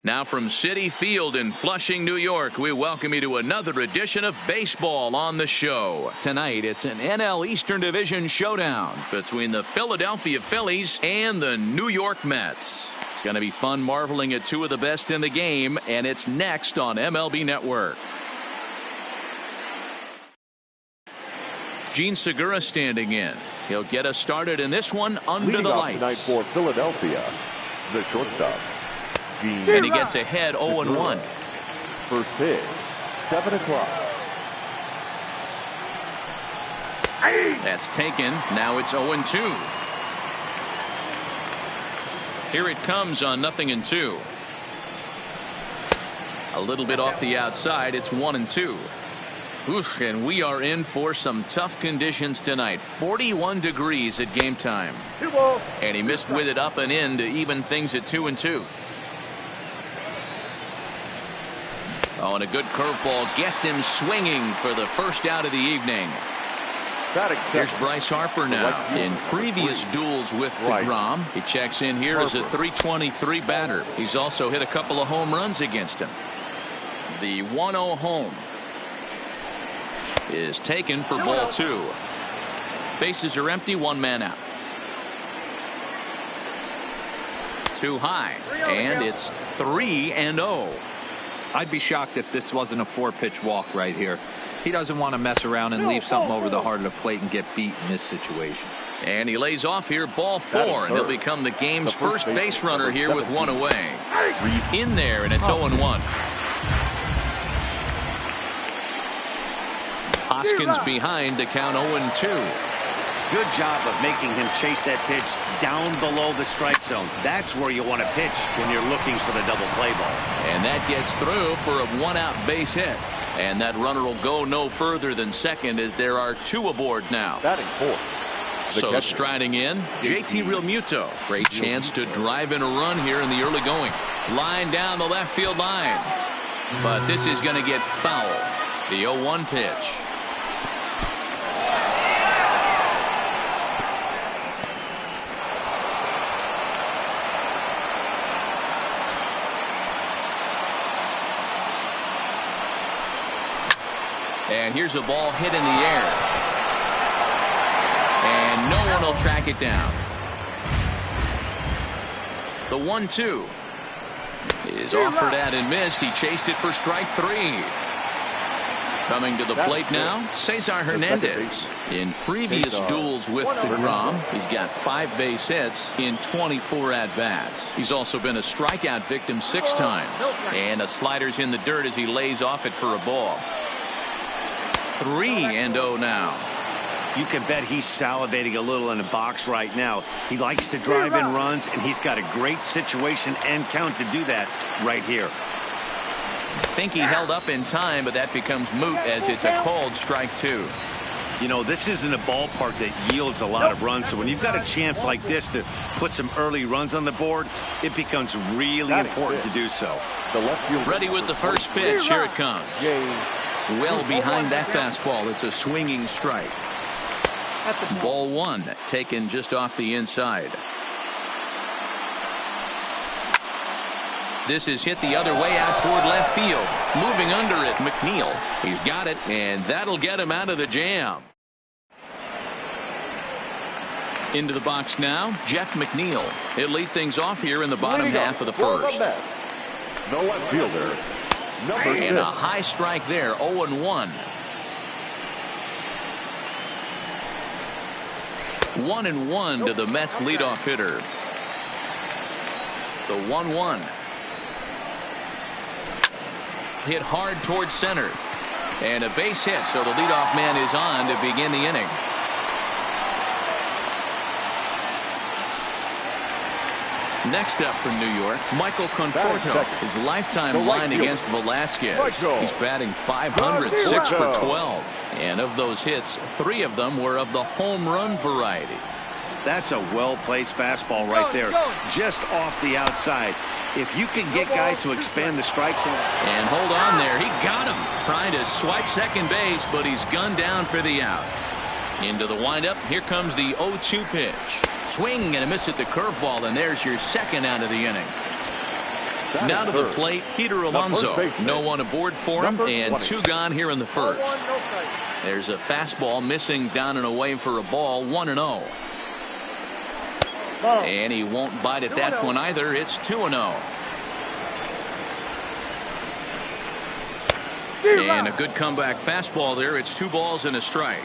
Now from Citi Field in Flushing, New York, we welcome you to another edition of Baseball on the Show. Tonight, it's an NL Eastern Division showdown between the Philadelphia Phillies and the New York Mets. It's going to be fun marveling at two of the best in the game, and it's next on MLB Network. Gene Segura standing in. He'll get us started in this one under Leading the off lights. tonight for Philadelphia, the shortstop. And he gets ahead 0-1. First pitch, 7 o'clock. That's taken. Now it's 0-2. Here it comes on 0-2. A little bit off the outside. It's 1-2. Oof, and we are in for some tough conditions tonight. 41 degrees at game time. And he missed with it up and in to even things at 2-2. Oh, and a good curveball gets him swinging for the first out of the evening. Here's Bryce Harper now. In previous duels with DeGrom, he checks in here as a .323 batter. He's also hit a couple of home runs against him. The 1-0 home is taken for ball 2. Bases are empty, one man out. Too high, and it's 3-0. I'd be shocked if this wasn't a 4-pitch walk right here. He doesn't want to mess around and leave something over the heart of the plate and get beat in this situation. And he lays off here, ball 4, and he'll become the game's first base runner here with one away. In there, and it's 0-1. Hoskins behind to count 0-2. Good job of making him chase that pitch down below the strike zone. That's where you want to pitch when you're looking for the double play ball. And that gets through for a one-out base hit. And that runner will go no further than second as there are 2 aboard now. Batting 4. So striding in, JT Realmuto. Great chance to drive in a run here in the early going. Line down the left field line. But this is going to get foul. The 0-1 pitch. And here's a ball hit in the air. And no one will track it down. The 1-2 is offered at and missed. He chased it for strike 3. Coming to the plate now, Cesar Hernandez. In previous duels with DeGrom, he's got 5 base hits in 24 at-bats. He's also been a strikeout victim 6 times. And a slider's in the dirt as he lays off it for a ball. 3-0 now. You can bet he's salivating a little in the box right now. He likes to drive in runs, and he's got a great situation and count to do that right here. I think he held up in time, but that becomes moot as it's a called strike 2. You know, this isn't a ballpark that yields a lot of runs, so when you've got a chance like this to put some early runs on the board, it becomes really important to do so. Ready with the first pitch. Here it comes. Well behind that fastball. It's a swinging strike. Ball 1 taken just off the inside. This is hit the other way out toward left field. Moving under it, McNeil. He's got it, and that'll get him out of the jam. Into the box now, Jeff McNeil. He'll lead things off here in the bottom half of the first. The left fielder, number 6. And a high strike there, 0-1. 1-1 to the Mets leadoff hitter. The 1-1. Hit hard towards center. And a base hit, so the leadoff man is on to begin the inning. Next up from New York, Michael Conforto. His lifetime line against Velasquez. He's batting .500, 6 for 12. And of those hits, 3 of them were of the home run variety. That's a well-placed fastball right there, just off the outside. If you can get guys to expand the strike zone. And hold on there. He got him. Trying to swipe second base, but he's gunned down for the out. Into the windup. Here comes the 0-2 pitch. Swing and a miss at the curveball, and there's your second out of the inning. Now to the plate, Peter Alonso. No one aboard for him, and 2 gone here in the first. There's a fastball missing down and away for a ball, 1-0. And he won't bite at that one either. It's 2-0. And a good comeback fastball there. It's 2 balls and a strike.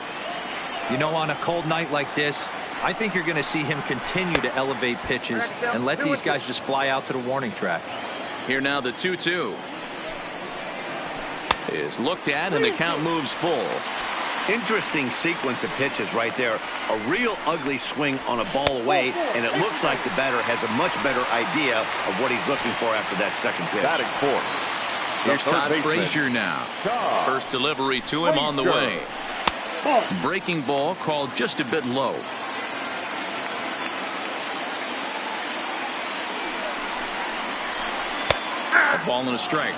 You know, on a cold night like this, I think you're going to see him continue to elevate pitches and let these guys just fly out to the warning track. Here now the 2-2 is looked at, and the count moves full. Interesting sequence of pitches right there. A real ugly swing on a ball away, and it looks like the batter has a much better idea of what he's looking for after that second pitch. Batting fourth. Here's Todd Frazier now. First delivery to him on the way. Breaking ball called just a bit low. A ball and a strike.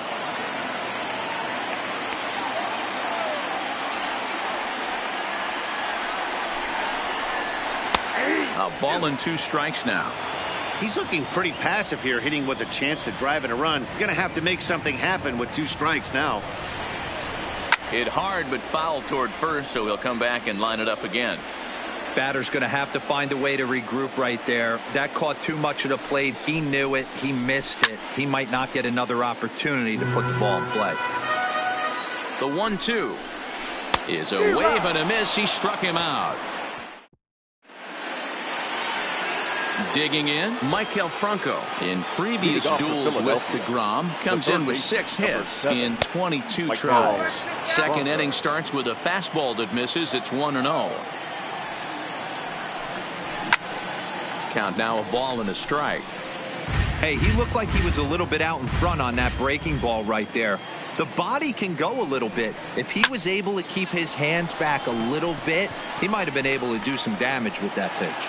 A ball and 2 strikes now. He's looking pretty passive here, hitting with a chance to drive in a run. Going to have to make something happen with 2 strikes now. Hit hard but foul toward first, so he'll come back and line it up again. Batter's going to have to find a way to regroup right there. That caught too much of the plate. He knew it. He missed it. He might not get another opportunity to put the ball in play. The 1-2 is a wave and a miss. He struck him out. Digging in, Maikel Franco. In previous duels with DeGrom, comes in with 6 hits in 22 tries. Second inning starts with a fastball that misses. It's 1-0. Count now a ball and a strike. Hey, he looked like he was a little bit out in front on that breaking ball right there. The body can go a little bit. If he was able to keep his hands back a little bit, he might have been able to do some damage with that pitch.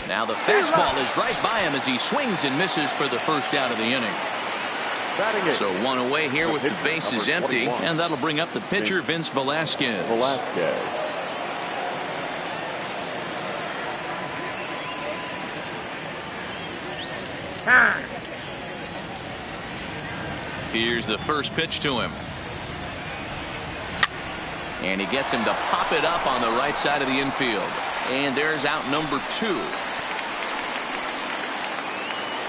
Now the fastball is right by him as he swings and misses for the first out of the inning. So 1 away here with the bases empty, and that'll bring up the pitcher, Vince Velasquez. Here's the first pitch to him. And he gets him to pop it up on the right side of the infield. And there's out number 2.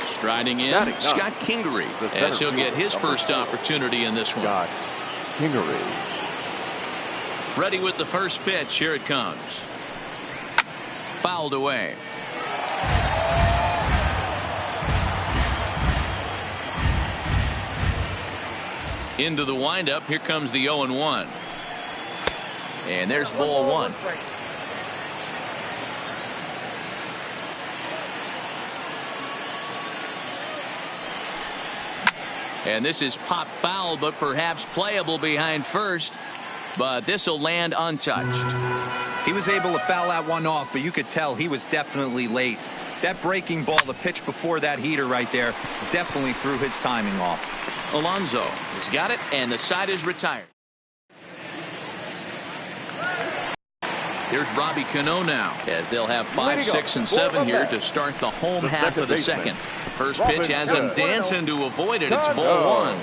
Striding in, Scott Kingery, as he'll get his first opportunity in this one. Scott Kingery. Ready with the first pitch. Here it comes. Fouled away. Into the windup. Here comes the 0-1. And there's ball 1. And this is pop foul, but perhaps playable behind first. But this will land untouched. He was able to foul that one off, but you could tell he was definitely late. That breaking ball, the pitch before that heater right there, definitely threw his timing off. Alonso has got it, and the side is retired. Here's Robbie Cano now, as they'll have 5, 6, and 7 here to start the home half of the second. First pitch has him dancing to avoid it. It's ball 1.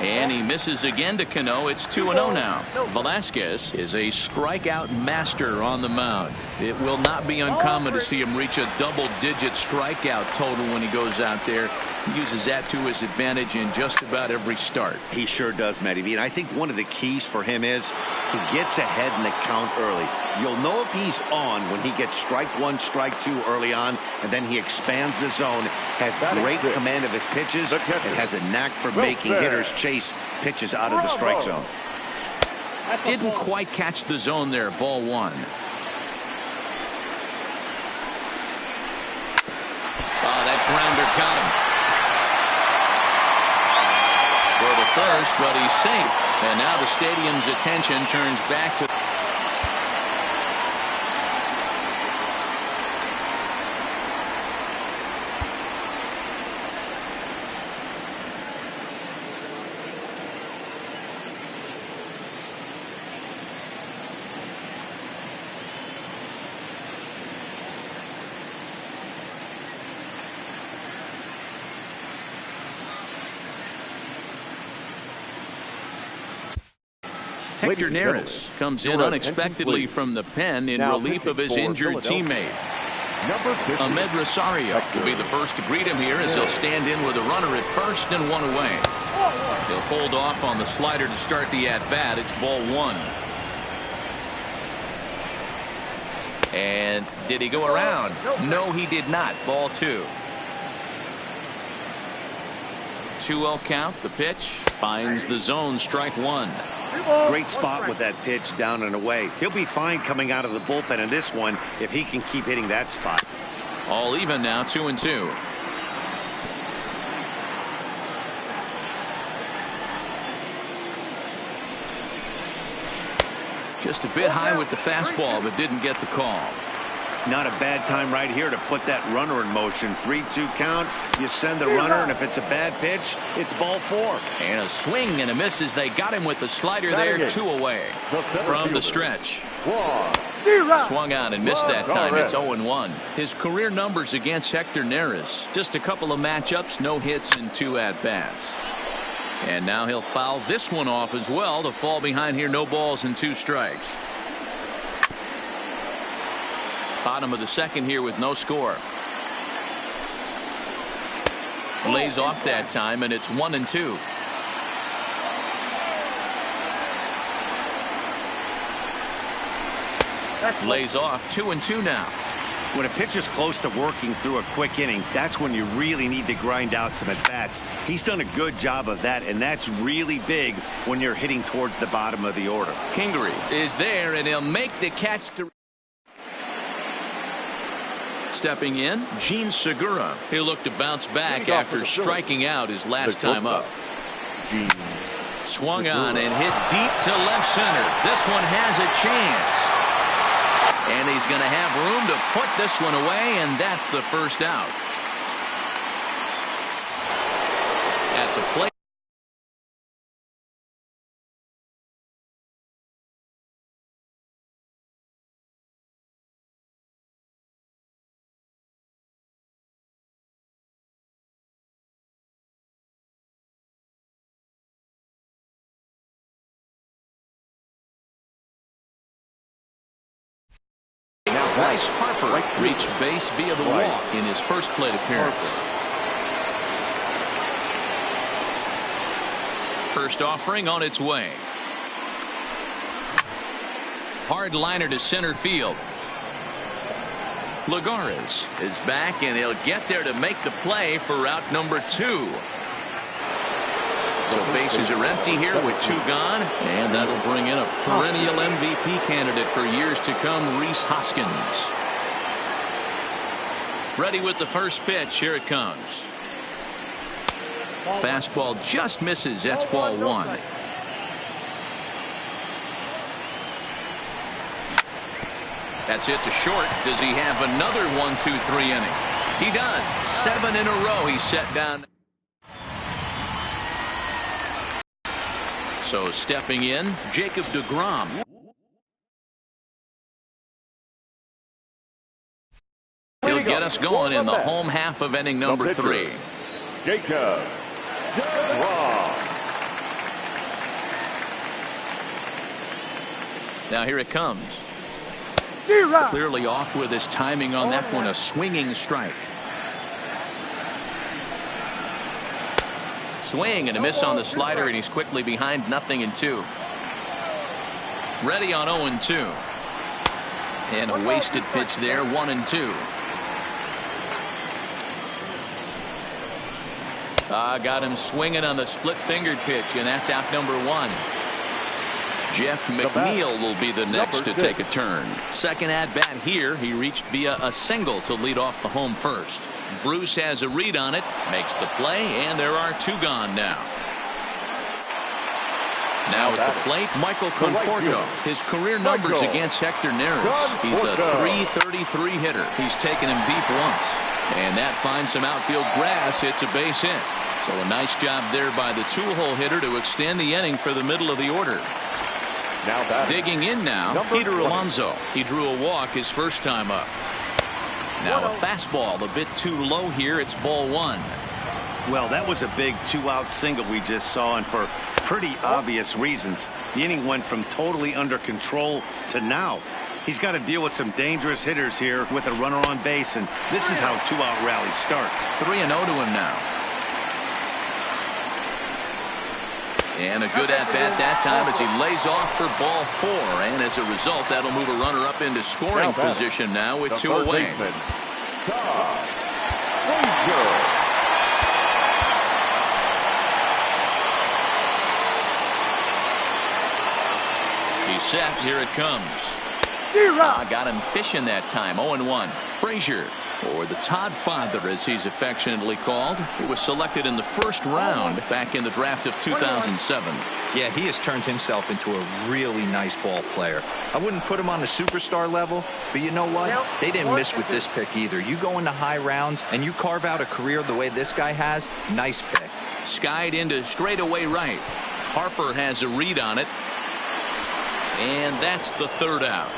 And he misses again to Cano. It's 2-0 now. Velasquez is a strikeout master on the mound. It will not be uncommon to see him reach a double-digit strikeout total when he goes out there. He uses that to his advantage in just about every start. He sure does, Matty V. And I think one of the keys for him is he gets ahead in the count early. You'll know if he's on when he gets strike 1, strike 2 early on, and then he expands the zone, has great command of his pitches, and has a knack for making hitters chase pitches out of the strike zone. Didn't quite catch the zone there. Ball 1. Oh, that grounder got him. For the first, but he's safe. And now the stadium's attention turns back to Hector Neris comes in unexpectedly from the pen in relief of his injured teammate. Ahmed Rosario will be the first to greet him here as he'll stand in with a runner at first and one away. He'll hold off on the slider to start the at-bat. It's ball one. And did he go around? No, he did not. Ball two. 2-0 count. The pitch finds the zone. Strike one. Great spot with that pitch down and away. He'll be fine coming out of the bullpen in this one if he can keep hitting that spot. All even now, 2-2. Just a bit high with the fastball, but didn't get the call. Not a bad time right here to put that runner in motion. 3-2 count. You send the runner, and if it's a bad pitch, it's ball four. And a swing and a miss as they got him with the slider there. Two away from the stretch. Swung on and missed that time. It's 0-1. His career numbers against Hector Neris. Just a couple of matchups, no hits and 2 at-bats. And now he'll foul this one off as well to fall behind here. No balls and 2 strikes. Bottom of the second here with no score. Lays off that time, and it's 1-2. Lays off 2-2 now. When a pitcher's close to working through a quick inning, that's when you really need to grind out some at-bats. He's done a good job of that, and that's really big when you're hitting towards the bottom of the order. Kingery is there, and he'll make the catch to... Stepping in, Gene Segura. He'll look to bounce back after striking out his last time up. Swung on and hit deep to left center. This one has a chance. And he's going to have room to put this one away, and that's the first out. At the plate. Bryce Harper reached base via the walk in his first plate appearance. First offering on its way. Hard liner to center field. Lagares is back, and he'll get there to make the play for route number 2. So bases are empty here with 2 gone, and that'll bring in a perennial MVP candidate for years to come, Rhys Hoskins. Ready with the first pitch. Here it comes. Fastball just misses. That's ball 1. That's it to short. Does he have another 1-2-3 inning? He does. 7 in a row he's set down. So stepping in, Jacob deGrom. He'll get us going in the home half of inning number 3. Jacob deGrom. Now here it comes. Clearly off with his timing on that one. A swinging strike. Swing and a miss on the slider, and he's quickly behind 0-2. Ready on 0-2. And a wasted pitch there. 1-2. Got him swinging on the split-fingered pitch, and that's out number 1. Jeff McNeil will be the next to take a turn. Second at-bat here. He reached via a single to lead off the home first. Bruce has a read on it, makes the play, and there are 2 gone now. Now at the plate, Michael Conforto. His career numbers against Hector Neris. He's a .333 hitter. He's taken him deep once, and that finds some outfield grass. It's a base hit. So a nice job there by the 2-hole hitter to extend the inning for the middle of the order. Digging in now, Peter Alonso. He drew a walk his first time up. Now a fastball a bit too low here. It's ball 1. Well, that was a big 2-out single we just saw, and for Pretty obvious reasons. The inning went from totally under control to now. He's got to deal with some dangerous hitters here with a runner on base, and this is how two-out rallies start. 3-0 to him now. And a good at-bat that time as he lays off for ball 4. And as a result, that'll move a runner up into scoring position now with 2 away. He's set. Here it comes. Got him fishing that time. 0-1. Frazier, or the Todd Father as he's affectionately called. He was selected in the first round back in the draft of 2007. Yeah, he has turned himself into a really nice ball player. I wouldn't put him on the superstar level, but you know what? They didn't miss with this pick either. You go into high rounds and you carve out a career the way this guy has, nice pick. Skied into straightaway right. Harper has a read on it. And that's the 3rd out.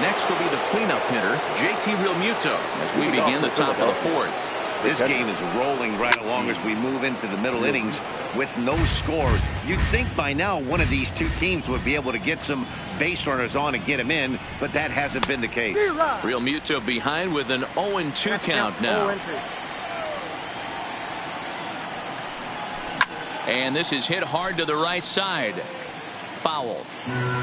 Next will be the cleanup hitter, JT Realmuto, as we begin the top of the 4th. This game is rolling right along as we move into the middle innings with no score. You'd think by now one of these two teams would be able to get some base runners on and get him in, but that hasn't been the case. Realmuto behind with an 0-2 count now. And this is hit hard to the right side. Foul.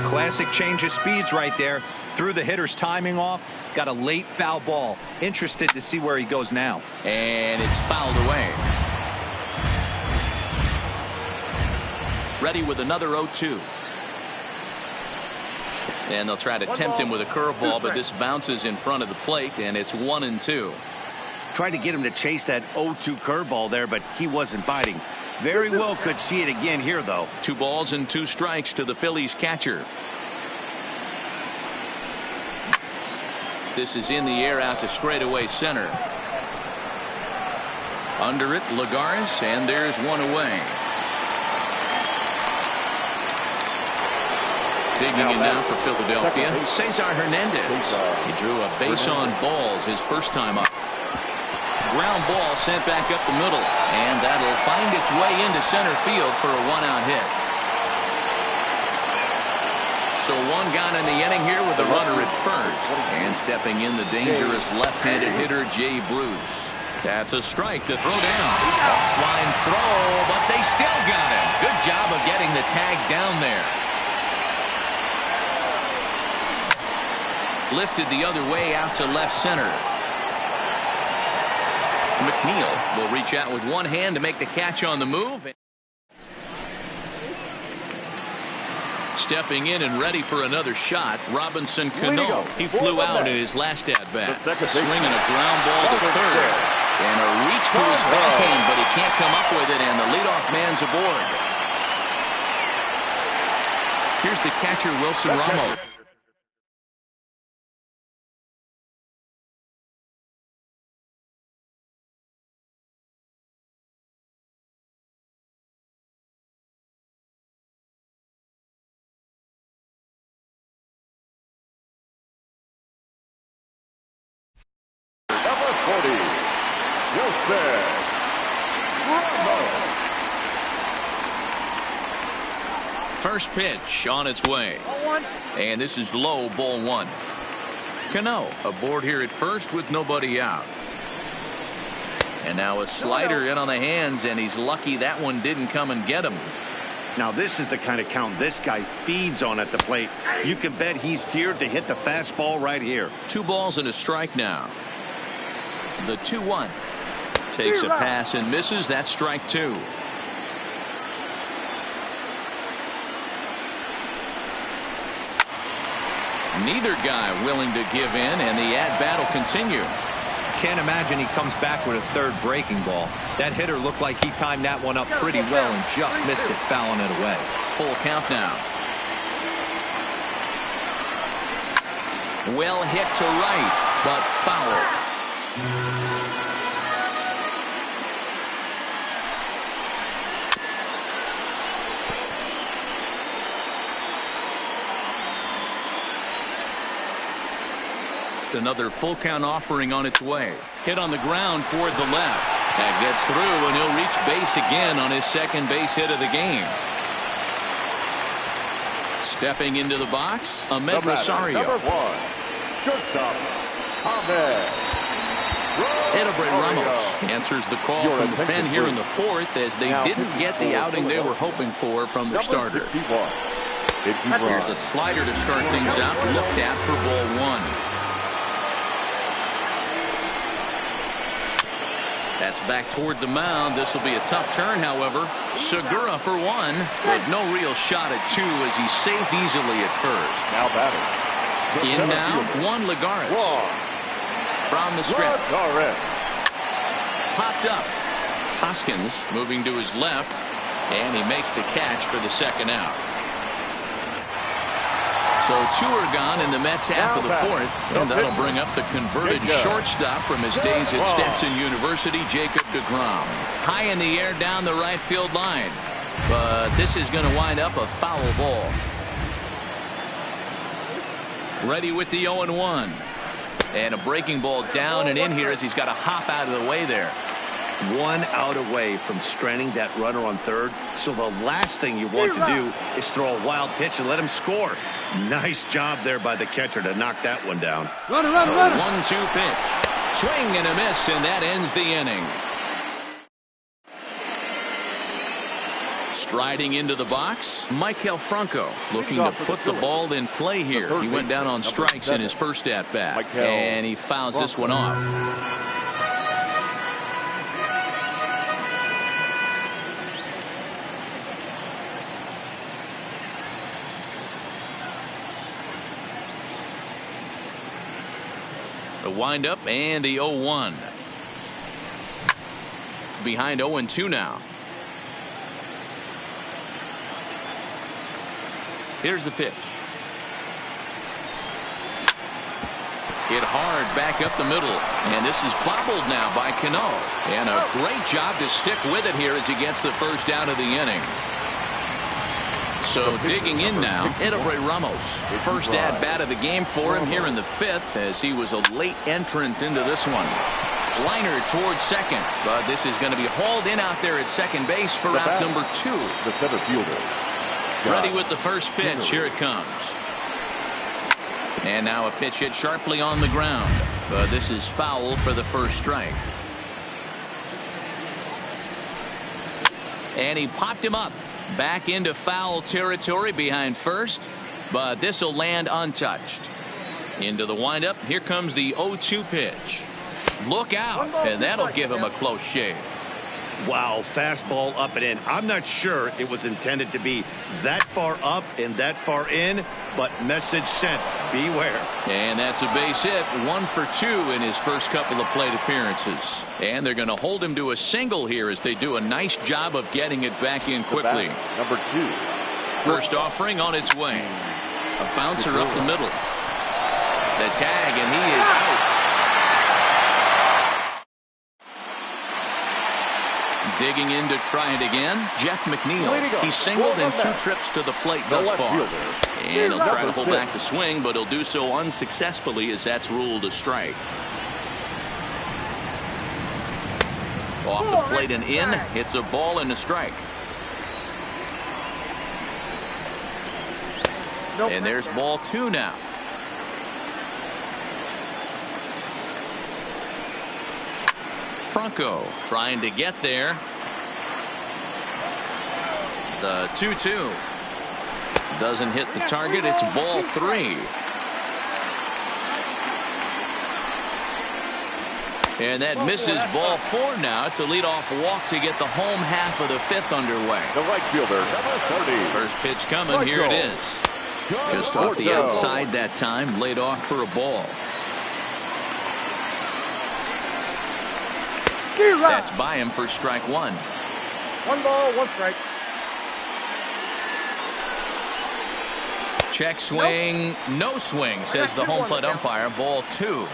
Classic change of speeds right there. Threw the hitter's timing off. Got a late foul ball. Interested to see where he goes now. And it's fouled away. Ready with another 0-2. And they'll try to tempt him with a curveball, but this bounces in front of the plate, and it's 1-2. Tried to get him to chase that 0-2 curveball there, but he wasn't biting. Very well could see it again here, though. 2 balls and 2 strikes to the Phillies catcher. This is in the air out to straightaway center. Under it, Lagares, and there's 1 away. Digging in now for Philadelphia, Cesar Hernandez. He drew a base on balls his first time up. Ground ball sent back up the middle, and that'll find its way into center field for a 1-out hit. So 1 gone in the inning here with a runner at first. And stepping in the dangerous left-handed hitter, Jay Bruce. That's a strike to throw down. Offline throw, but they still got him. Good job of getting the tag down there. Lifted the other way out to left center. McNeil will reach out with one hand to make the catch on the move. Stepping in and ready for another shot, Robinson Cano. He flew out in his last at-bat. Swinging a ground ball to third. And a reach to his backhand, but he can't come up with it, and the leadoff man's aboard. Here's the catcher, Wilson Ramos. First pitch on its way. And this is low, ball 1. Cano aboard here at first with nobody out. And now a slider in on the hands, and he's lucky that one didn't come and get him. Now this is the kind of count this guy feeds on at the plate. You can bet he's geared to hit the fastball right here. 2 balls and a strike now. The 2-1. Takes a pass and misses. That's strike 2. Neither guy willing to give in, and the at-bat will continue. Can't imagine he comes back with a third breaking ball. That hitter looked like he timed that one up pretty well and just missed it, fouling it away. Full count now. Well hit to right, but foul. Another full count offering on its way. Hit on the ground toward the left. That gets through, and he'll reach base again on his second base hit of the game. Stepping into the box, Ahmed Rosario. Number 1, shortstop, Ahmed Ramos answers the call from the pen here in the fourth, as they didn't get the outing they were hoping for from their starter. Here's a slider to start things out, looked at for ball 1. That's back toward the mound. This will be a tough turn, however. Segura for 1, but no real shot at 2 as he's saved easily at first. Now batting. In now, Juan Lagares. From the stretch. Popped up. Hoskins moving to his left, and he makes the catch for the second out. So 2 are gone in the Mets half of the fourth, and that'll bring up the converted shortstop from his days at Stetson University, Jacob deGrom. High in the air down the right field line, but this is going to wind up a foul ball. Ready with the 0-1. And a breaking ball down and in here as he's got to hop out of the way there. 1 out away from stranding that runner on third. So the last thing you want to do is throw a wild pitch and let him score. Nice job there by the catcher to knock that one down. Runner. 1-2 pitch. Swing and a miss, and that ends the inning. Striding into the box, Maikel Franco looking to put the ball in play here. He went down on strikes in his first at-bat, and he fouls this one off. The windup and the 0-1. Behind 0-2 now. Here's the pitch. Hit hard back up the middle. And this is bobbled now by Cano. And a great job to stick with it here as he gets the first out of the inning. So digging in now, Ramos. First at bat of the game for him here in the fifth, as he was a late entrant into this one. Liner towards second, but this is going to be hauled in out there at second base for out number 2. The center fielder. Ready with the first pitch. Here it comes. And now a pitch hit sharply on the ground, but this is foul for the first strike. And he popped him up back into foul territory behind first, but this will land untouched. Into the windup. Here comes the 0-2 pitch. Look out, and that'll give him a close shave. Wow, fastball up and in. I'm not sure it was intended to be that far up and that far in, but message sent. Beware. And that's a base hit. 1 for 2 in his first couple of plate appearances. And they're going to hold him to a single here as they do a nice job of getting it back in quickly. Number 2. First offering on its way. A bouncer up the middle. The tag, and he is out. Digging in to try it again, Jeff McNeil. He's singled in 2 trips to the plate thus far. And he'll try to pull back the swing, but he'll do so unsuccessfully as that's ruled a strike. Off the plate and in. It's a ball and a strike. And there's ball 2 now. Franco trying to get there. The 2-2 doesn't hit the target. It's ball 3. And that misses ball 4 now. It's a leadoff walk to get the home half of the 5th underway. The right fielder, number 30. First pitch coming. Here it is. Just off the outside that time. Laid off for a ball. That's by him for strike 1. 1 ball, 1 strike. Check swing. No swing, says the home plate umpire. Ball 2.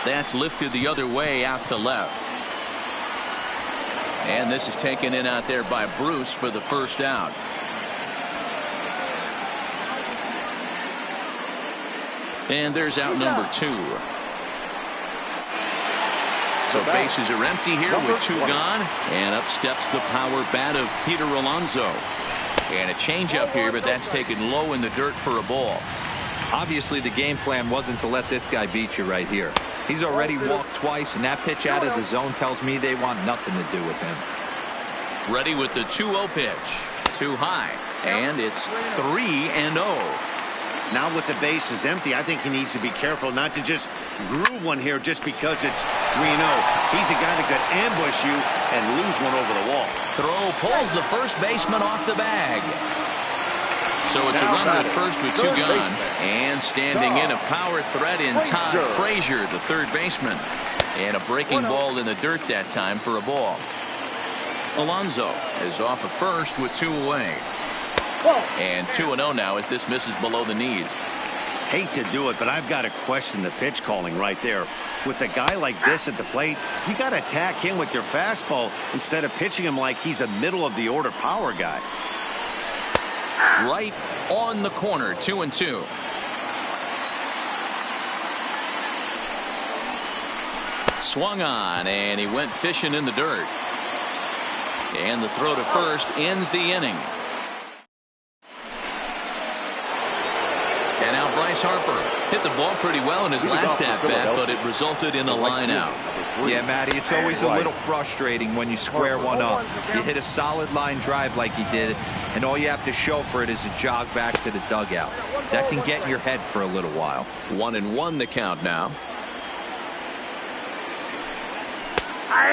That's lifted the other way out to left. And this is taken in out there by Bruce for the first out. And there's out number 2. So bases are empty here with 2 gone. And up steps the power bat of Peter Alonso. And a changeup here, but that's taken low in the dirt for a ball. Obviously, the game plan wasn't to let this guy beat you right here. He's already walked twice, and that pitch out of the zone tells me they want nothing to do with him. Ready with the 2-0 pitch. Too high. And it's 3-0. Now with the bases empty, I think he needs to be careful not to just groove one here just because it's 3-0. He's a guy that could ambush you and lose one over the wall. Throw pulls the first baseman off the bag. So it's a runner at first with 2 gone. And standing in a power threat in Todd Frazier, the third baseman. And a breaking ball in the dirt that time for a ball. Alonso is off at first with 2 away. And 2-0 now as this misses below the knees. Hate to do it, but I've got to question the pitch calling right there. With a guy like this at the plate, you got to attack him with your fastball instead of pitching him like he's a middle of the order power guy. Right on the corner, 2-2. Swung on, and he went fishing in the dirt. And the throw to first ends the inning. And now Bryce Harper hit the ball pretty well in his last at-bat, but it resulted in a line out. Yeah, Matty, it's always a little frustrating when you square one up. You hit a solid line drive like he did, and all you have to show for it is a jog back to the dugout. That can get in your head for a little while. 1-1 the count now.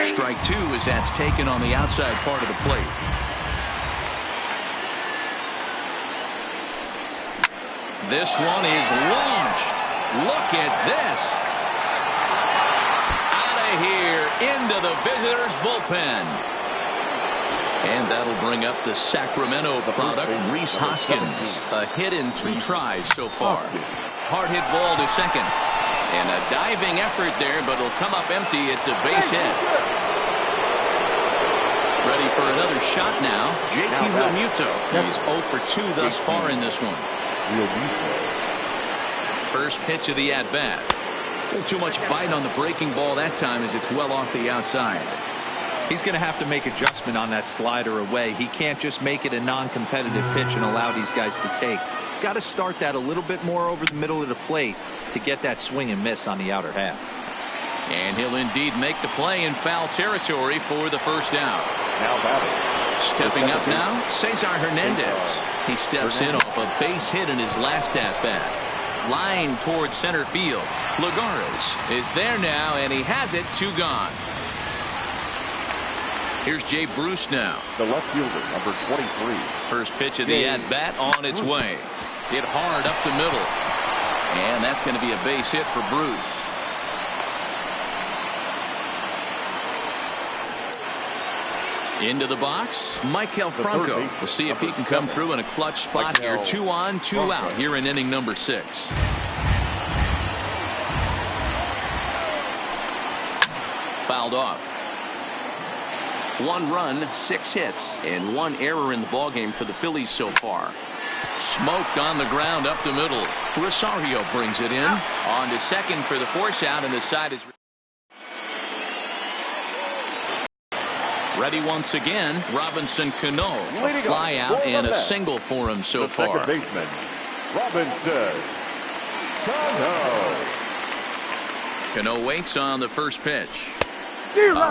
Strike 2 as that's taken on the outside part of the plate. This one is launched. Look at this. Out of here into the visitors' bullpen. And that'll bring up the Sacramento product, Rhys Hoskins. A hit in 2 tries so far. Hard hit ball to second. And a diving effort there, but it'll come up empty. It's a base hit. Ready for another shot now. JT Realmuto. He's 0 for 2 thus far in this one. First pitch of the at-bat. A little too much bite on the breaking ball that time as it's well off the outside. He's going to have to make adjustment on that slider away. He can't just make it a non-competitive pitch and allow these guys to take. He's got to start that a little bit more over the middle of the plate to get that swing and miss on the outer half. And he'll indeed make the play in foul territory for the first out. Now batting. Stepping up now, Cesar Hernandez. He steps in off a base hit in his last at-bat. Line towards center field. Lagares is there now, and he has it. 2 gone. Here's Jay Bruce now. The left fielder, number 23. First pitch of the at-bat on its way. Hit hard up the middle. And that's going to be a base hit for Bruce. Into the box, Michael Franco. We'll see if he can come through in a clutch spot here. 2 on, 2 out here in inning number 6. Fouled off. 1 run, 6 hits, and 1 error in the ballgame for the Phillies so far. Smoked on the ground up the middle. Rosario brings it in. On to second for the force out, and the side is ready once again. Robinson Cano. A fly out and a single for him so far. Second baseman, Robinson Cano. Cano waits on the first pitch.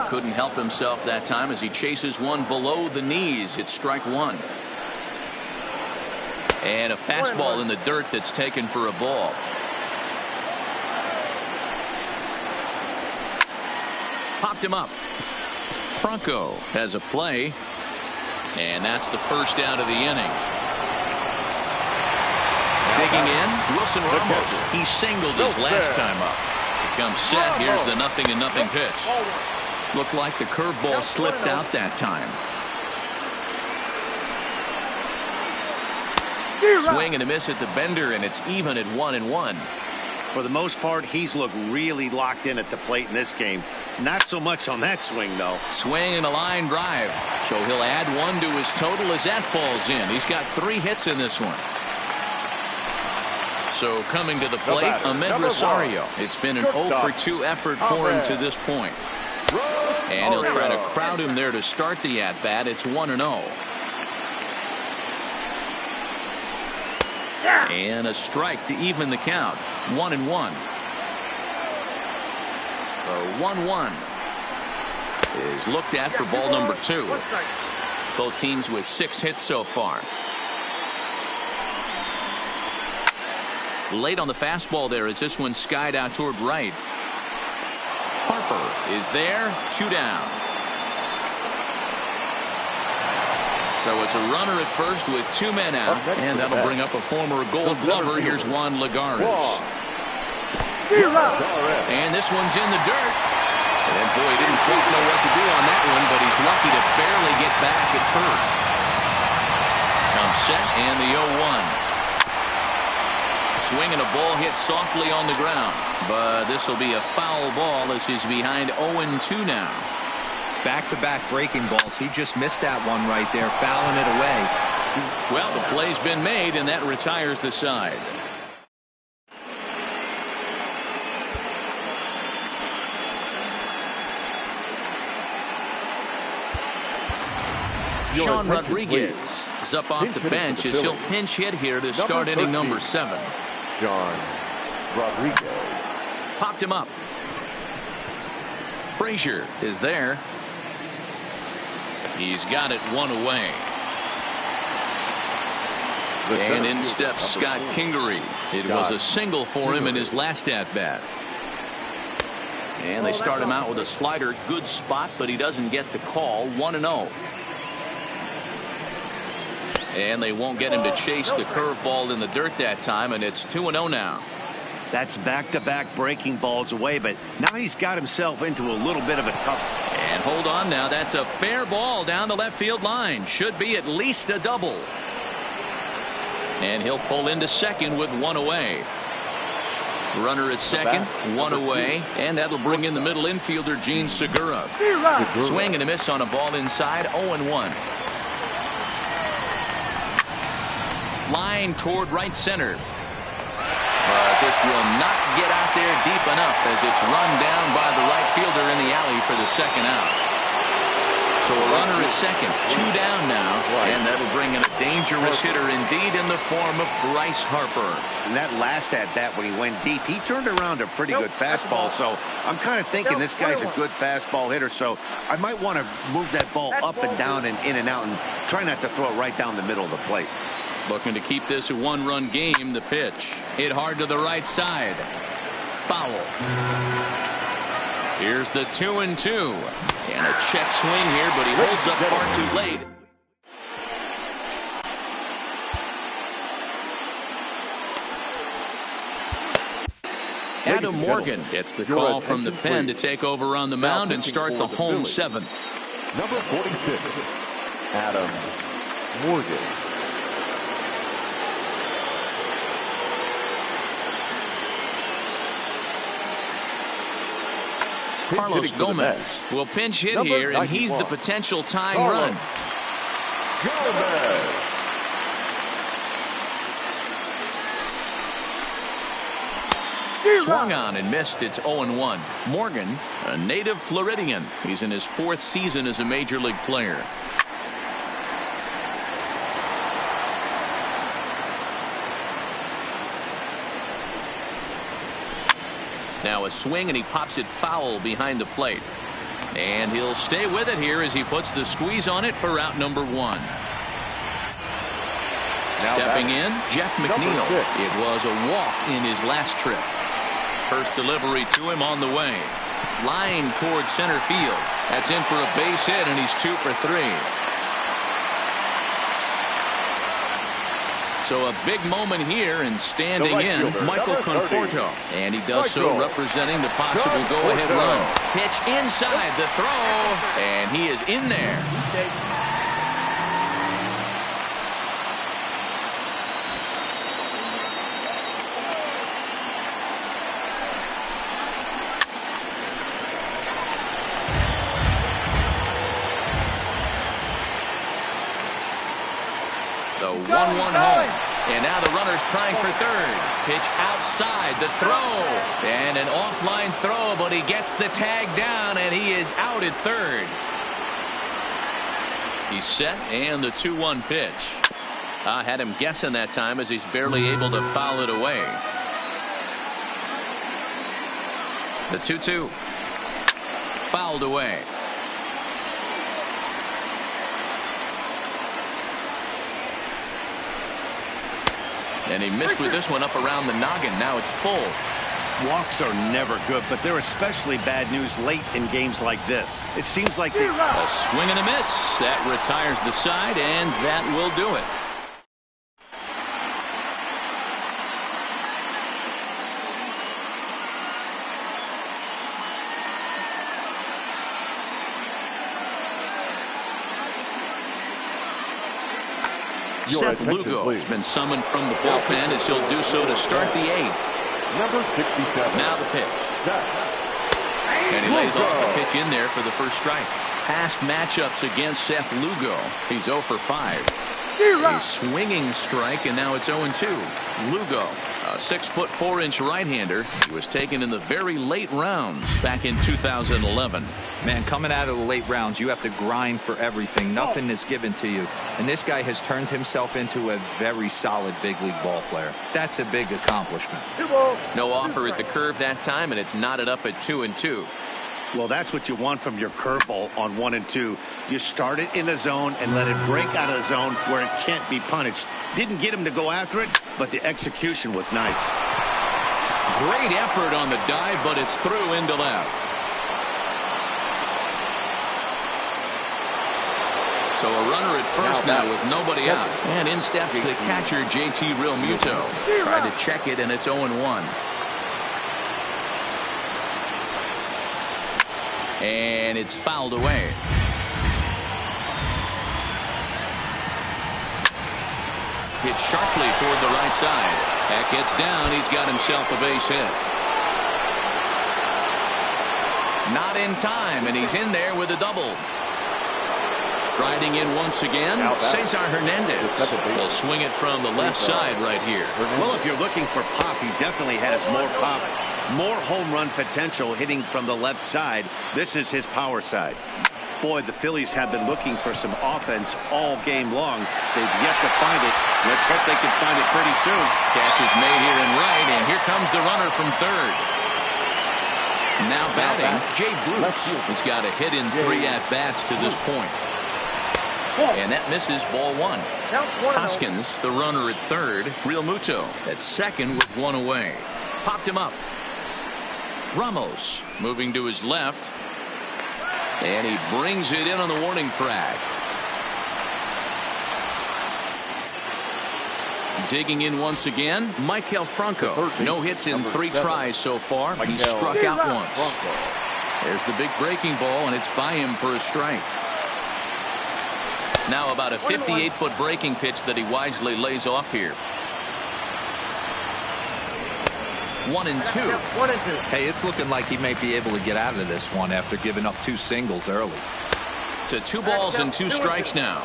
Couldn't help himself that time as he chases one below the knees. It's strike 1. And a fastball in the dirt that's taken for a ball. Popped him up. Franco has a play. And that's the first out of the inning. Digging in, Wilson Ramos. He singled his last time up. Comes set. Here's the 0-0 pitch. Looked like the curveball slipped out that time. Swing and a miss at the bender, and it's even at 1-1. For the most part, he's looked really locked in at the plate in this game. Not so much on that swing, though. Swing and a line drive. So he'll add 1 to his total as that falls in. He's got 3 hits in this one. So coming to the plate, Ahmed Rosario. It's been an 0 for 2 effort for him to this point. And he'll try to crowd him there to start the at-bat. It's 1-0. And a strike to even the count. 1-1. The 1-1 is looked at for ball number 2. Both teams with 6 hits so far. Late on the fastball there as this one skied out toward right. Harper is there, 2 down. So it's a runner at first with 2 men out, and that'll bring up a former Gold Glover. Here's Juan Lagares. And this one's in the dirt. And boy, he didn't quite know what to do on that one, but he's lucky to barely get back at first. Comes set and the 0-1. Swinging a ball hit softly on the ground, but this will be a foul ball as he's behind 0-2 now. Back-to-back breaking balls. He just missed that one right there, fouling it away. Well, the play's been made, and that retires the side. Sean Rodriguez is up off the bench as he'll pinch hit here to start inning number 7. John Rodriguez. Popped him up. Frazier is there. He's got it 1 away. And in steps Scott Kingery. It was a single for him in his last at-bat. And they start him out with a slider. Good spot, but he doesn't get the call. 1-0. And they won't get him to chase the curveball in the dirt that time, and it's 2-0 now. That's back-to-back breaking balls away, but now he's got himself into a little bit of a tough. And hold on now, that's a fair ball down the left field line. Should be at least a double. And he'll pull into second with 1 away. Runner at second, 1 away, and that'll bring in the middle infielder Gene Segura. Swing and a miss on a ball inside, 0-1. Line toward right center. But this will not get out there deep enough as it's run down by the right fielder in the alley for the second out. So a runner at second, 2 down now, and that'll bring in a dangerous hitter indeed in the form of Bryce Harper. And that last at-bat when he went deep, he turned around a pretty good fastball. So I'm kind of thinking this guy's a good fastball hitter. So I might want to move that ball up and down and in and out and try not to throw it right down the middle of the plate. Looking to keep this a 1-run game. The pitch hit hard to the right side. Foul. Here's the 2-2. And a check swing here, but he holds up far too late. Adam Morgan gets the call from the pen to take over on the mound and start the home 7th. Number 46, Adam Morgan. Carlos Gomez will pinch hit here, and he's the potential tying run. Gomez. Swung on and missed. It's 0-1. Morgan, a native Floridian. He's in his 4th season as a major league player. Now a swing, and he pops it foul behind the plate. And he'll stay with it here as he puts the squeeze on it for out number 1. Stepping in, Jeff McNeil. It was a walk in his last trip. First delivery to him on the way. Line towards center field. That's in for a base hit, and he's 2 for 3. So a big moment here, and standing in, Michael Conforto. And he does so representing the possible go-ahead run. Pitch inside the throw, and he is in there. The 1-1 home. And now the runner's trying for third. Pitch outside, the throw. And an offline throw, but he gets the tag down, and he is out at third. He's set, and the 2-1 pitch. I had him guessing that time as he's barely able to foul it away. The 2-2. Fouled away. And he missed with this one up around the noggin. Now it's full. Walks are never good, but they're especially bad news late in games like this. It seems like a swing and a miss. That retires the side, and that will do it. Seth Lugo has been summoned from the bullpen as he'll do so to start the eighth. Number 67. Now the pitch. And he lays off the pitch in there for the first strike. Past matchups against Seth Lugo. He's 0 for 5. A swinging strike, and now it's 0-2. Lugo, a 6'4" right-hander. He was taken in the very late rounds back in 2011. Man, coming out of the late rounds, you have to grind for everything. Nothing is given to you. And this guy has turned himself into a very solid big league ball player. That's a big accomplishment. No offer at the curve that time, and it's knotted up at 2-2. Well, that's what you want from your curveball on 1 and 2. You start it in the zone and let it break out of the zone where it can't be punished. Didn't get him to go after it, but the execution was nice. Great effort on the dive, but it's through into left. So a runner at first now with nobody out. And in steps the catcher, JT Realmuto. Tried to check it, and it's 0-1. And it's fouled away. Hit sharply toward the right side. That gets down. He's got himself a base hit. Not in time, and he's in there with a double. Striding in once again, Cesar Hernandez. He'll swing it from the left side right here. Well, if you're looking for pop, he definitely has more pop. More home run potential hitting from the left side. This is his power side. Boy, the Phillies have been looking for some offense all game long. They've yet to find it. Let's hope they can find it pretty soon. Catch is made here in right, and here comes the runner from third. Now batting, Jay Bruce has got a hit in 3 at-bats to this point. And that misses ball 1. Hoskins, the runner at third. Realmuto at second with 1 away. Popped him up. Ramos moving to his left. And he brings it in on the warning track. Digging in once again, Maikel Franco. No hits in 3 tries so far. He struck out once. There's the big breaking ball, and it's by him for a strike. Now about a 58-foot breaking pitch that he wisely lays off here. 1-2. Hey, it's looking like he may be able to get out of this one after giving up 2 singles early. To 2 balls and 2 strikes now.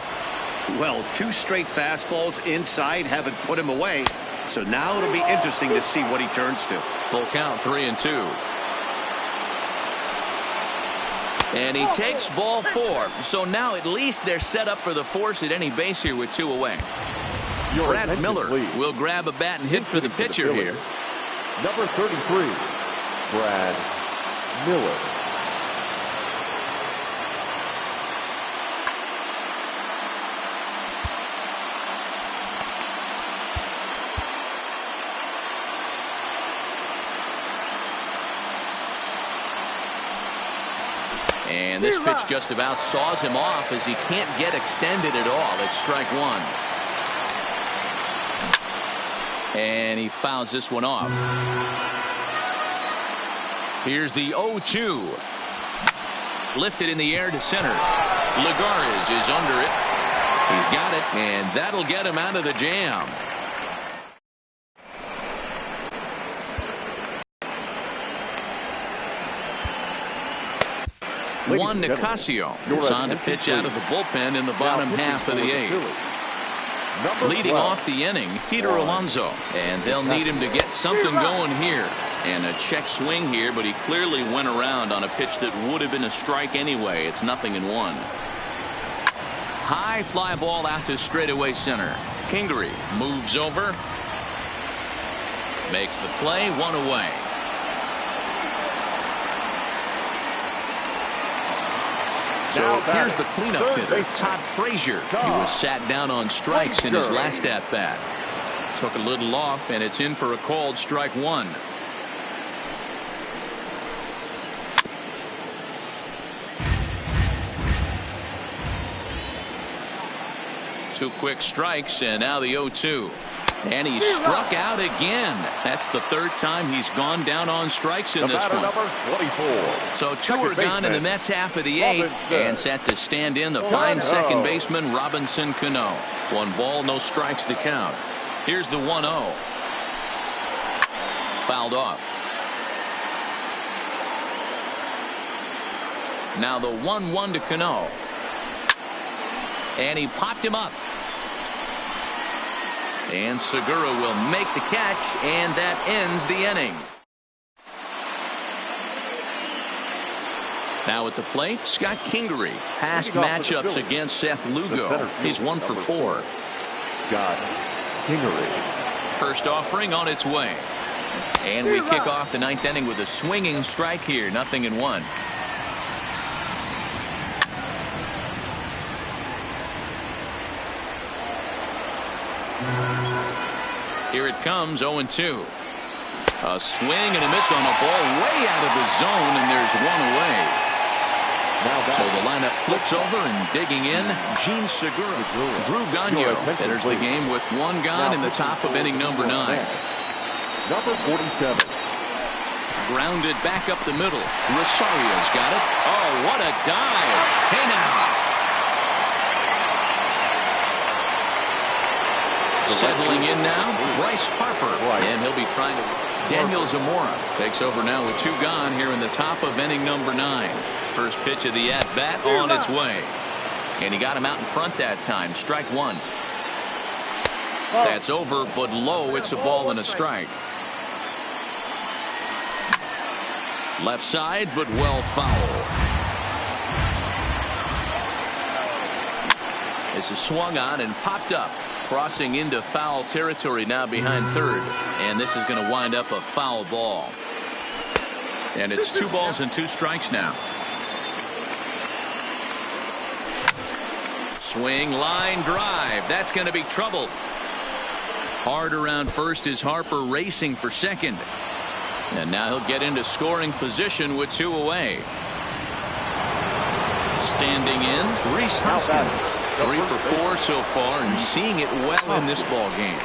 Well, 2 straight fastballs inside haven't put him away. So now it'll be interesting to see what he turns to. Full count, 3-2. And he takes ball 4. So now at least they're set up for the force at any base here with 2 away. Brad Miller will grab a bat and hit for the pitcher here. Number 33, Brad Miller. And this pitch just about saws him off as he can't get extended at all. It's strike 1. And he fouls this one off. Here's the 0-2. Lifted in the air to center. Lagares is under it. He's got it, and that'll get him out of the jam. Juan Nicasio is on to pitch out of the bullpen in the bottom half of the 8th. Leading off the inning, Peter Alonso. And they'll need him to get something going here. And a check swing here, but he clearly went around on a pitch that would have been a strike anyway. It's 0-1. High fly ball out to straightaway center. Kingery moves over. Makes the play, 1 away. So here's the cleanup hitter, Todd Frazier. He was sat down on strikes in his last at-bat. Took a little off, and it's in for a called strike 1. Two quick strikes, and now the 0-2. And he struck out again. That's the third time he's gone down on strikes in this one. Number 24. So two are gone in the Mets half of the 8th, and set to stand in the fine second baseman Robinson Cano. 1 ball, no strikes to count. Here's the 1-0. Fouled off. Now the 1-1 to Cano. And he popped him up. And Segura will make the catch, and that ends the inning. Now at the plate, Scott Kingery. Past matchups against Seth Lugo. He's 1 for 4. Scott Kingery. First offering on its way. And we kick off the 9th inning with a swinging strike here. 0-1. Here it comes, 0-2. A swing and a miss on a ball way out of the zone, and there's 1 away. So the lineup flips over, and digging in, Gene Segura. Drew Gagnon enters the game with 1 gone in the top of inning number 9. Number 47. Grounded back up the middle. Rosario's got it. Oh, what a dive. Hey now. Settling in now, Bryce Harper, and he'll be trying to. Daniel Zamora takes over now with 2 gone here in the top of inning number 9. First pitch of the at-bat on its way. And he got him out in front that time. Strike 1. That's over, but low. It's a ball and a strike. Left side, but well foul. This is swung on and popped up. Crossing into foul territory now behind third. And this is going to wind up a foul ball. And it's 2 balls and 2 strikes now. Swing, line drive. That's going to be trouble. Hard around first is Harper racing for second. And now he'll get into scoring position with 2 away. Standing in, Rhys Hoskins. 3 for 4 so far, and seeing it well in this ball game.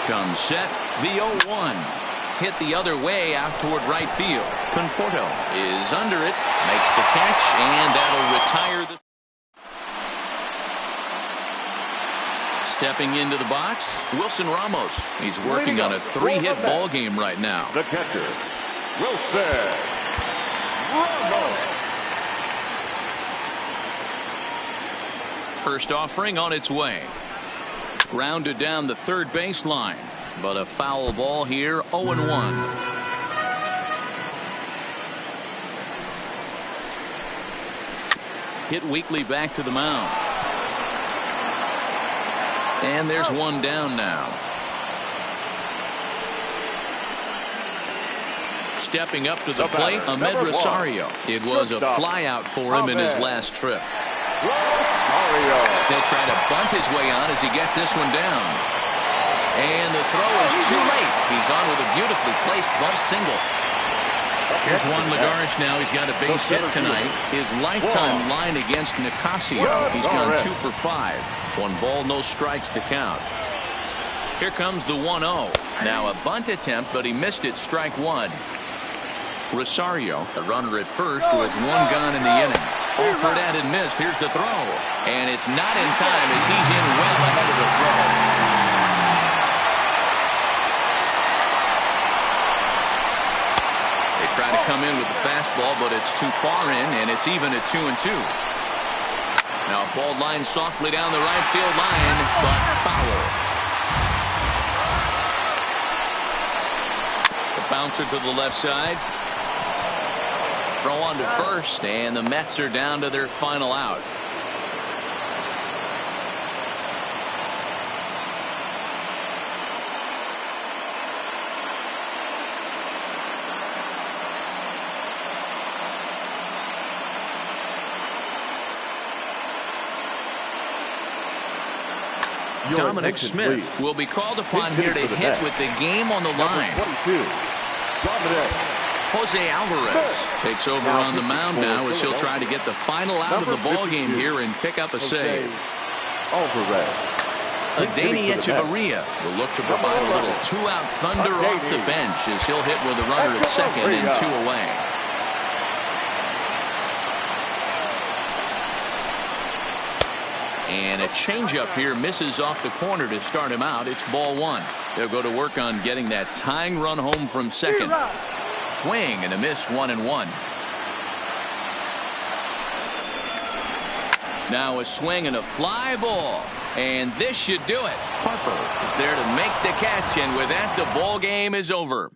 Comes set, the 0-1. Hit the other way out toward right field. Conforto is under it, makes the catch, and that'll retire the. Stepping into the box, Wilson Ramos. He's working on a 3-hit ball game right now. The catcher, Wilson Ramos. First offering on its way. Grounded down the third baseline, but a foul ball here. 0-1. Hit weakly back to the mound. And there's 1 down now. Stepping up to the plate, Ahmed Rosario. It was a flyout for him in his last trip. He'll try to bunt his way on as he gets this one down. And the throw is too late. He's on with a beautifully placed bunt single. Here's Juan Lagares now. He's got a base hit tonight. His lifetime line against Nicasio. He's gone 2 for 5. 1 ball, no strikes to count. Here comes the 1-0. Now a bunt attempt, but he missed it. Strike 1. Rosario, a runner at first with 1 gone in the inning. Offered at and missed. Here's the throw. And it's not in time as he's in well ahead of the throw. Try to come in with the fastball, but it's too far in, and it's even at 2-2. Now a ball line softly down the right field line, but foul. The bouncer to the left side. Throw on to first, and the Mets are down to their final out. Dominic Smith will be called upon here to hit with the game on the line. Jose Alvarez takes over on the mound now as he'll try to get the final out of the ball game here and pick up a save. Adeiny Echeverria will look to provide a little two-out thunder off the bench as he'll hit with a runner at second and 2 away. And a changeup here misses off the corner to start him out. It's ball 1. They'll go to work on getting that tying run home from second. Swing and a miss, 1-1. Now a swing and a fly ball. And this should do it. Harper is there to make the catch, and with that, the ball game is over.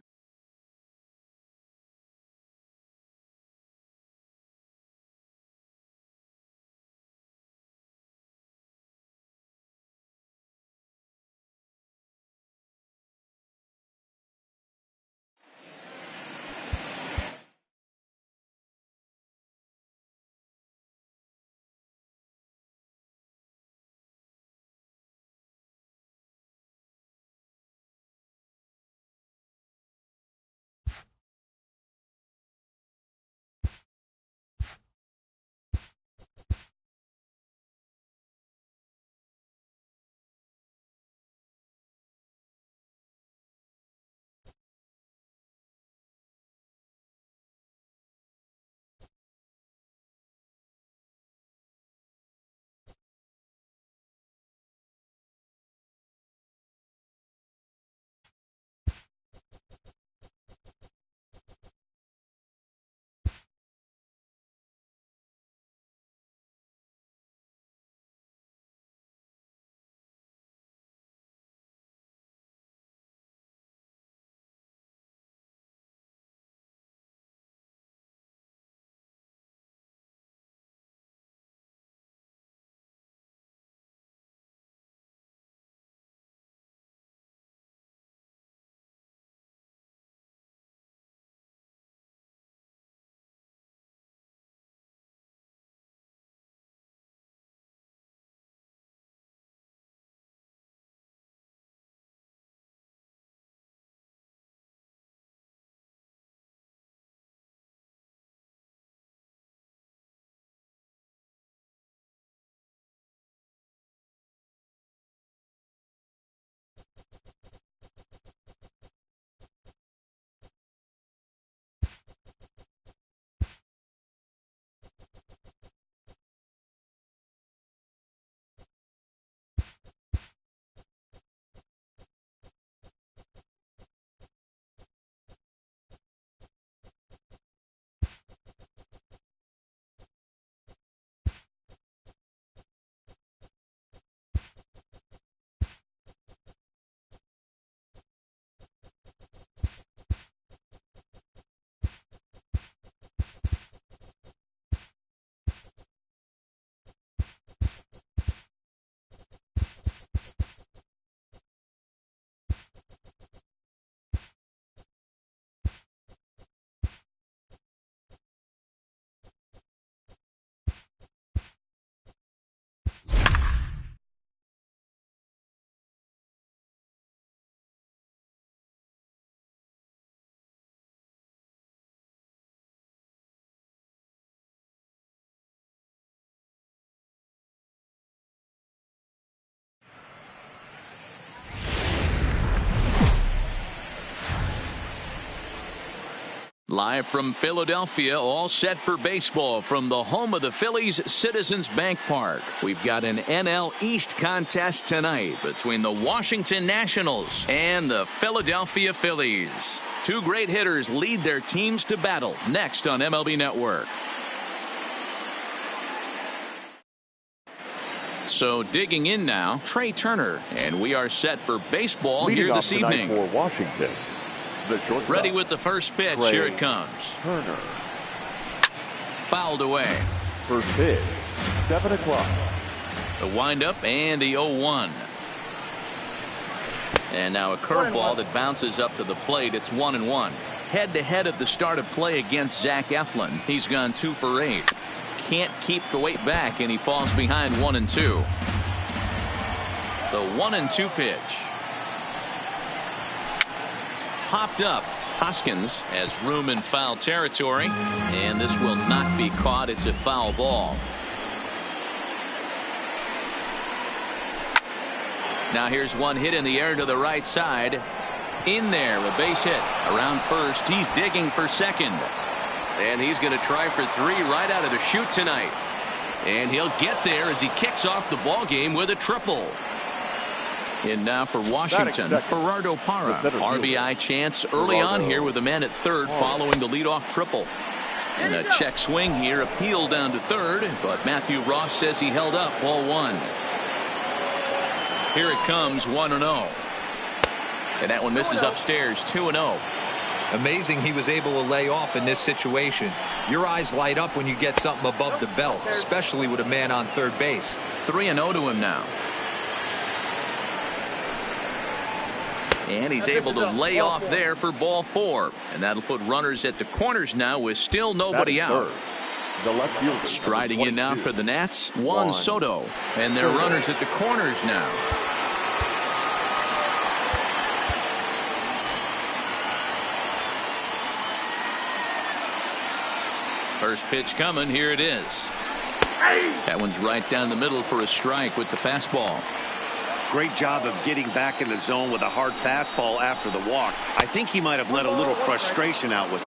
Live from Philadelphia, all set for baseball from the home of the Phillies, Citizens Bank Park. We've got an NL East contest tonight between the Washington Nationals and the Philadelphia Phillies. Two great hitters lead their teams to battle next on MLB Network. So digging in now, Trey Turner, and we are set for baseball Leading here this evening. for Washington, the shortstop, Ready with the first pitch. Trey Here it comes. Turner. Fouled away. First pitch, 7 o'clock. The windup and the 0-1. And now a curveball that bounces up to the plate. It's 1-1. Head-to-head at the start of play against Zach Eflin. He's gone 2 for 8. Can't keep the weight back, and he falls behind 1-2. The 1-2 pitch. Popped up. Hoskins has room in foul territory, and this will not be caught. It's a foul ball. Now here's one hit in the air to the right side. In there, a base hit. Around first, he's digging for second. And he's going to try for 3 right out of the chute tonight. And he'll get there as he kicks off the ball game with a triple. And now for Washington, Gerardo Parra. RBI chance early on here with a man at third following the leadoff triple. And a check swing here, appeal down to third, but Matthew Ross says he held up ball 1. Here it comes, 1-0. And that one misses upstairs, 2-0. Amazing he was able to lay off in this situation. Your eyes light up when you get something above the belt, especially with a man on third base. 3-0 to him now. And he's able to lay off there for ball 4. And that'll put runners at the corners now with still nobody out. The left fielder, Striding in now for the Nats, Juan Soto. And they're runners at the corners now. First pitch coming. Here it is. That one's right down the middle for a strike with the fastball. Great job of getting back in the zone with a hard fastball after the walk. I think he might have let a little frustration out with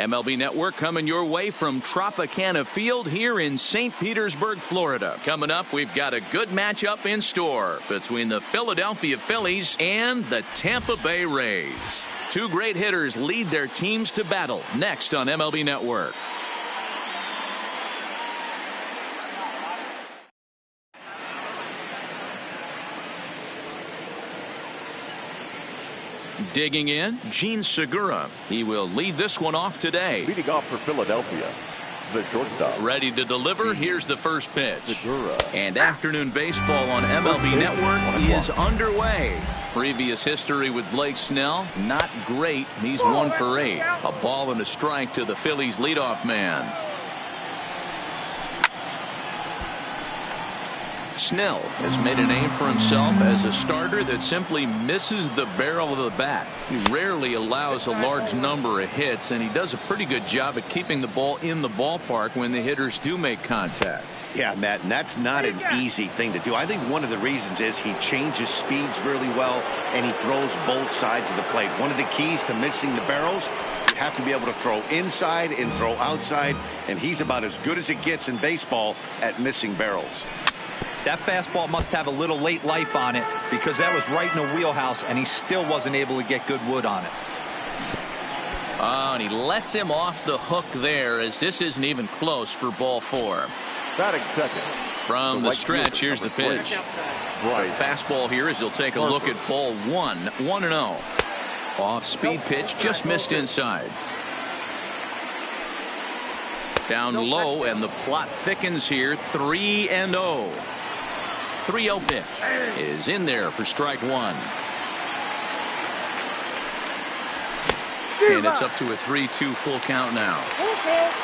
MLB Network coming your way from Tropicana Field here in St. Petersburg, Florida. Coming up, we've got a good matchup in store between the Philadelphia Phillies and the Tampa Bay Rays. Two great hitters lead their teams to battle next on MLB Network. Digging in, Gene Segura. He will lead this one off today. Leading off for Philadelphia, the shortstop. Ready to deliver. Here's the first pitch. Segura. And afternoon baseball on MLB Network is underway. Previous history with Blake Snell, not great. He's 1 for 8. A ball and a strike to the Phillies leadoff man. Snell has made a name for himself as a starter that simply misses the barrel of the bat. He rarely allows a large number of hits, and he does a pretty good job at keeping the ball in the ballpark when the hitters do make contact. Yeah, Matt, and that's not an easy thing to do. I think one of the reasons is he changes speeds really well, and he throws both sides of the plate. One of the keys to missing the barrels, you have to be able to throw inside and throw outside, and he's about as good as it gets in baseball at missing barrels. That fastball must have a little late life on it because that was right in the wheelhouse, and he still wasn't able to get good wood on it. Oh, and he lets him off the hook there as this isn't even close for ball 4. Batting second. From the stretch, here's the pitch. Right. Fastball here as he'll take a look at ball 1. 1-0. Off speed pitch, just missed inside. Down low, and the plot thickens here. 3-0. 3-0 pitch is in there for strike 1. And it's up to a 3-2 full count now.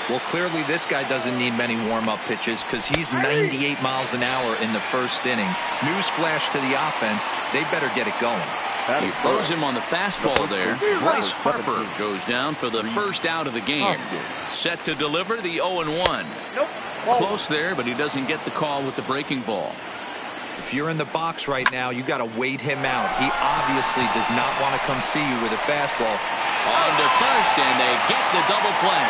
Well, clearly this guy doesn't need many warm-up pitches because he's 98 miles an hour in the first inning. Newsflash to the offense, they better get it going. He throws him on the fastball there. Bryce Harper goes down for the first out of the game. Set to deliver the 0-1. Close there, but he doesn't get the call with the breaking ball. If you're in the box right now, you got to wait him out. He obviously does not want to come see you with a fastball. On to first, and they get the double play.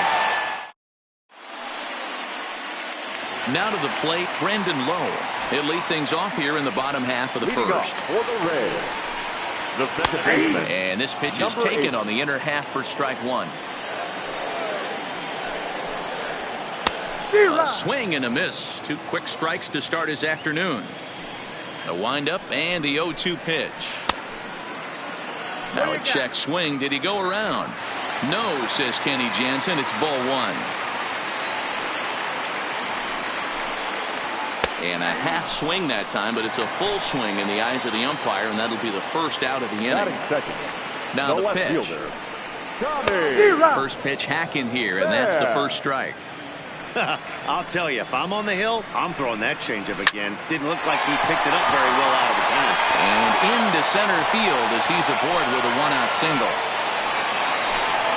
Now to the plate, Brandon Lowe. He'll lead things off here in the bottom half of the first. For the Rays, the second baseman. And this pitch is taken on the inner half for strike 1. A swing and a miss. 2 quick strikes to start his afternoon. The windup and the 0-2 pitch. Now a check swing. Did he go around? No, says Kenny Jansen. It's ball 1. And a half swing that time, but it's a full swing in the eyes of the umpire, and that'll be the first out of the inning. Now the pitch. First pitch hack in here, and that's the first strike. I'll tell you, if I'm on the hill, I'm throwing that changeup again. Didn't look like he picked it up very well out of his hand. And into center field as he's aboard with a 1-out single.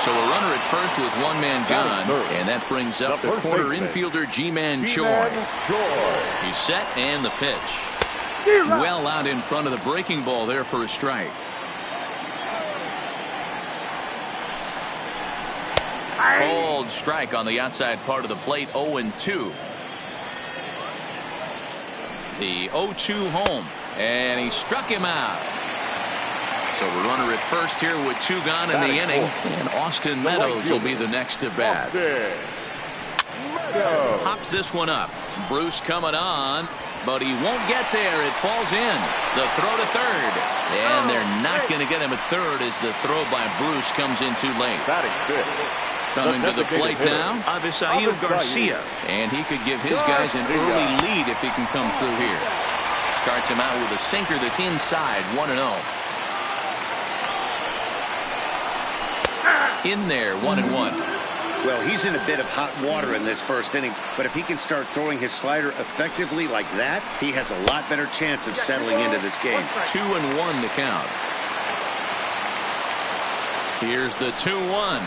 So a runner at first with 1-man gone, and that brings up the corner infielder G-Man Choi. He's set, and the pitch. Well out in front of the breaking ball there for a strike. Cold strike on the outside part of the plate. 0-2. The 0-2 home, and he struck him out. So a runner at first here with 2 gone in the inning, and Austin Meadows will be the next to bat. Hops this one up. Bruce coming on, but he won't get there. It falls in. The throw to third, and they're not going to get him at third as the throw by Bruce comes in too late. Coming to the plate now, Avisail Garcia, and he could give his guys an early lead if he can come through here. Starts him out with a sinker that's inside. 1-0. In there, 1-1. Well, he's in a bit of hot water in this first inning, but if he can start throwing his slider effectively like that, he has a lot better chance of settling into this game. 2-1 to count. Here's the 2-1.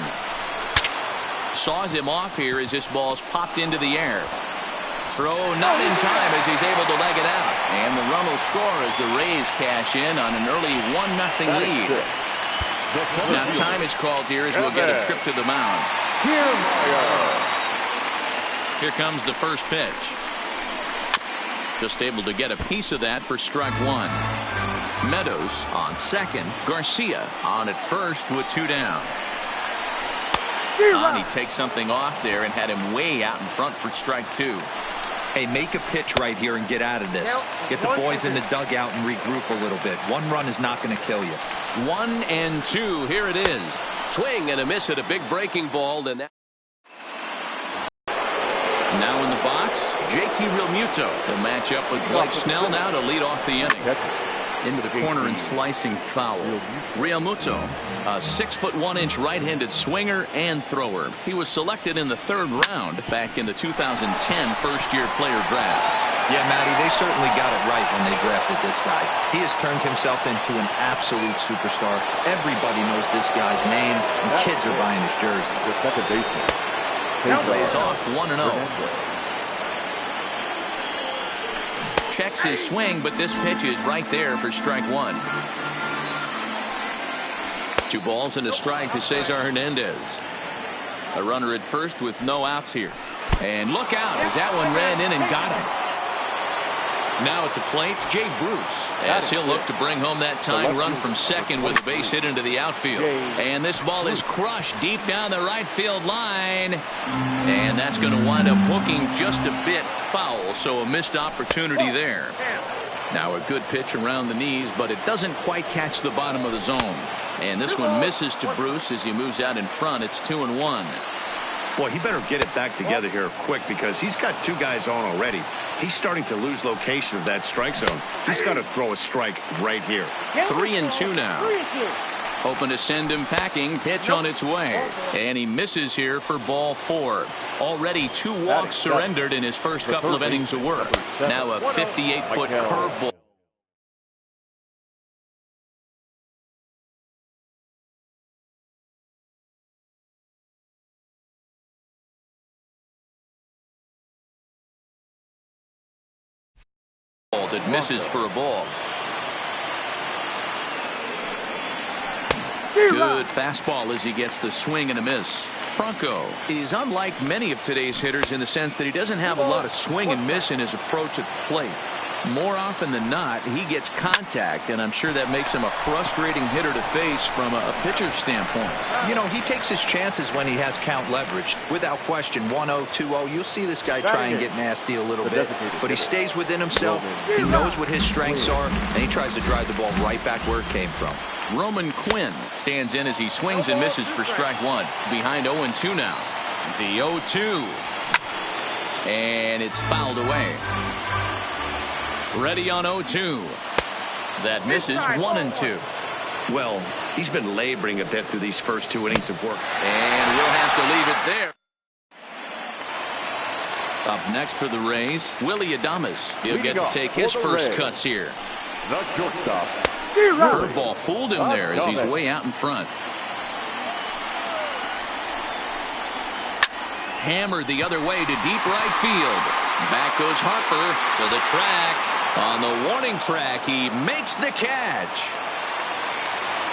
Saws him off here as this ball's popped into the air. Throw not in time as he's able to leg it out. And the run will score as the Rays cash in on an early 1-0 lead. Now time is called here as we'll get a trip to the mound. Here comes the first pitch. Just able to get a piece of that for strike one. Meadows on second. Garcia on at first with two down. And he takes something off there and had him way out in front for strike two. Hey, make a pitch right here and get out of this. Get the boys in the dugout and regroup a little bit. One run is not going to kill you. 1-2. Here it is. Swing and a miss at a big breaking ball. Then that. Now in the box, JT Realmuto. He'll match up with Blake Snell now to lead off the inning. Into the corner and slicing foul. Realmuto, a 6'1" right-handed swinger and thrower. He was selected in the third round back in the 2010 first-year player draft. Yeah, Matty, they certainly got it right when they drafted this guy. He has turned himself into an absolute superstar. Everybody knows this guy's name, and kids are buying his jerseys. The second baseman. Plays off 1-0. Checks his swing, but this pitch is right there for strike one. 2 balls and a strike to Cesar Hernandez. A runner at first with no outs here. And look out as that one ran in and got him. Now at the plate, Jay Bruce, as he'll look to bring home that tying run from second with a base hit into the outfield. And this ball is crushed deep down the right field line. And that's going to wind up hooking just a bit foul, so a missed opportunity there. Now a good pitch around the knees, but it doesn't quite catch the bottom of the zone. And this one misses to Bruce as he moves out in front. It's 2-1. Boy, he better get it back together here quick because he's got 2 guys on already. He's starting to lose location of that strike zone. He's got to throw a strike right here. 3-2 now. Hoping to send him packing. Pitch on its way. And he misses here for ball 4. Already 2 walks surrendered in his first couple of innings of work. Now a 58-foot curveball. That misses for a ball. Good fastball as he gets the swing and a miss. Franco is unlike many of today's hitters in the sense that he doesn't have a lot of swing and miss in his approach at the plate. More often than not, he gets contact, and I'm sure that makes him a frustrating hitter to face from a pitcher's standpoint. You know, he takes his chances when he has count leverage. Without question, 1-0, 2-0. You'll see this guy try and get nasty a little bit, but he stays within himself. He knows what his strengths are, and he tries to drive the ball right back where it came from. Roman Quinn stands in as he swings and misses for strike one. Behind 0-2 now. The 0-2. And it's fouled away. Ready on 0-2. That misses 1-2. Well, he's been laboring a bit through these first 2 innings of work. And we'll have to leave it there. Up next for the Rays, Willie Adames. He'll get to take his first cuts here. The shortstop. Curveball fooled him there as he's way out in front. Hammered the other way to deep right field. Back goes Harper to the track. On the warning track, he makes the catch.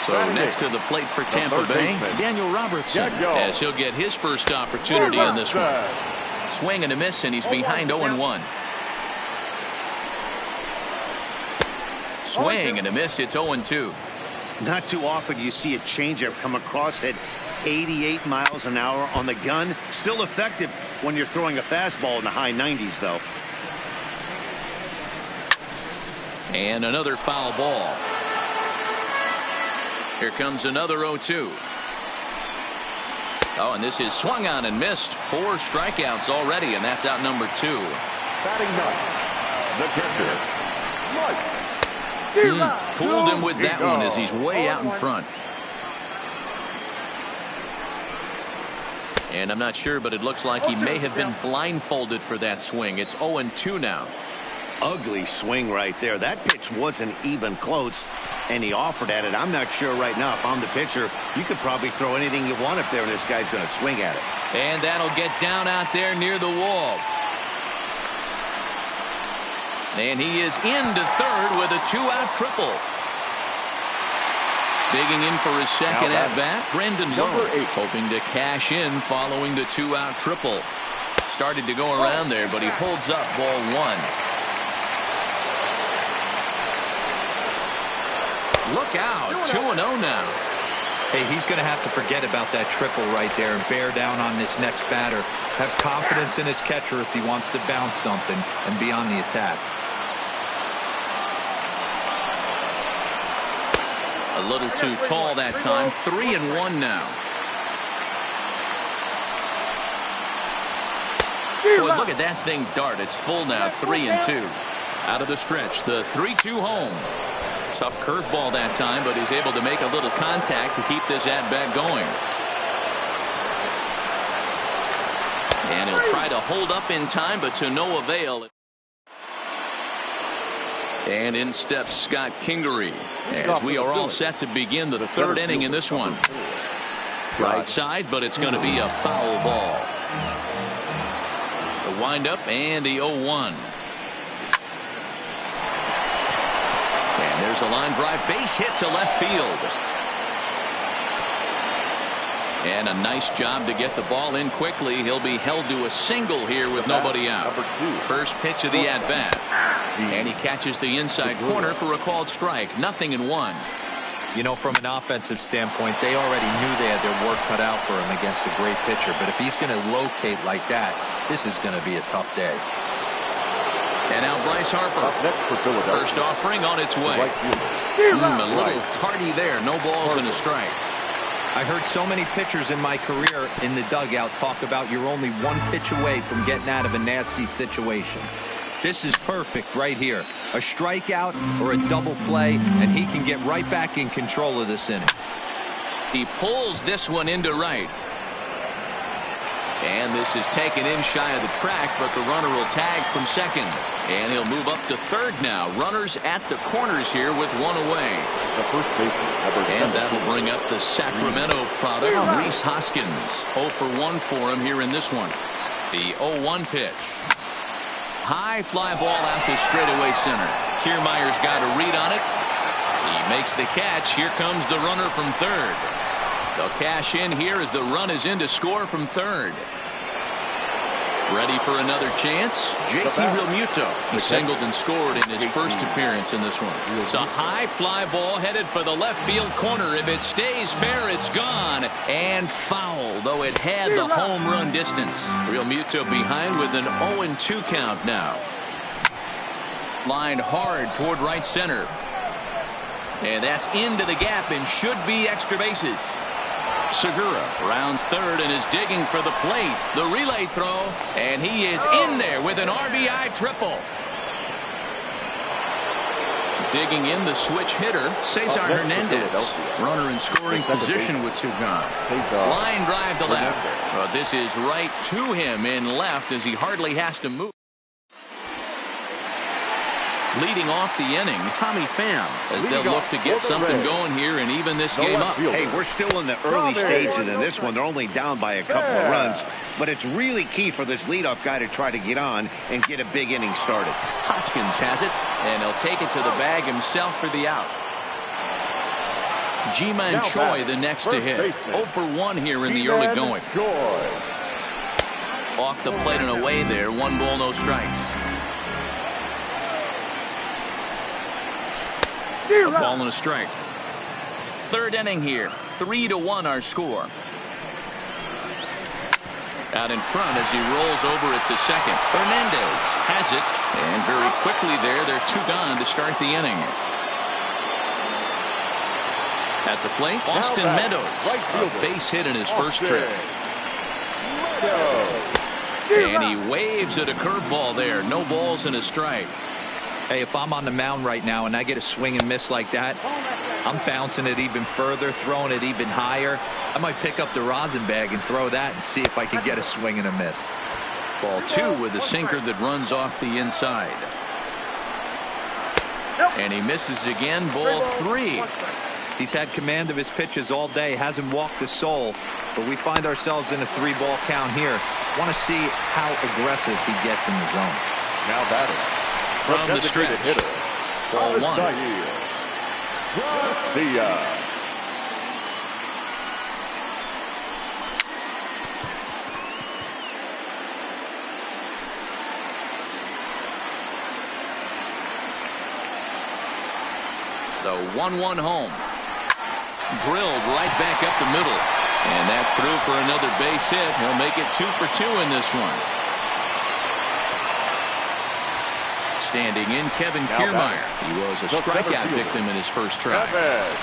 So next to the plate for Tampa Bay, Daniel Robertson, as he'll get his first opportunity in this one. Swing and a miss, and he's behind 0-1. Swing and a miss, it's 0-2. Not too often you see a changeup come across at 88 miles an hour on the gun. Still effective when you're throwing a fastball in the high 90s, though. And another foul ball. Here comes another 0-2. Oh, and this is swung on and missed. 4 strikeouts already, and that's out number 2. Batting ninth, the catcher, Mike. Fooled him with that one as he's way out in front. And I'm not sure, but it looks like he may have been blindfolded for that swing. It's 0-2 now. Ugly swing right there. That pitch wasn't even close, and he offered at it. I'm not sure right now if I'm the pitcher. You could probably throw anything you want up there, and this guy's going to swing at it. And that'll get down out there near the wall. And he is into third with a 2-out triple. Digging in for his second at-bat, Brendan number Lowe, 8. hoping to cash in following the 2-out triple. Started to go around there, but he holds up ball 1. Look out, 2-0 now. Hey, he's going to have to forget about that triple right there and bear down on this next batter. Have confidence in his catcher if he wants to bounce something and be on the attack. A little too tall that time. 3-1 now. Boy, look at that thing dart. It's full now. 3-2. Out of the stretch. The 3-2 home. Tough curveball that time, but he's able to make a little contact to keep this at-bat going. And he'll try to hold up in time, but to no avail. And in steps Scott Kingery as we are all set to begin the third inning in this one. Right side, but it's going to be a foul ball. The windup and the 0-1. And there's a line drive, base hit to left field. And a nice job to get the ball in quickly. He'll be held to a single here with nobody out. First pitch of the at-bat. And he catches the inside corner for a called strike. 0-1. You know, from an offensive standpoint, they already knew they had their work cut out for him against a great pitcher. But if he's going to locate like that, this is going to be a tough day. And now Bryce Harper. First offering on its way. A little tardy there. No balls and a strike. I heard so many pitchers in my career in the dugout talk about you're only one pitch away from getting out of a nasty situation. This is perfect right here. A strikeout or a double play, and he can get right back in control of this inning. He pulls this one into right. And this is taken in shy of the track, but the runner will tag from second. And he'll move up to third now. Runners at the corners here with one away. And that'll bring up the Sacramento product, Rhys Hoskins. 0 for 1 for him here in this one. The 0-1 pitch. High fly ball out to straightaway center. Kiermaier's got a read on it. He makes the catch. Here comes the runner from third. They'll cash in here as the run is in to score from third. Ready for another chance. JT Realmuto. He singled and scored in his first appearance in this one. It's a high fly ball headed for the left field corner. If it stays fair, it's gone. And foul, though it had the home run distance. Realmuto behind with an 0-2 count now. Lined hard toward right center. And that's into the gap and should be extra bases. Segura rounds third and is digging for the plate. The relay throw, and he is in there with an RBI triple. Digging in the switch hitter, Cesar Hernandez. Runner in scoring position with 2 gone. Line drive to left. Well, this is right to him in left as he hardly has to move. Leading off the inning, Tommy Pham, as they'll look to get something going here and even this game up. Hey, we're still in the early stages in this one. They're only down by a couple of runs, but it's really key for this leadoff guy to try to get on and get a big inning started. Hoskins has it, and he'll take it to the bag himself for the out. Ji-Man Choi the next to hit. 0 for 1 here in the early going. Off the plate and away there. 1 ball, no strikes. A ball and a strike. Third inning here. 3-1 our score. Out in front as he rolls over it to second. Hernandez has it. And very quickly there, they're 2 gone to start the inning. At the plate, Austin Meadows. A base hit in his first trip. And he waves at a curveball there. No balls and a strike. Hey, if I'm on the mound right now and I get a swing and miss like that, I'm bouncing it even further, throwing it even higher. I might pick up the rosin bag and throw that and see if I can get a swing and a miss. Ball 2 with a sinker that runs off the inside. And he misses again. Ball 3. He's had command of his pitches all day, hasn't walked a soul, but we find ourselves in a 3-ball count here. Want to see how aggressive he gets in the zone. Now batting. From the stretch. Ball 1. The 1-1 home. Drilled right back up the middle. And that's through for another base hit. He'll make it 2 for 2 in this one. Standing in, Kevin Kiermaier. He was a strikeout victim in his first try.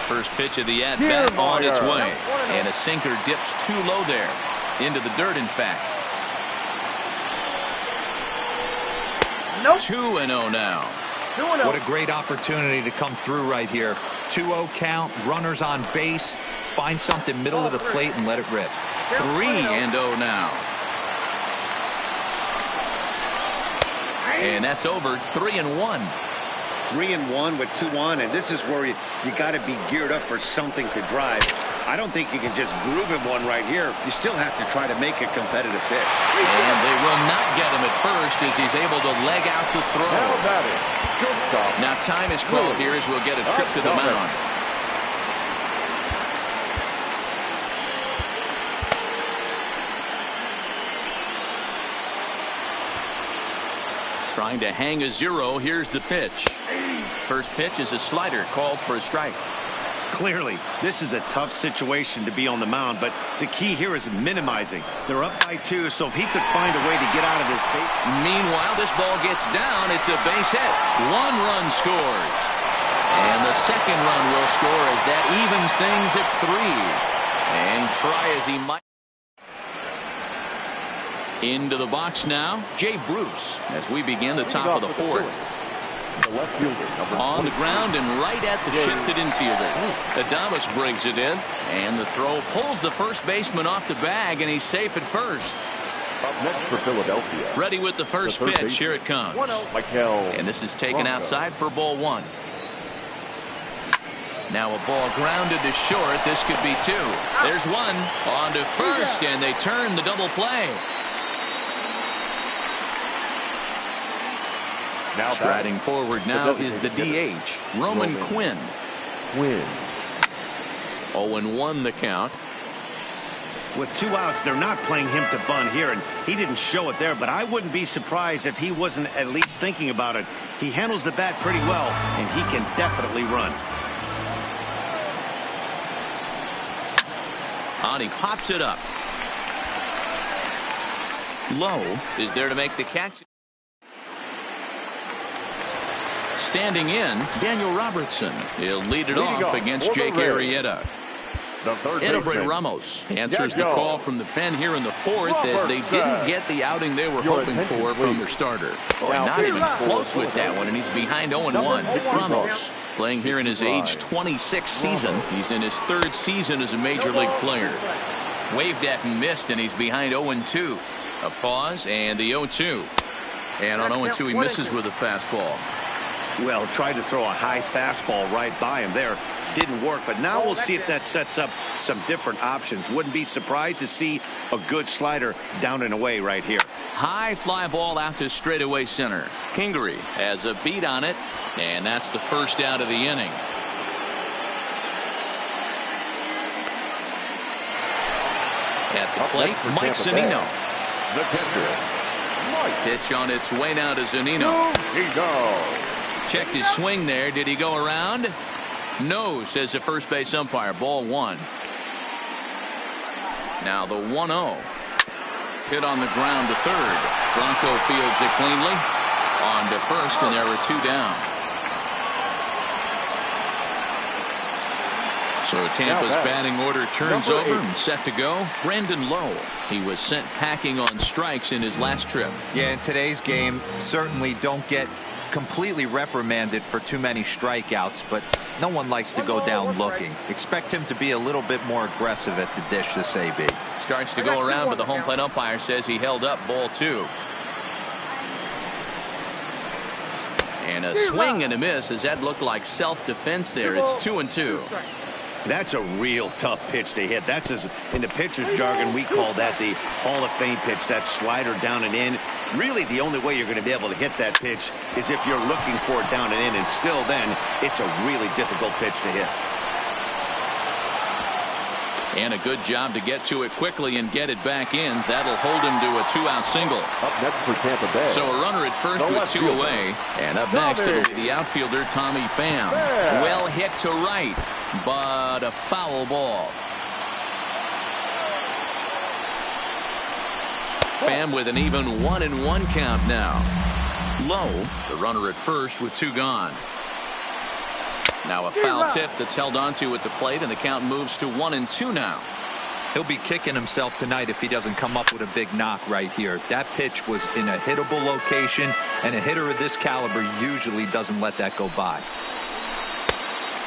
First pitch of the at-bat on its way. And a sinker dips too low there. Into the dirt, in fact. 2-0 now. What a great opportunity to come through right here. 2-0 count, runners on base. Find something middle of the plate and let it rip. 3-0 now. And that's over. 3-1. 3-1 with 2 on, and this is where you got to be geared up for something to drive. I don't think you can just groove him one right here. You still have to try to make a competitive pitch. And they will not get him at first as he's able to leg out the throw. Now time is called here as we'll get a trip to the mound. Trying to hang a 0. Here's the pitch. First pitch is a slider called for a strike. Clearly, this is a tough situation to be on the mound, but the key here is minimizing. They're up by 2, so if he could find a way to get out of this base. Meanwhile, this ball gets down. It's a base hit. 1 run scores. And the second run will score as that evens things at 3. And try as he might. Into the box now, Jay Bruce, as we begin the top of the 4th. The left fielder, On the ground and right at the shifted infielder. Adames brings it in. And the throw pulls the first baseman off the bag, and he's safe at first. Up next for Philadelphia. Ready with the first pitch. Here it comes. And this is taken outside for ball 1. Now a ball grounded to short. This could be 2. There's 1. On to first, and they turn the double play. Now striding forward now is the DH, Roman Quinn. 0-1 the count. With 2 outs, they're not playing him to bunt here, and he didn't show it there, but I wouldn't be surprised if he wasn't at least thinking about it. He handles the bat pretty well, and he can definitely run. On, he pops it up. Lowe is there to make the catch. Standing in, Daniel Robertson. He'll lead it off against Jake Arrieta. Edubray Ramos answers the call from the pen here in the 4th as they didn't get the outing they were hoping for from their starter. Not even close with that one, and he's behind 0-1. Ramos playing here in his age 26 season. He's in his 3rd season as a major league player. Waved at and missed, and he's behind 0-2. A pause and the 0-2. And on 0-2 he misses with a fastball. Well, tried to throw a high fastball right by him there. Didn't work, but now we'll see if that sets up some different options. Wouldn't be surprised to see a good slider down and away right here. High fly ball out to straightaway center. Kingery has a beat on it, and that's the first out of the inning. At the plate, Mike Zunino. The pitcher. Pitch on its way now to Zunino. He goes. Checked his swing there. Did he go around? No, says the first base umpire. Ball 1. Now the 1-0. Hit on the ground to third. Bronco fields it cleanly. On to first, and there are 2 down. So Tampa's batting order turns over and set to go. Brandon Lowe. He was sent packing on strikes in his last trip. Yeah, in today's game, certainly don't get completely reprimanded for too many strikeouts, but no one likes to go down looking. Expect him to be a little bit more aggressive at the dish this AB. Starts to go around, but the home plate umpire says he held up. Ball 2. And a swing and a miss. As that looked like self-defense there. It's 2-2. That's a real tough pitch to hit. That's in the pitcher's jargon, we call that the Hall of Fame pitch, that slider down and in. Really, the only way you're going to be able to hit that pitch is if you're looking for it down and in, and still then, it's a really difficult pitch to hit. And a good job to get to it quickly and get it back in. That'll hold him to a 2-out single. Up next for Tampa Bay. So a runner at first with 2 away. And up next it'll be the outfielder Tommy Pham. Well hit to right, but a foul ball. Pham with an even 1-1 count now. Low, the runner at first with 2 gone. Now a foul tip that's held onto at the plate, and the count moves to 1-2 now. He'll be kicking himself tonight if he doesn't come up with a big knock right here. That pitch was in a hittable location, and a hitter of this caliber usually doesn't let that go by.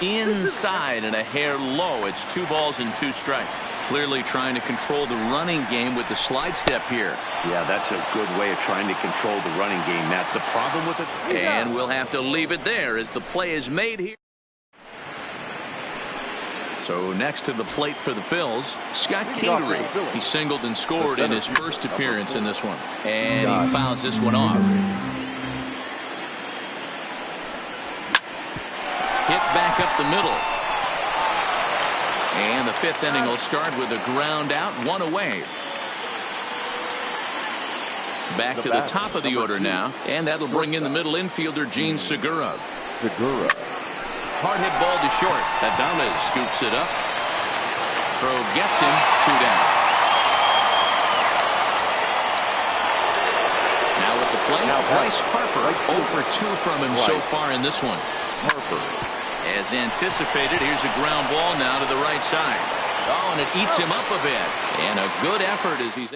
Inside and a hair low. It's 2 balls and 2 strikes. Clearly trying to control the running game with the slide step here. Yeah, that's a good way of trying to control the running game, Matt. The problem with it. And we'll have to leave it there as the play is made here. So next to the plate for the Phils, Scott Kingery. He singled and scored in his first appearance in this one. And he fouls this one off. Hit back up the middle. And the 5th inning will start with a ground out, 1 away. Back to the top of the order now. And that'll bring in the middle infielder, Gene Segura. Hard hit ball to short. Adames scoops it up. Throw gets him. 2 down. Now with the play, Bryce Harper 0 for 2 from him so far in this one. Harper. As anticipated, here's a ground ball now to the right side. Oh, and it eats him up a bit. And a good effort as he's.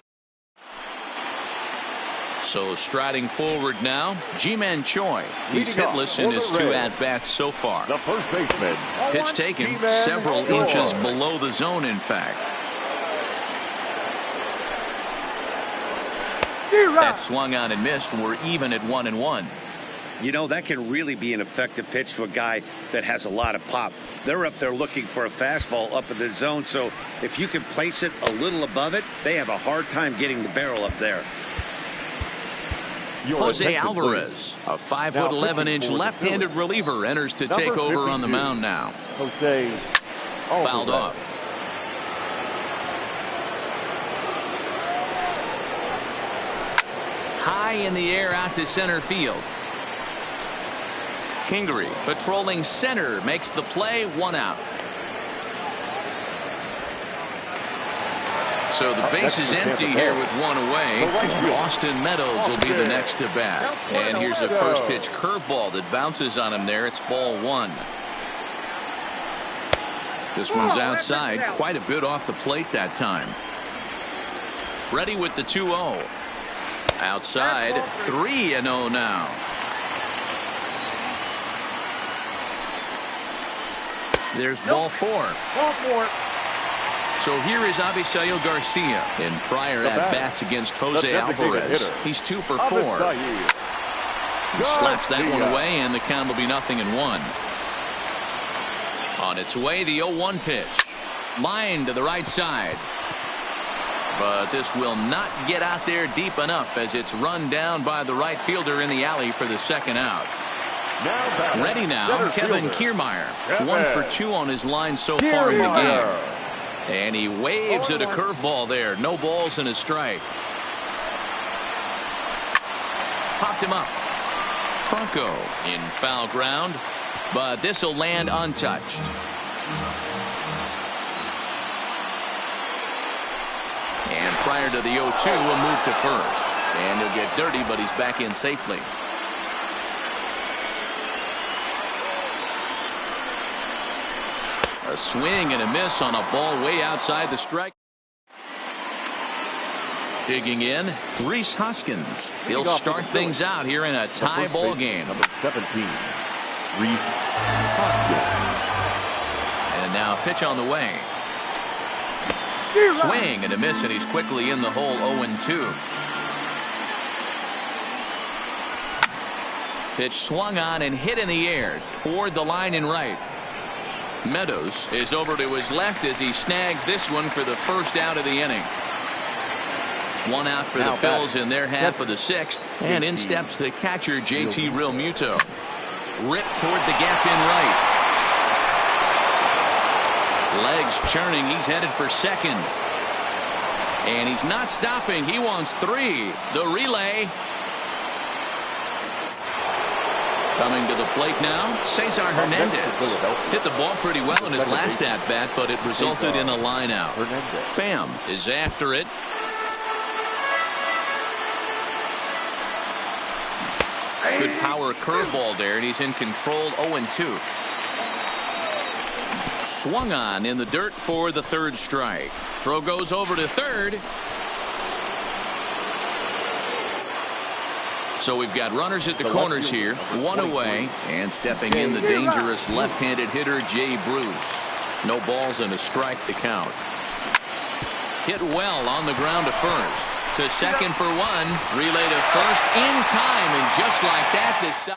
So striding forward now, Ji-Man Choi. He's hitless in his 2 at-bats so far. The first baseman. Pitch taken several inches below the zone, in fact. That swung on and missed, and we're even at 1-1. You know, that can really be an effective pitch to a guy that has a lot of pop. They're up there looking for a fastball up in the zone, so if you can place it a little above it, they have a hard time getting the barrel up there. Jose Alvarez, a 5'11" left-handed reliever, enters to take over on the mound now. Jose Fouled off. High in the air out to center field. Kingery patrolling center makes the play, 1 out. So the base is empty here with 1 away. Austin Meadows will be the next to bat. And here's a first pitch curveball that bounces on him there. It's ball 1. This one's outside, quite a bit off the plate that time. Ready with the 2-0. Outside, 3-0 now. There's ball 4. So here is Avisail Garcia in prior at-bats against Jose Alvarez. He's 2 for 4. He slaps that one away, and the count will be 0-1. On its way, the 0-1 pitch. Line to the right side. But this will not get out there deep enough as it's run down by the right fielder in the alley for the 2nd out. Ready now, Kevin Kiermaier. 1 for 2 on his line so far in the game. And he waves at a curveball there. No balls and a strike. Popped him up. Franco in foul ground, but this will land untouched. And prior to the 0-2, we'll move to first. And he'll get dirty, but he's back in safely. A swing and a miss on a ball way outside the strike. Digging in, Rhys Hoskins. He'll start things out here in a tie ball game. Number 17, Rhys Hoskins. And now pitch on the way. Swing and a miss, and he's quickly in the hole. 0-2. Pitch swung on and hit in the air toward the line and right. Meadows is over to his left as he snags this one for the first out of the inning. 1 out for the Phils in their half of the 6th, and in steps the catcher JT Realmuto. Ripped toward the gap in right. Legs churning. He's headed for second. And he's not stopping. He wants 3. The relay. Coming to the plate now, Cesar Hernandez. Hit the ball pretty well in his last at-bat, but it resulted in a line-out. Pham is after it. Good power curveball there, and he's in control. 0-2. Swung on in the dirt for the 3rd strike. Throw goes over to 3rd. So we've got runners at the corners here, 1 away, and stepping in the dangerous left-handed hitter Jay Bruce. No balls and a strike to count. Hit well on the ground to first. To second for 1. Relay to first in time, and just like that, this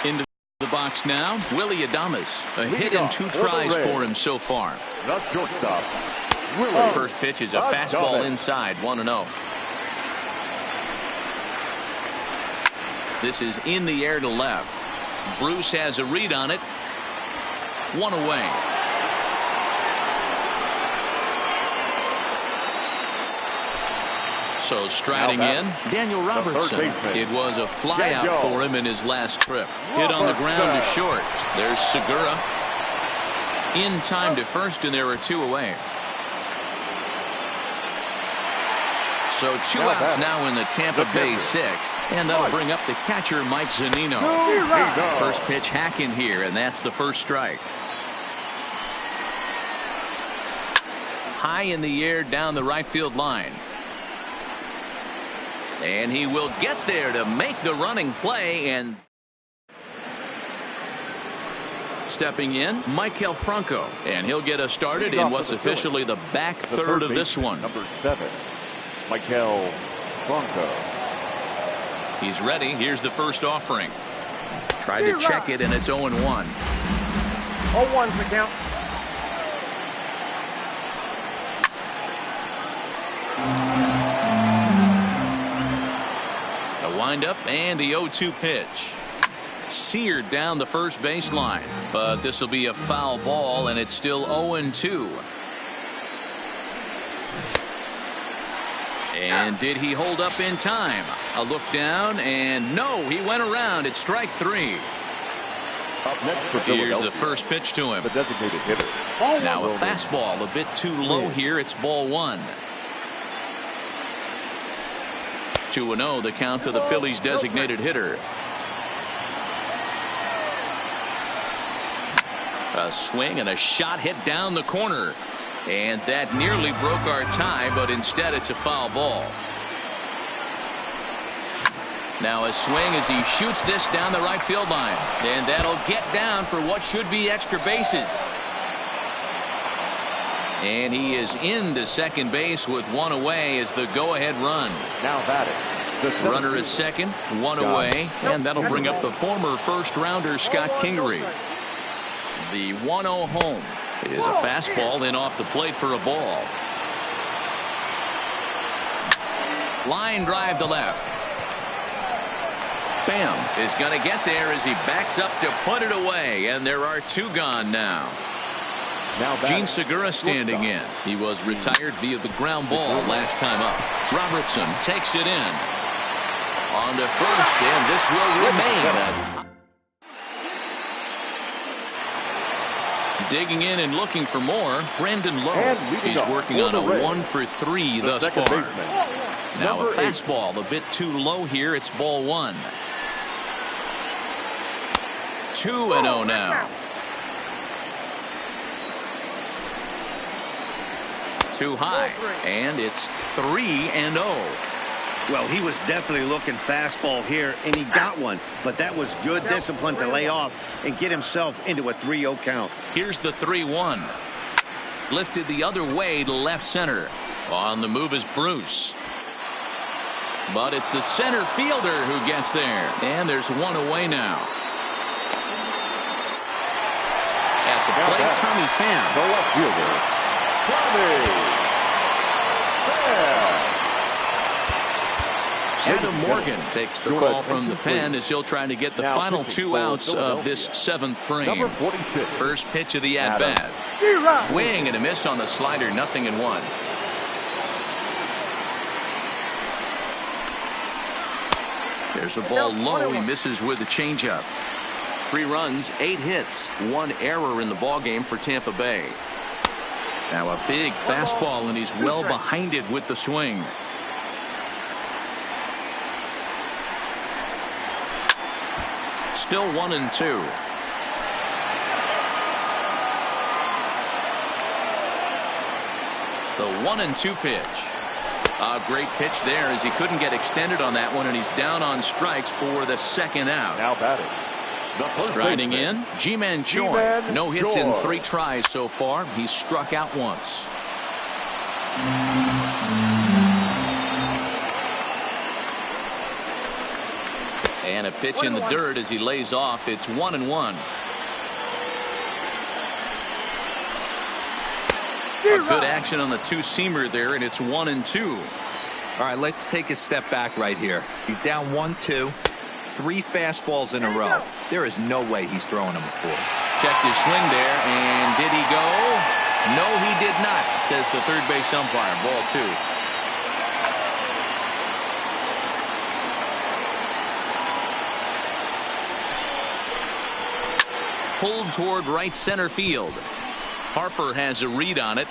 into the box now, Willie Adames. A hit and 2 tries for him so far. Not shortstop. First pitch is a fastball inside, 1-0. This is in the air to left. Bruce has a read on it. 1 away. So striding in, Daniel Robertson. It was a flyout for him in his last trip. Hit on the ground to short. There's Segura. In time to first, and there are 2 away. So 2 outs now in the Tampa Bay 6th, and that'll bring up the catcher Mike Zunino. First pitch hacking here, and that's the 1st strike. High in the air down the right field line. And he will get there to make the running play, and stepping in, Maikel Franco, and he'll get us started in what's officially the back third of this one. Number 7. Maikel Franco. He's ready. Here's the first offering. Tried to check it, and it's 0-1. 0-1's the count. The windup and the 0-2 pitch. Seared down the first baseline, but this will be a foul ball, and it's still 0-2. And did he hold up in time? A look down, and no, he went around. It's strike 3. Up next for Here's the first pitch to him. the designated hitter. Now a fastball a bit too low here. It's ball 1. 2-0 the count to the Phillies designated hitter. A swing and a shot hit down the corner. And that nearly broke our tie, but instead it's a foul ball. Now a swing as he shoots this down the right field line. And that'll get down for what should be extra bases. And he is into second base with 1 away as the go-ahead run. Now batting. Runner at second, 1 away, and that'll bring up the former first-rounder Scott Kingery. The 1-0 home is a fastball in off the plate for a ball. Line drive to left. Pham is going to get there as he backs up to put it away, and there are 2 gone now. Gene Segura standing in. He was retired via the ground ball last time up. Robertson takes it in. On to first, and this will remain. Digging in and looking for more, Brandon Lowe. He's working on a 1 for 3 thus far. Now a fastball a bit too low here. It's ball 1. 2-0 now. 2 high, and it's 3-0. Well, he was definitely looking fastball here, and he got one. But that was good discipline to lay off and get himself into a 3-0 count. Here's the 3-1. Lifted the other way to left center. On the move is Bruce. But it's the center fielder who gets there. And there's 1 away now. At the plate, Tommy Pham. The left fielder, Tommy Pham. Adam Morgan takes the call from the pen as he'll try to get the final 2 outs of this 7th frame. Number 46. First pitch of the at-bat. Swing and a miss on the slider, 0-1. There's a ball low. He misses with a changeup. 3 runs, 8 hits, 1 error in the ballgame for Tampa Bay. Now a big fastball, and he's well behind it with the swing. Still 1-2. The 1-2 pitch. A great pitch there as he couldn't get extended on that one, and he's down on strikes for the 2nd out. Now batting. Striding in, Ji-Man Choi. No hits in 3 tries so far. He's struck out once. And a pitch in the dirt as he lays off. It's 1-1. A good action on the 2-seamer there, and it's 1-2. All right, let's take a step back right here. He's down 1-2. 3 fastballs in a row. There is no way he's throwing them a 4. Checked his swing there, and did he go? No, he did not, says the third base umpire. Ball 2. Pulled toward right center field. Harper has a read on it.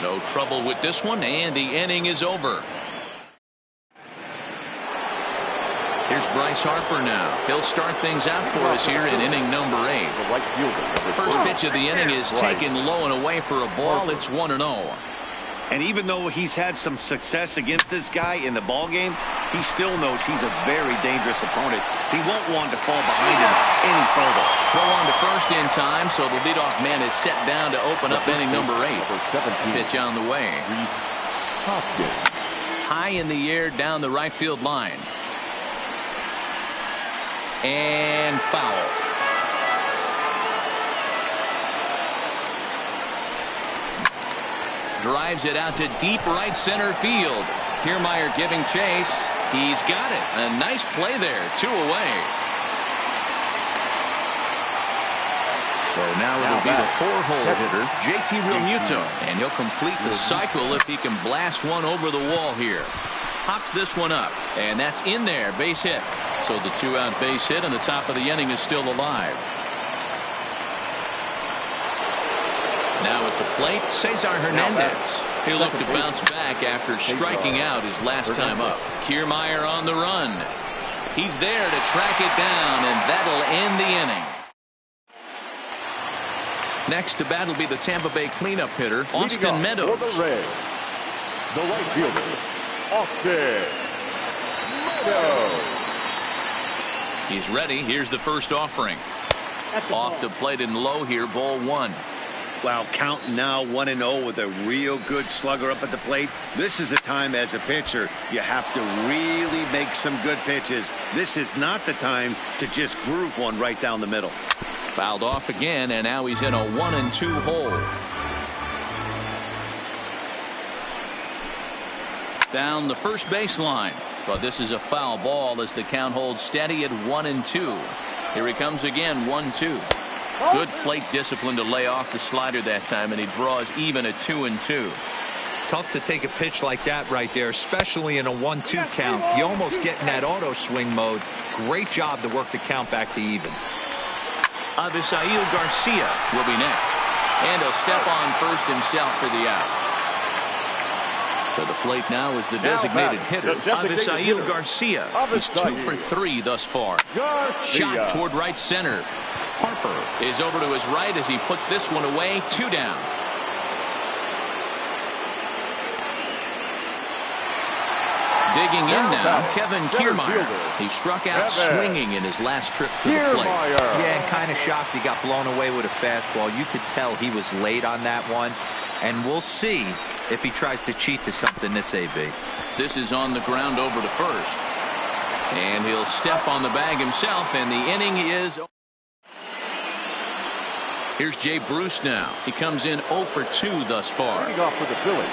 No trouble with this one, and the inning is over. Here's Bryce Harper now. He'll start things out for us here in inning number 8. First pitch of the inning is taken low and away for a ball. It's 1-0. And even though he's had some success against this guy in the ball game, he still knows he's a very dangerous opponent. He won't want to fall behind him any further. Throw on to first in time, so the leadoff man is set down to open up inning number 8. Pitch on the way. High in the air down the right field line. And foul. Drives it out to deep right center field. Kiermaier giving chase. He's got it. A nice play there. 2 away. So now it'll be the 4-hole hitter, JT Realmuto. And he'll complete the cycle if he can blast one over the wall here. Pops this one up. And that's in there. Base hit. So the 2-out base hit, and the top of the inning is still alive. Now at the plate, Cesar Hernandez. He'll look to bounce back after striking out his last time up. Kiermaier on the run. He's there to track it down, and that'll end the inning. Next to bat will be the Tampa Bay cleanup hitter, Austin Meadows. The right fielder, Austin Meadows. He's ready. Here's the first offering. Off the plate and low here, ball 1. Wow, counting now 1-0 with a real good slugger up at the plate. This is the time as a pitcher you have to really make some good pitches. This is not the time to just groove one right down the middle. Fouled off again, and now he's in a 1-2 hole. Down the first baseline. But this is a foul ball as the count holds steady at 1-2. Here he comes again, 1-2. Good plate discipline to lay off the slider that time, and he draws even at 2-2. Tough to take a pitch like that right there, especially in a 1-2 count. You almost get in that auto swing mode. Great job to work the count back to even. Avisail Garcia will be next, and he'll step on first himself for the out. To the plate now is the designated hitter, Avisail Garcia. He's 2 for 3 thus far. Shot toward right center. Harper is over to his right as he puts this one away. 2 down. Digging in now, Kevin Kiermaier. He struck out swinging in his last trip to the plate. Yeah, and kind of shocked he got blown away with a fastball. You could tell he was late on that one. And we'll see if he tries to cheat to something this AB. This is on the ground over to first. And he'll step on the bag himself, and the inning is... Here's Jay Bruce now. He comes in 0 for 2 thus far. Leading off for the Phillies,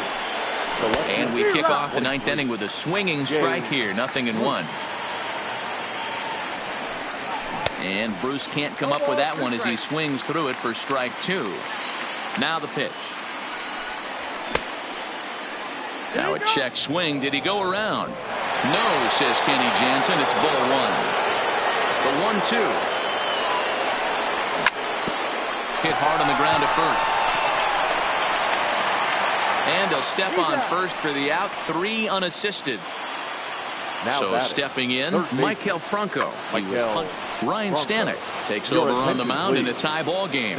And we kick off the ninth inning with a swinging strike here. 0-1. And Bruce can't come up with that one as he swings through it for strike 2. Now the pitch. Now a check swing. Did he go around? No, says Kenny Jansen. It's ball 1. The 1-2. Hit hard on the ground at first. And he'll step on first for the out. 3 unassisted. So stepping in, Maikel Franco. He was punched. Ryan Stanek takes over on the mound in a tie ball game.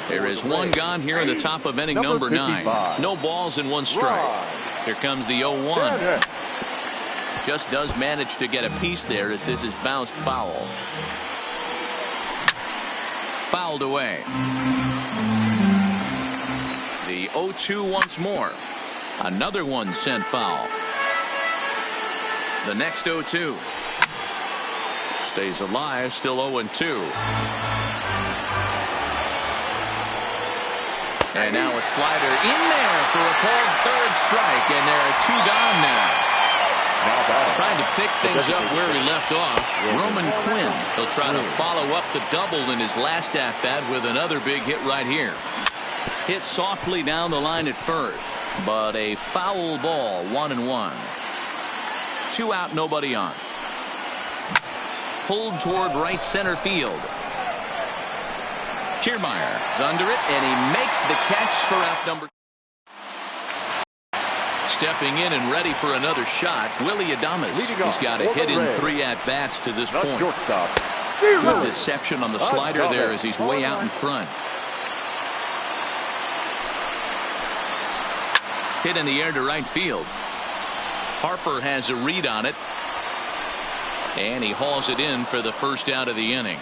There is 1 gone here in the top of inning number 9. No balls and 1 strike. Here comes the 0-1. Just does manage to get a piece there as this is bounced foul. Fouled away. The 0-2 once more. Another one sent foul. The next 0-2. Stays alive, still 0-2. And now a slider in there for a called third strike, and there are 2 gone now. Trying to pick things up where he left off. Roman Quinn. He'll try to follow up the double in his last at-bat with another big hit right here. Hit softly down the line at first, but a foul ball. 1-1. 2 out, nobody on. Pulled toward right center field. Kiermaier is under it, and he makes the catch for out number. Stepping in and ready for another shot, Willie Adames. He's got a hit in 3 at-bats to this point. Good deception on the slider there as he's way out in front. Hit in the air to right field. Harper has a read on it. And he hauls it in for the first out of the inning.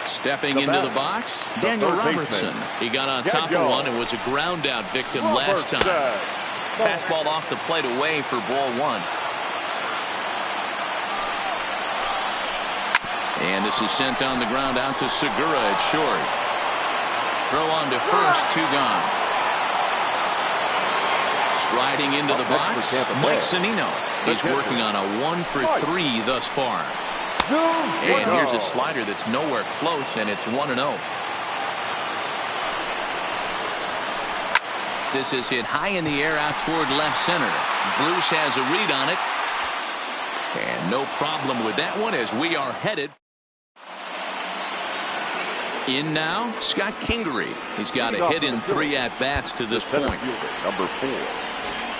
Stepping into the box, Daniel Robertson. He got on top of one and was a ground out victim last time. Fastball off the plate away for ball 1. And this is sent on the ground out to Segura at short. Throw on to first, 2 gone. Striding into the box, Mike Zunino. He's working on a 1 for 3 thus far. And here's a slider that's nowhere close, and it's 1-0. This is hit high in the air out toward left center. Bruce has a read on it. And no problem with that one as we are headed. In now, Scott Kingery. He's got a hit in 3 at-bats to this point. Number 4,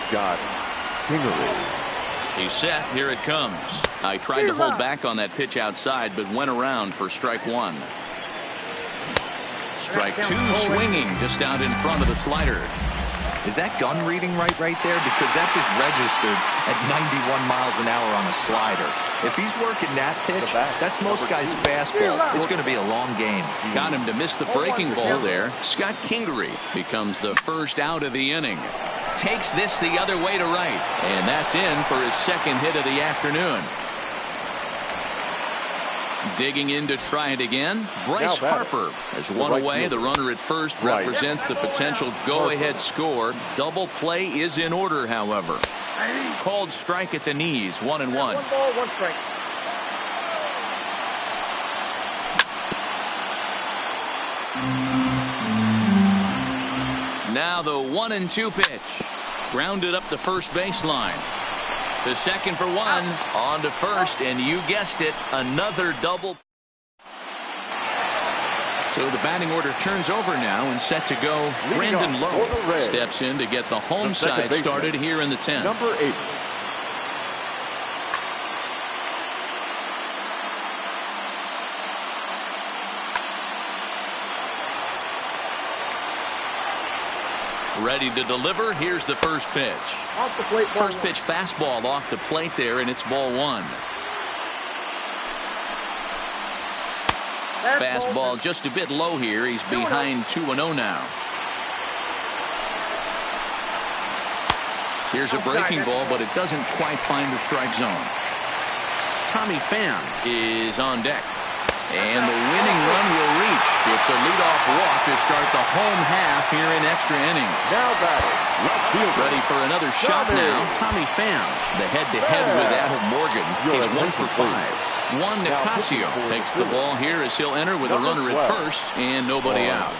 Scott Kingery. He's set. Here it comes. I tried to hold back on that pitch outside, but went around for strike 1. Strike 2 swinging just out in front of the slider. Is that gun reading right there? Because that just registered at 91 miles an hour on a slider. If he's working that pitch, that's most guys' fastballs. It's going to be a long game. Got him to miss the breaking ball there. Scott Kingery becomes the first out of the inning. Takes this the other way to right. And that's in for his second hit of the afternoon. Digging in to try it again. Bryce Harper has one away. The runner at first represents the potential go-ahead score. Double play is in order, however. Called strike at the knees. 1-1. 1 ball, 1 strike. Now the 1-2 pitch. Grounded up the first baseline. To second for 1, on to first, and you guessed it, another double. So the batting order turns over now and set to go. Brandon Lowe steps in to get the home side started here in the 10th. Number 8. Ready to deliver. Here's the first pitch. Off the plate. First pitch fastball off the plate there, and it's ball 1. Fastball just a bit low here. He's behind 2-0 now. Here's a breaking ball, but it doesn't quite find the strike zone. Tommy Pham is on deck. And the winning run will reach. It's a leadoff walk to start the home half here in extra innings. Now batting, left fielder. Ready for another shot now. Tommy Pham, the head-to-head with Adam Morgan. He's 1 for 5. Juan Nicasio takes the ball here as he'll enter with a runner at first and nobody out.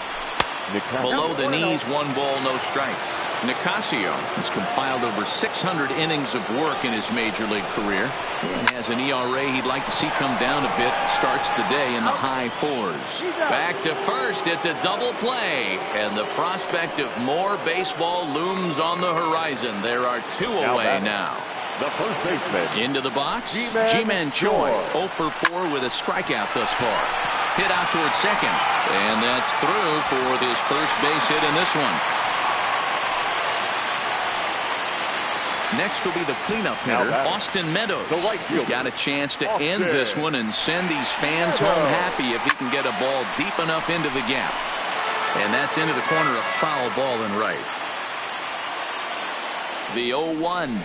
Below the knees, 1 ball, no strikes. Nicasio has compiled over 600 innings of work in his major league career and has an ERA he'd like to see come down a bit. Starts the day in the high 4s. Back to first. It's a double play, and the prospect of more baseball looms on the horizon. There are 2 away now. The first baseman. Into the box, Ji-Man Choi, 0 for 4 with a strikeout thus far. Hit out towards second, and that's through for this first base hit in this one. Next will be the cleanup hitter, Austin Meadows. He's got a chance to end this one and send these fans home happy if he can get a ball deep enough into the gap. And that's into the corner, a foul ball in right. The 0-1.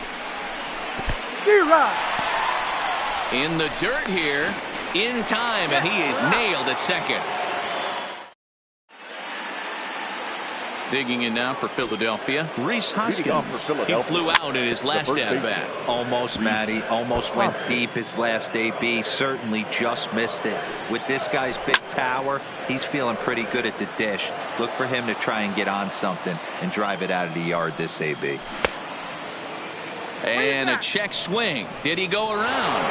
In the dirt here, in time, and he is nailed at second. Digging in now for Philadelphia, Rhys Hoskins. He flew out in his last at-bat. Almost, Matty. Almost went deep his last AB. Certainly just missed it. With this guy's big power, he's feeling pretty good at the dish. Look for him to try and get on something and drive it out of the yard this AB. And a check swing. Did he go around?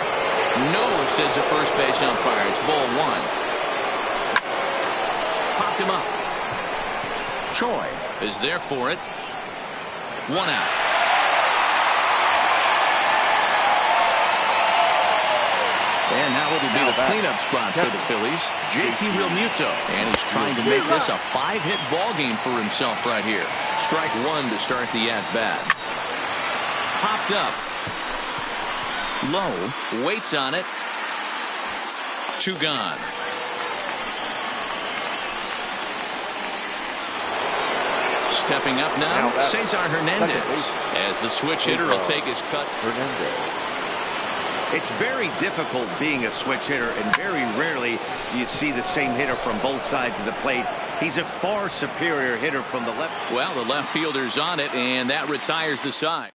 No, says the first base umpire. It's ball 1. Popped him up. Choi is there for it. 1 out. And now it'll be the cleanup spot for the Phillies. JT Realmuto. And he's trying to make this a 5-hit ball game for himself right here. Strike 1 to start the at-bat. Popped up. Low. Waits on it. 2 gone. Stepping up now, Cesar Hernandez, as the switch hitter will take his cut. It's very difficult being a switch hitter, and very rarely you see the same hitter from both sides of the plate. He's a far superior hitter from the left. Well, the left fielder's on it, and that retires the side.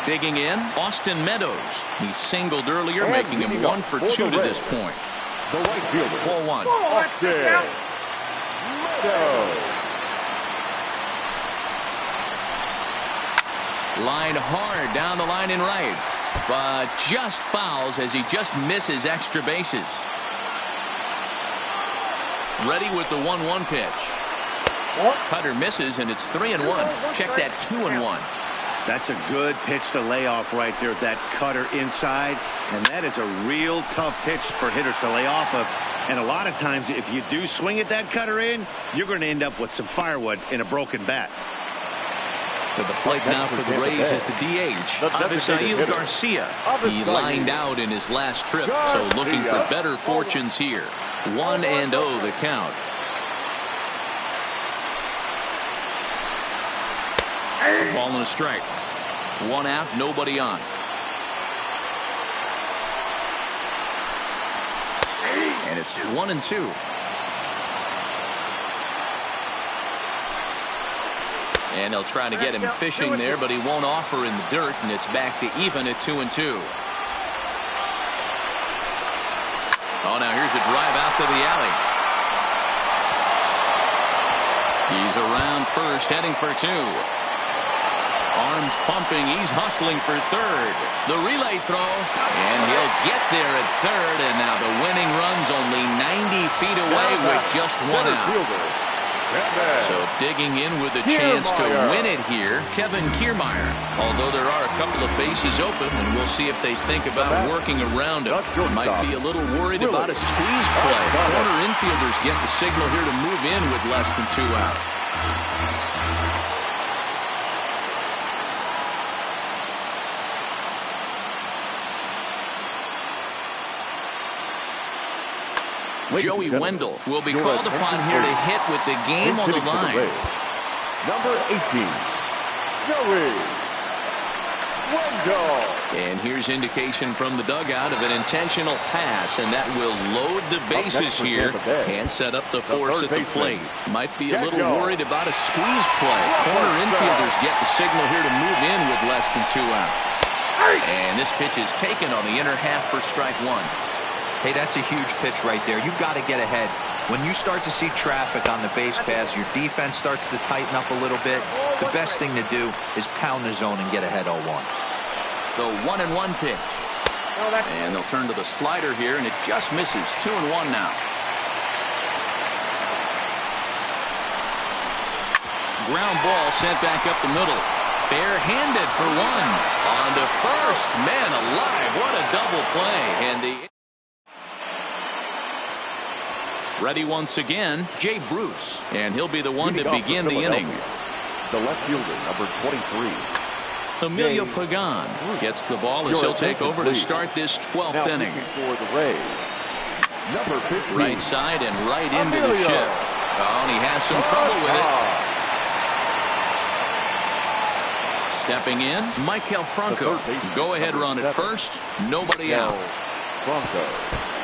Digging in, Austin Meadows. He singled earlier, making him 1 for 2 to this point. The right fielder. Ball 1. Austin. Line hard down the line in right, but just fouls as he just misses extra bases. Ready with the 1-1 pitch. Cutter misses, and it's 3-1. Check that 2-1. That's a good pitch to lay off right there, that cutter inside, and that is a real tough pitch for hitters to lay off of. And a lot of times, if you do swing at that cutter in, you're going to end up with some firewood in a broken bat. To the plate now for the Rays is the DH, Avisail Garcia. He lined out in his last trip, so looking for better fortunes here. 1-0 the count. Ball and a strike. 1 out, nobody on. And it's 1-2. And he'll try to get him fishing there, but he won't offer in the dirt, and it's back to even at 2-2. Oh, now here's a drive out to the alley. He's around first, heading for 2. Arms pumping, he's hustling for third. The relay throw, and he'll get there at third, and now the winning run's only 90 feet away with just 1 out. So digging in with a chance to win it here, Kevin Kiermaier. Although there are a couple of bases open, and we'll see if they think about working around him. Might be a little worried about a squeeze play. Corner infielders get the signal here to move in with less than 2 out. Joey Wendell will be called upon here to hit with the game on the line. Number 18, Joey. Wendell. And here's indication from the dugout of an intentional pass, and that will load the bases here and set up the force at the plate. Might be a little worried about a squeeze play. Corner infielders get the signal here to move in with less than 2 out. And this pitch is taken on the inner half for strike 1. Hey, that's a huge pitch right there. You've got to get ahead. When you start to see traffic on the base pass, your defense starts to tighten up a little bit. The best thing to do is pound the zone and get ahead 0-1. The 1-1 pitch. And they'll turn to the slider here, and it just misses. 2-1 now. Ground ball sent back up the middle. Barehanded for 1. On to first. Man alive, what a double play. And the ready once again, Jay Bruce. And he'll be the one to begin the inning. The left fielder, number 23. Emilio Pagan gets the ball as he'll take over to start this 12th inning. For the Rays, number 15. Right side and right into the chip. Oh, and he has some trouble with it. Stepping in, Michael Franco. Go-ahead run at first. Nobody out. Franco.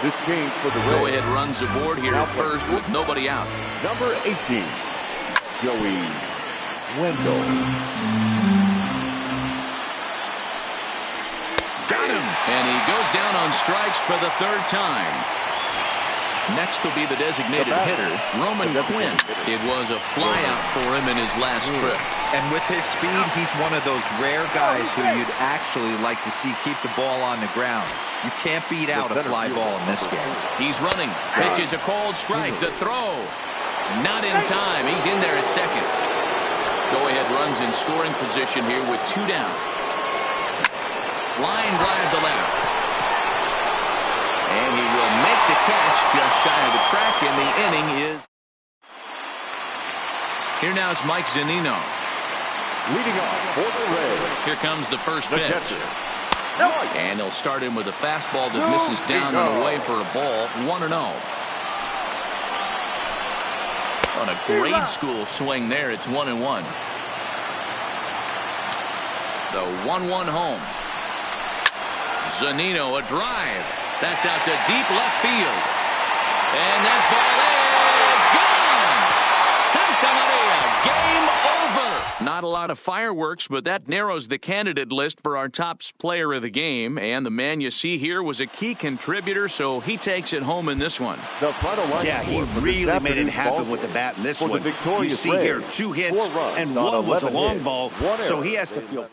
This change for the Rays. Go-ahead runs aboard here at first with nobody out. Number 18, Joey Wendell. Got him. And he goes down on strikes for the 3rd time. Next will be the designated hitter, Roman Quinn. It was a flyout for him in his last trip. And with his speed, he's one of those rare guys who you'd actually like to see keep the ball on the ground. You can't beat out a fly ball in this game. He's running. Pitch is a cold strike. The throw. Not in time. He's in there at second. Go-ahead runs in scoring position here with 2 down. Line drive to left. And he will make the catch just shy of the track, and the inning is. Here now is Mike Zunino. Leading off for the Rays. Here comes the first The pitch. catcher. And he'll start him with a fastball that misses down and away for a ball. 1-0. On a grade school swing there, it's 1-1. The 1-1 home. Zunino, a drive. That's out to deep left field. And that ball is gone. Santa Maria, game over. Not a lot of fireworks, but that narrows the candidate list for our top player of the game. And the man you see here was a key contributor, so he takes it home in this one. The final line He really made it happen with the bat in this one. You see here 2 hits, 4 runs and on 1 was a 11 long hits, ball, 1 so error. he has to feel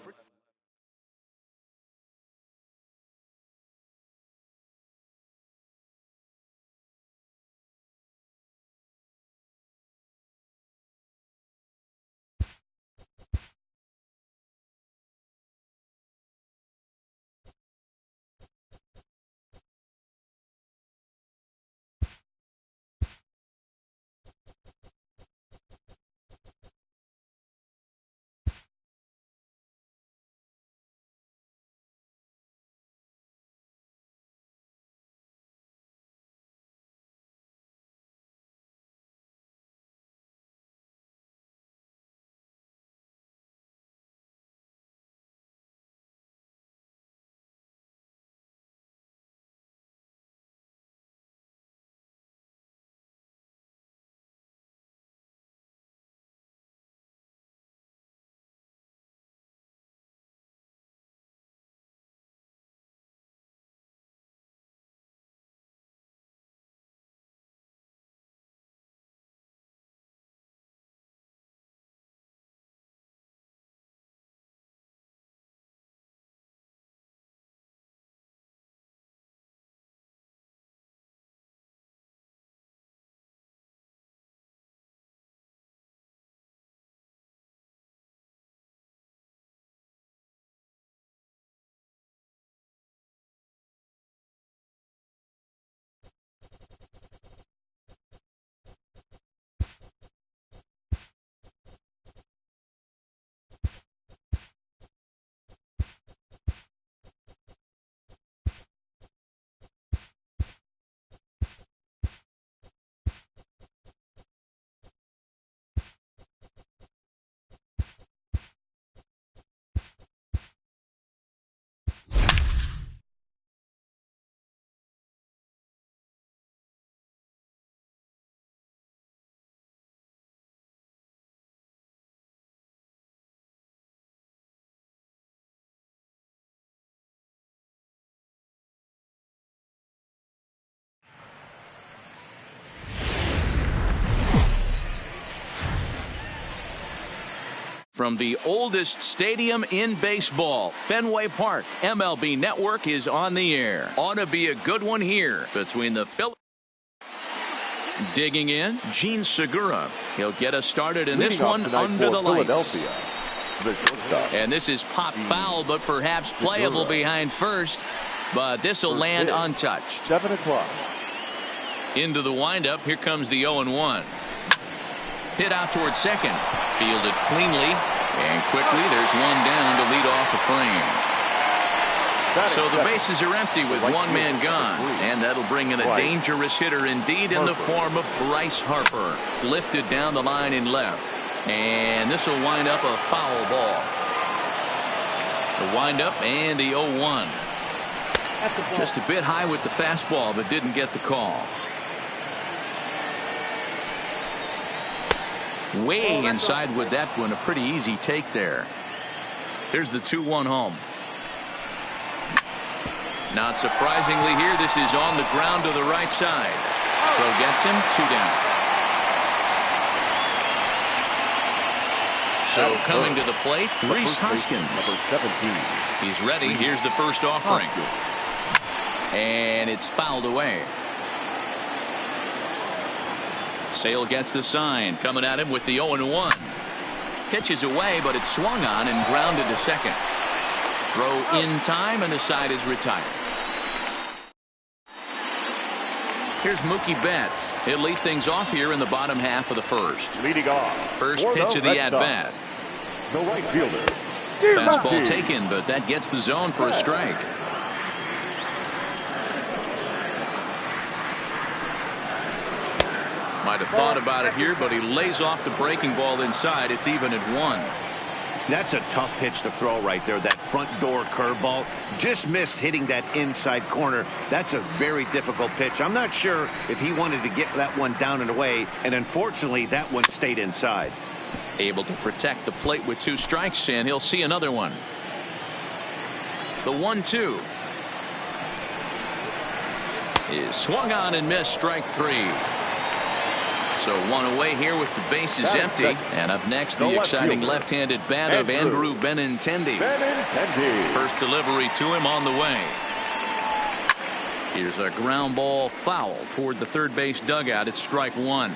From the oldest stadium in baseball, Fenway Park, MLB Network is on the air. Ought to be a good one here between the Phillies. Digging in, Gene Segura. He'll get us started in this one under the lights. And this is pop foul, but perhaps playable behind first. But this will land untouched. 7 o'clock. Into the windup. Here comes the 0-1. Hit out towards second. Fielded cleanly. And quickly, there's one down to lead off the frame. So the bases are empty with one man gone. And that'll bring in a dangerous hitter indeed in the form of Bryce Harper. Lifted down the line in left. And this will wind up a foul ball. The windup and the 0-1. Just a bit high with the fastball, but didn't get the call. Way inside with that one. A pretty easy take there. Here's the 2-1 home. Not surprisingly here, this is on the ground to the right side. Throw gets him, 2 down. So coming to the plate, Rhys Hoskins. Number 17. He's ready. Here's the first offering. And it's fouled away. Sale gets the sign. Coming at him with the 0-1. Pitches away, but it's swung on and grounded to second. Throw in time, and the side is retired. Here's Mookie Betts. He'll lead things off here in the bottom half of the first. Leading off. First pitch of the at-bat. The right fielder. Fastball taken, but that gets the zone for a strike. Might have thought about it here, but he lays off the breaking ball inside. It's even at 1. That's a tough pitch to throw right there. That front door curveball just missed hitting that inside corner. That's a very difficult pitch. I'm not sure if he wanted to get that one down and away, and unfortunately that one stayed inside. Able to protect the plate with 2 strikes, and he'll see another one. The 1-2 is swung on and missed. Strike 3. So 1 away here with the bases empty. And up next, the exciting left-handed bat of Andrew Benintendi. First delivery to him on the way. Here's a ground ball foul toward the third base dugout. It's strike 1.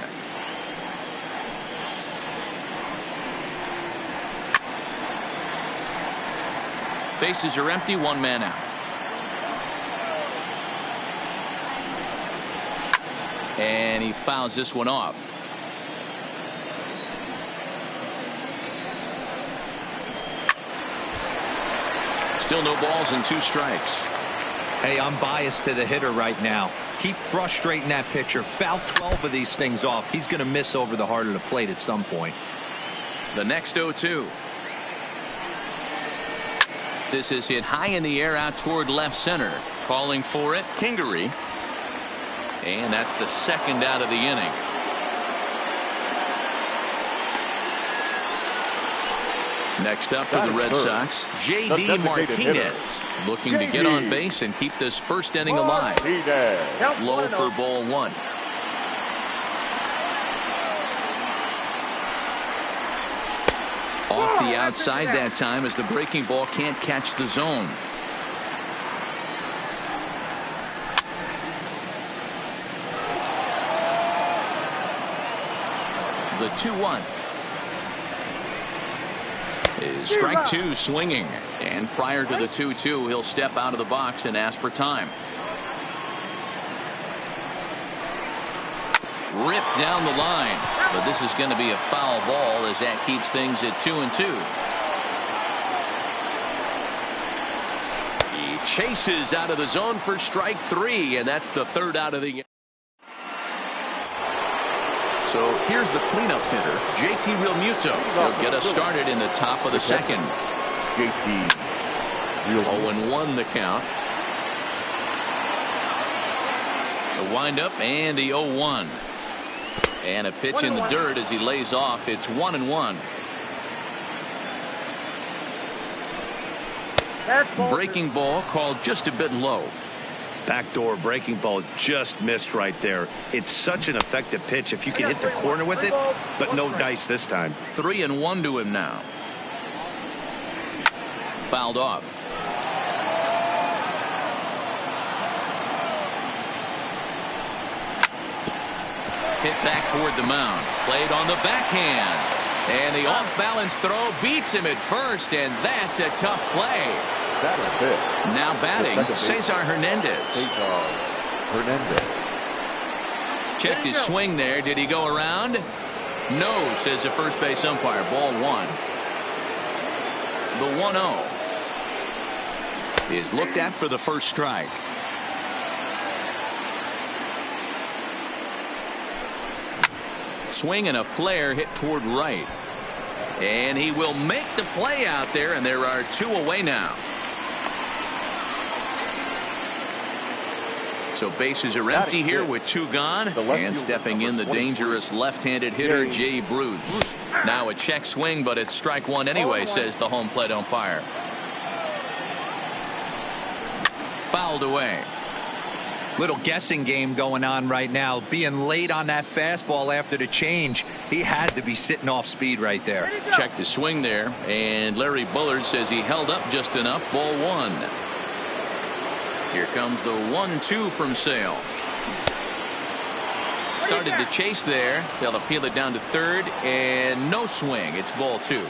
Bases are empty, 1 man out. And he fouls this one off. Still no balls and 2 strikes. Hey, I'm biased to the hitter right now. Keep frustrating that pitcher. Foul 12 of these things off. He's going to miss over the heart of the plate at some point. The next 0-2. This is hit high in the air out toward left center. Calling for it, Kingery. And that's the second out of the inning. Next up for the Red Sox, J.D. Martinez. Looking to get on base and keep this first inning alive. Low for ball 1. Off the outside that time as the breaking ball can't catch the zone. The 2-1 is strike 2 swinging. And prior to the 2-2, he'll step out of the box and ask for time. Ripped down the line. But this is going to be a foul ball as that keeps things at 2-2. He chases out of the zone for strike 3, and that's the third out of the game. So here's the cleanup hitter, JT Realmuto. He'll get us started in the top of the second. JT 0-1 the count. The windup and the 0-1. And a pitch in the dirt as he lays off. It's 1-1. Breaking ball called just a bit low. Backdoor breaking ball just missed right there. It's such an effective pitch if you can hit the corner with it, but no dice this time. 3-1 to him now. fouled off. Hit back toward the mound. Played on the backhand. And the off-balance throw beats him at first, and that's a tough play. That is it. Now batting, Cesar Hernandez. Checked his swing there. Did he go around? No, says the first base umpire. Ball one. The 1-0 is looked at for the first strike. Swing and a flare hit toward right. And he will make the play out there, and there are two away now. So bases are empty here with two gone. And stepping in, the dangerous left-handed hitter, Jay Bruce. Now a check swing, but it's strike one anyway, says the home plate umpire. Fouled away. Little guessing game going on right now. Being late on that fastball after the change. He had to be sitting off speed right there. Checked his swing there, and Larry Bullard says he held up just enough. Ball one. Here comes the 1-2 from Sale. Started to chase there. They'll appeal it down to third, and no swing. It's ball two.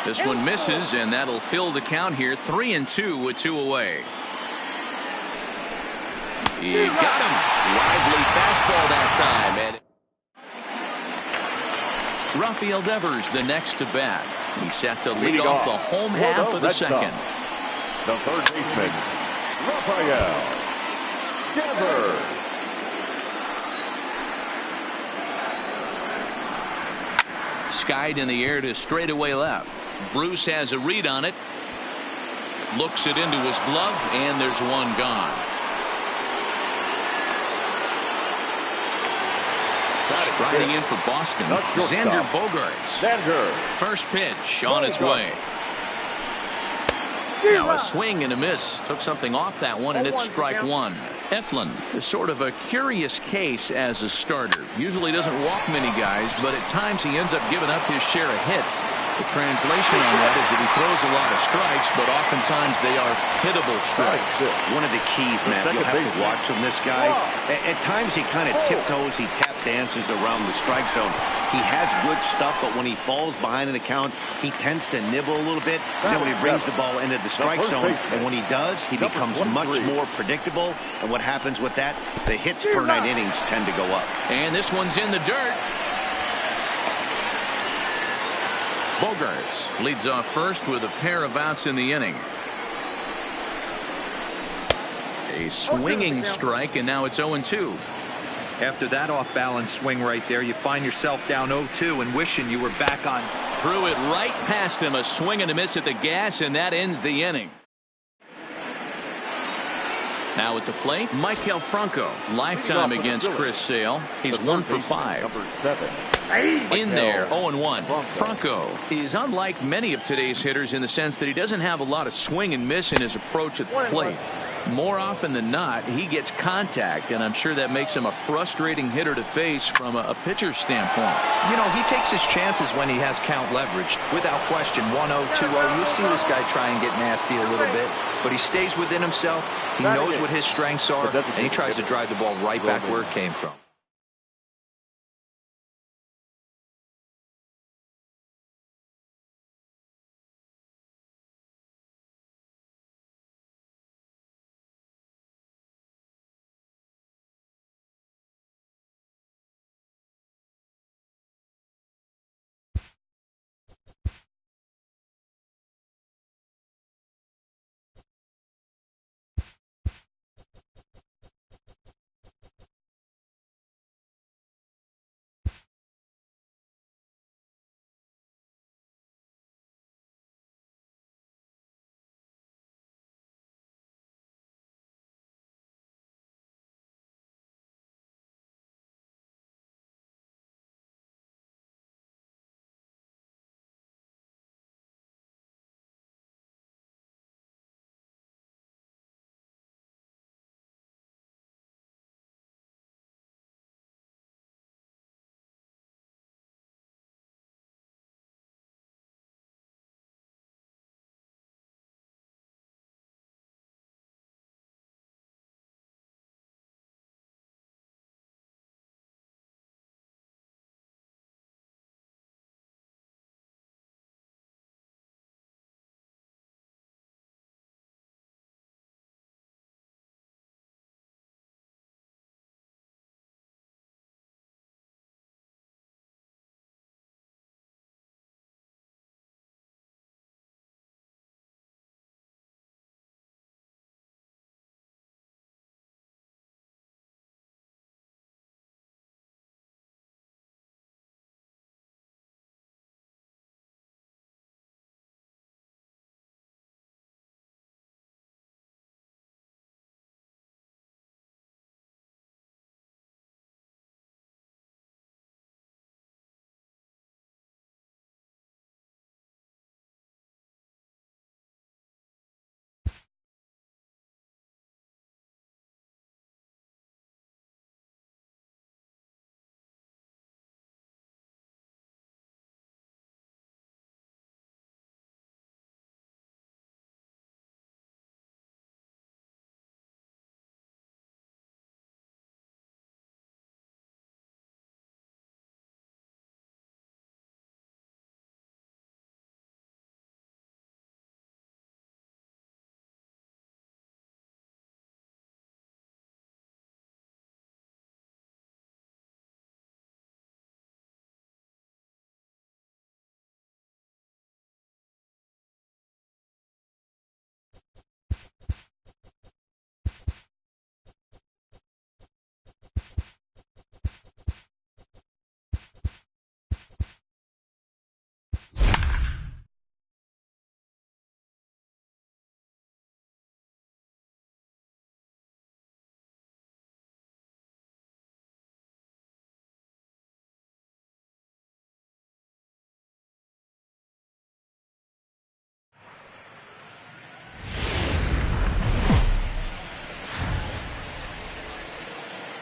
This one misses, and that'll fill the count here. 3-2 with two away. He got him. Lively fastball that time. And Rafael Devers the next to bat. He's set to lead off the home half of the second. The third baseman, Rafael Devers. Skied in the air to straightaway left. Bruce has a read on it. Looks it into his glove, and there's one gone. Striding in for Boston, Xander Bogaerts. First pitch on its way. Now a swing and a miss. Took something off that one, and it's strike one. Eflin is sort of a curious case as a starter. Usually doesn't walk many guys, but at times he ends up giving up his share of hits. The translation on that is that he throws a lot of strikes, but oftentimes they are hittable strikes. One of the keys, Matt, you'll have to watch from this guy. At times he kind of tiptoes, he tap dances around the strike zone. He has good stuff, but when he falls behind in the count, he tends to nibble a little bit. And then when he brings the ball into the strike zone, and when he does, he becomes much more predictable. And what happens with that? The hits per 9 innings tend to go up. And this one's in the dirt. Bogaerts leads off first with a pair of outs in the inning. A swinging strike, and now it's 0-2. After that off-balance swing right there, you find yourself down 0-2 and wishing you were back on. Threw it right past him. A swing and a miss at the gas, and that ends the inning. Now at the plate, Maikel Franco. Lifetime against Chris Sale. He's 1 for 5. In there, 0-1. Franco is unlike many of today's hitters in the sense that he doesn't have a lot of swing and miss in his approach at the plate. More often than not, he gets contact, and I'm sure that makes him a frustrating hitter to face from a pitcher's standpoint. You know, he takes his chances when he has count leverage. Without question, 1-0, 2-0. You'll see this guy try and get nasty a little bit, but he stays within himself. He knows what his strengths are, and he tries to drive the ball right back where it came from.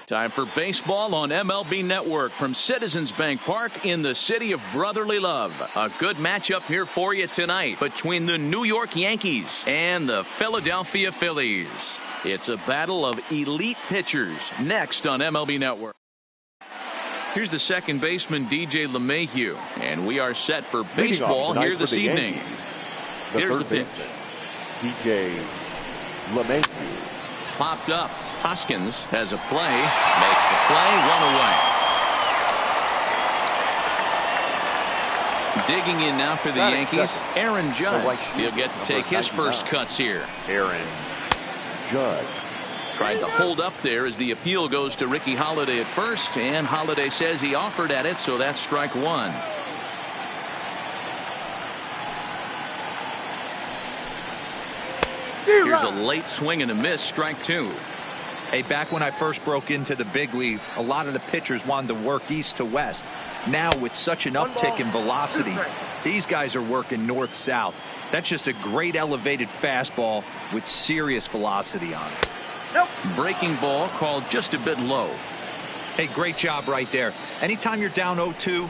Time for baseball on MLB Network from Citizens Bank Park in the city of brotherly love. A good matchup here for you tonight between the New York Yankees and the Philadelphia Phillies. It's a battle of elite pitchers next on MLB Network. Here's the second baseman, DJ LeMahieu, and we are set for baseball here this evening. Here's the pitch. DJ LeMahieu. Popped up. Hoskins has a play, makes the play, one away. Digging in now for the Yankees, Aaron Judge. He'll get to take his first cuts here. Aaron Judge. Tried to hold up there as the appeal goes to Ricky Holiday at first, and Holiday says he offered at it, so that's strike one. Here's a late swing and a miss, strike two. Hey, back when I first broke into the big leagues, a lot of the pitchers wanted to work east to west. Now, with such an uptick in velocity, these guys are working north-south. That's just a great elevated fastball with serious velocity on it. Breaking ball called just a bit low. Hey, great job right there. Anytime you're down 0-2,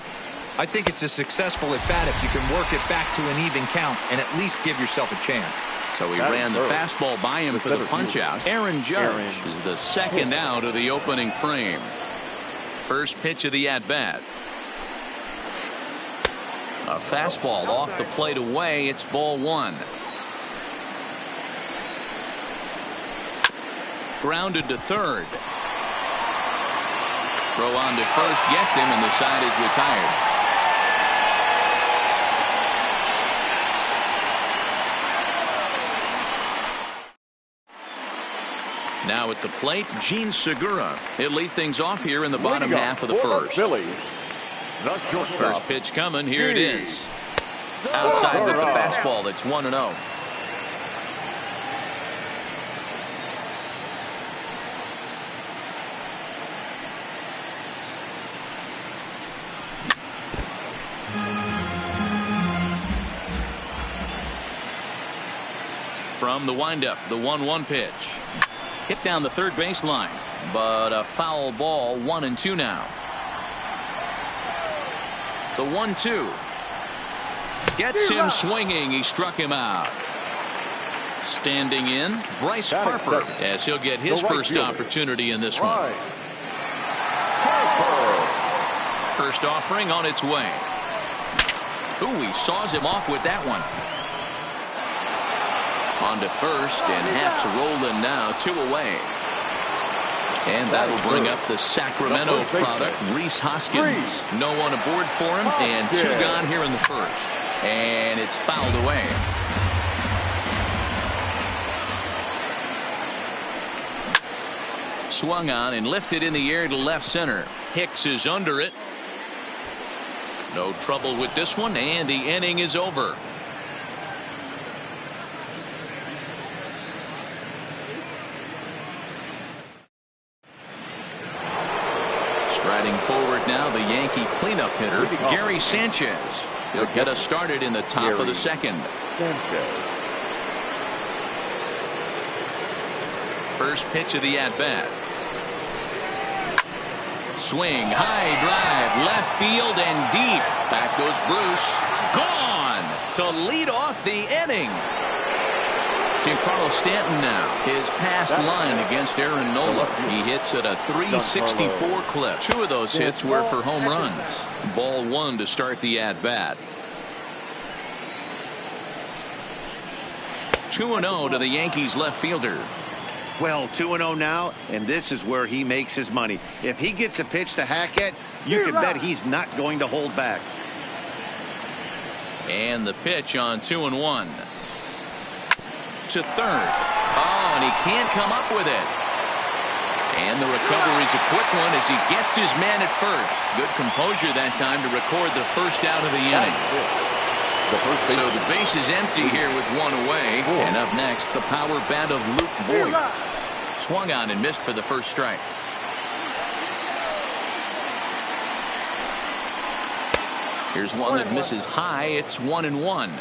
I think it's a successful at bat if you can work it back to an even count and at least give yourself a chance. So he ran the fastball by him for the punch-out. Aaron Judge is the second out of the opening frame. First pitch of the at-bat. A fastball off the plate away. It's ball one. Grounded to third. Throw on to first gets him, and the side is retired. Now at the plate, Gene Segura. He'll lead things off here in the bottom half of the first. First pitch coming. Here it is. Outside with the fastball. That's 1-0. From the windup, the 1-1 pitch. Hit down the third baseline, but a foul ball, 1-2 now. The 1-2 gets him swinging. He struck him out. Standing in, Bryce Harper, as he'll get his first opportunity in this one. First offering on its way. Ooh, he saws him off with that one. On to first, and Haps rolling now, 2 away. And that'll bring up the Sacramento product, Rhys Hoskins. No one aboard for him, and 2 gone here in the first. And it's fouled away. Swung on and lifted in the air to left center. Hicks is under it. No trouble with this one, and the inning is over. Striding forward now, the Yankee cleanup hitter, Gary Sanchez. He'll get us started in the top of the second. First pitch of the at-bat. Swing, high drive, left field and deep. Back goes Bruce. Gone to lead off the inning. Giancarlo Stanton now, his past line against Aaron Nola. He hits at a 364 clip. 2 of those hits were for home runs. Ball 1 to start the at-bat. 2-0 to the Yankees left fielder. Well, 2-0 now, and this is where he makes his money. If he gets a pitch to hack at, you can bet he's not going to hold back. And the pitch on 2-1. To third. Oh, and he can't come up with it. And the recovery's a quick one as he gets his man at first. Good composure that time to record the first out of the inning. So the base is empty here with 1 away. And up next, the power bat of Luke Voigt. Swung on and missed for the first strike. Here's one that misses high. It's 1-1.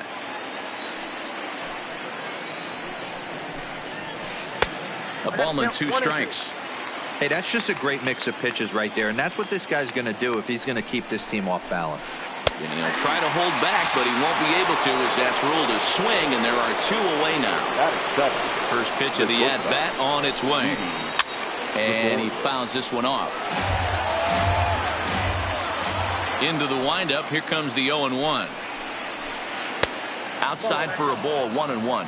A ball and 2 strikes. Hey, that's just a great mix of pitches right there, and that's what this guy's going to do if he's going to keep this team off balance. And he'll try to hold back, but he won't be able to as that's ruled a swing, and there are 2 away now. That is 7. First pitch of the at-bat on its way. And he fouls this one off. Into the windup. Here comes the 0-1. Outside for a ball, 1-1.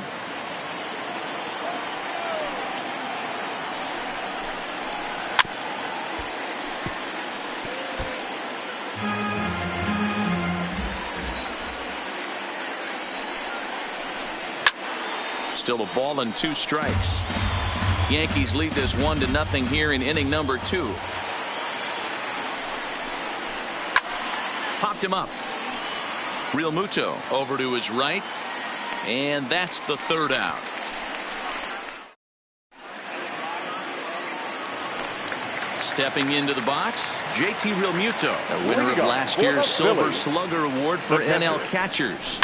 Still a ball and 2 strikes. Yankees lead this 1-0 here in inning number 2. Popped him up. Real Muto over to his right, and that's the 3rd out. Stepping into the box, JT Realmuto, a winner of last year's Silver Slugger Award for NL catchers.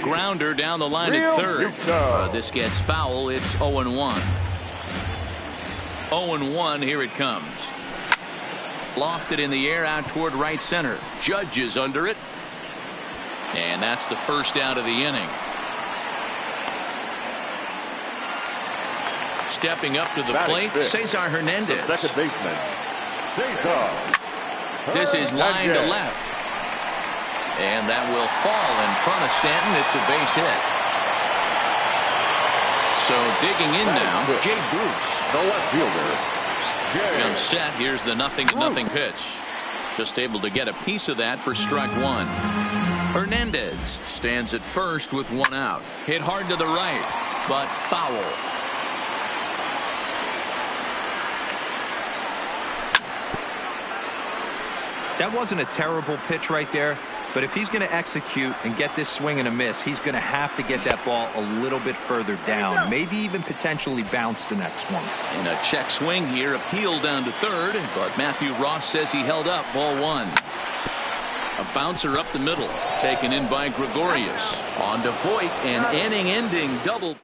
Grounder down the line at 3rd. This gets foul. It's 0-1. 0-1. Here it comes. Lofted in the air out toward right center. Judge is under it. And that's the 1st out of the inning. Stepping up to the plate, Cesar Hernandez. The second baseman, Cesar. This is line to left. And that will fall in front of Stanton. It's a base hit. So digging in now, Jay Bruce. The left fielder, Jay. Comes set. Here's the 0-0 pitch. Just able to get a piece of that for strike 1. Hernandez stands at first with 1 out. Hit hard to the right, but foul. That wasn't a terrible pitch right there, but if he's going to execute and get this swing and a miss, he's going to have to get that ball a little bit further down, maybe even potentially bounce the next one. And a check swing here, appeal down to 3rd, but Matthew Ross says he held up. Ball 1. A bouncer up the middle, taken in by Gregorius. On to Voit, an inning-ending double.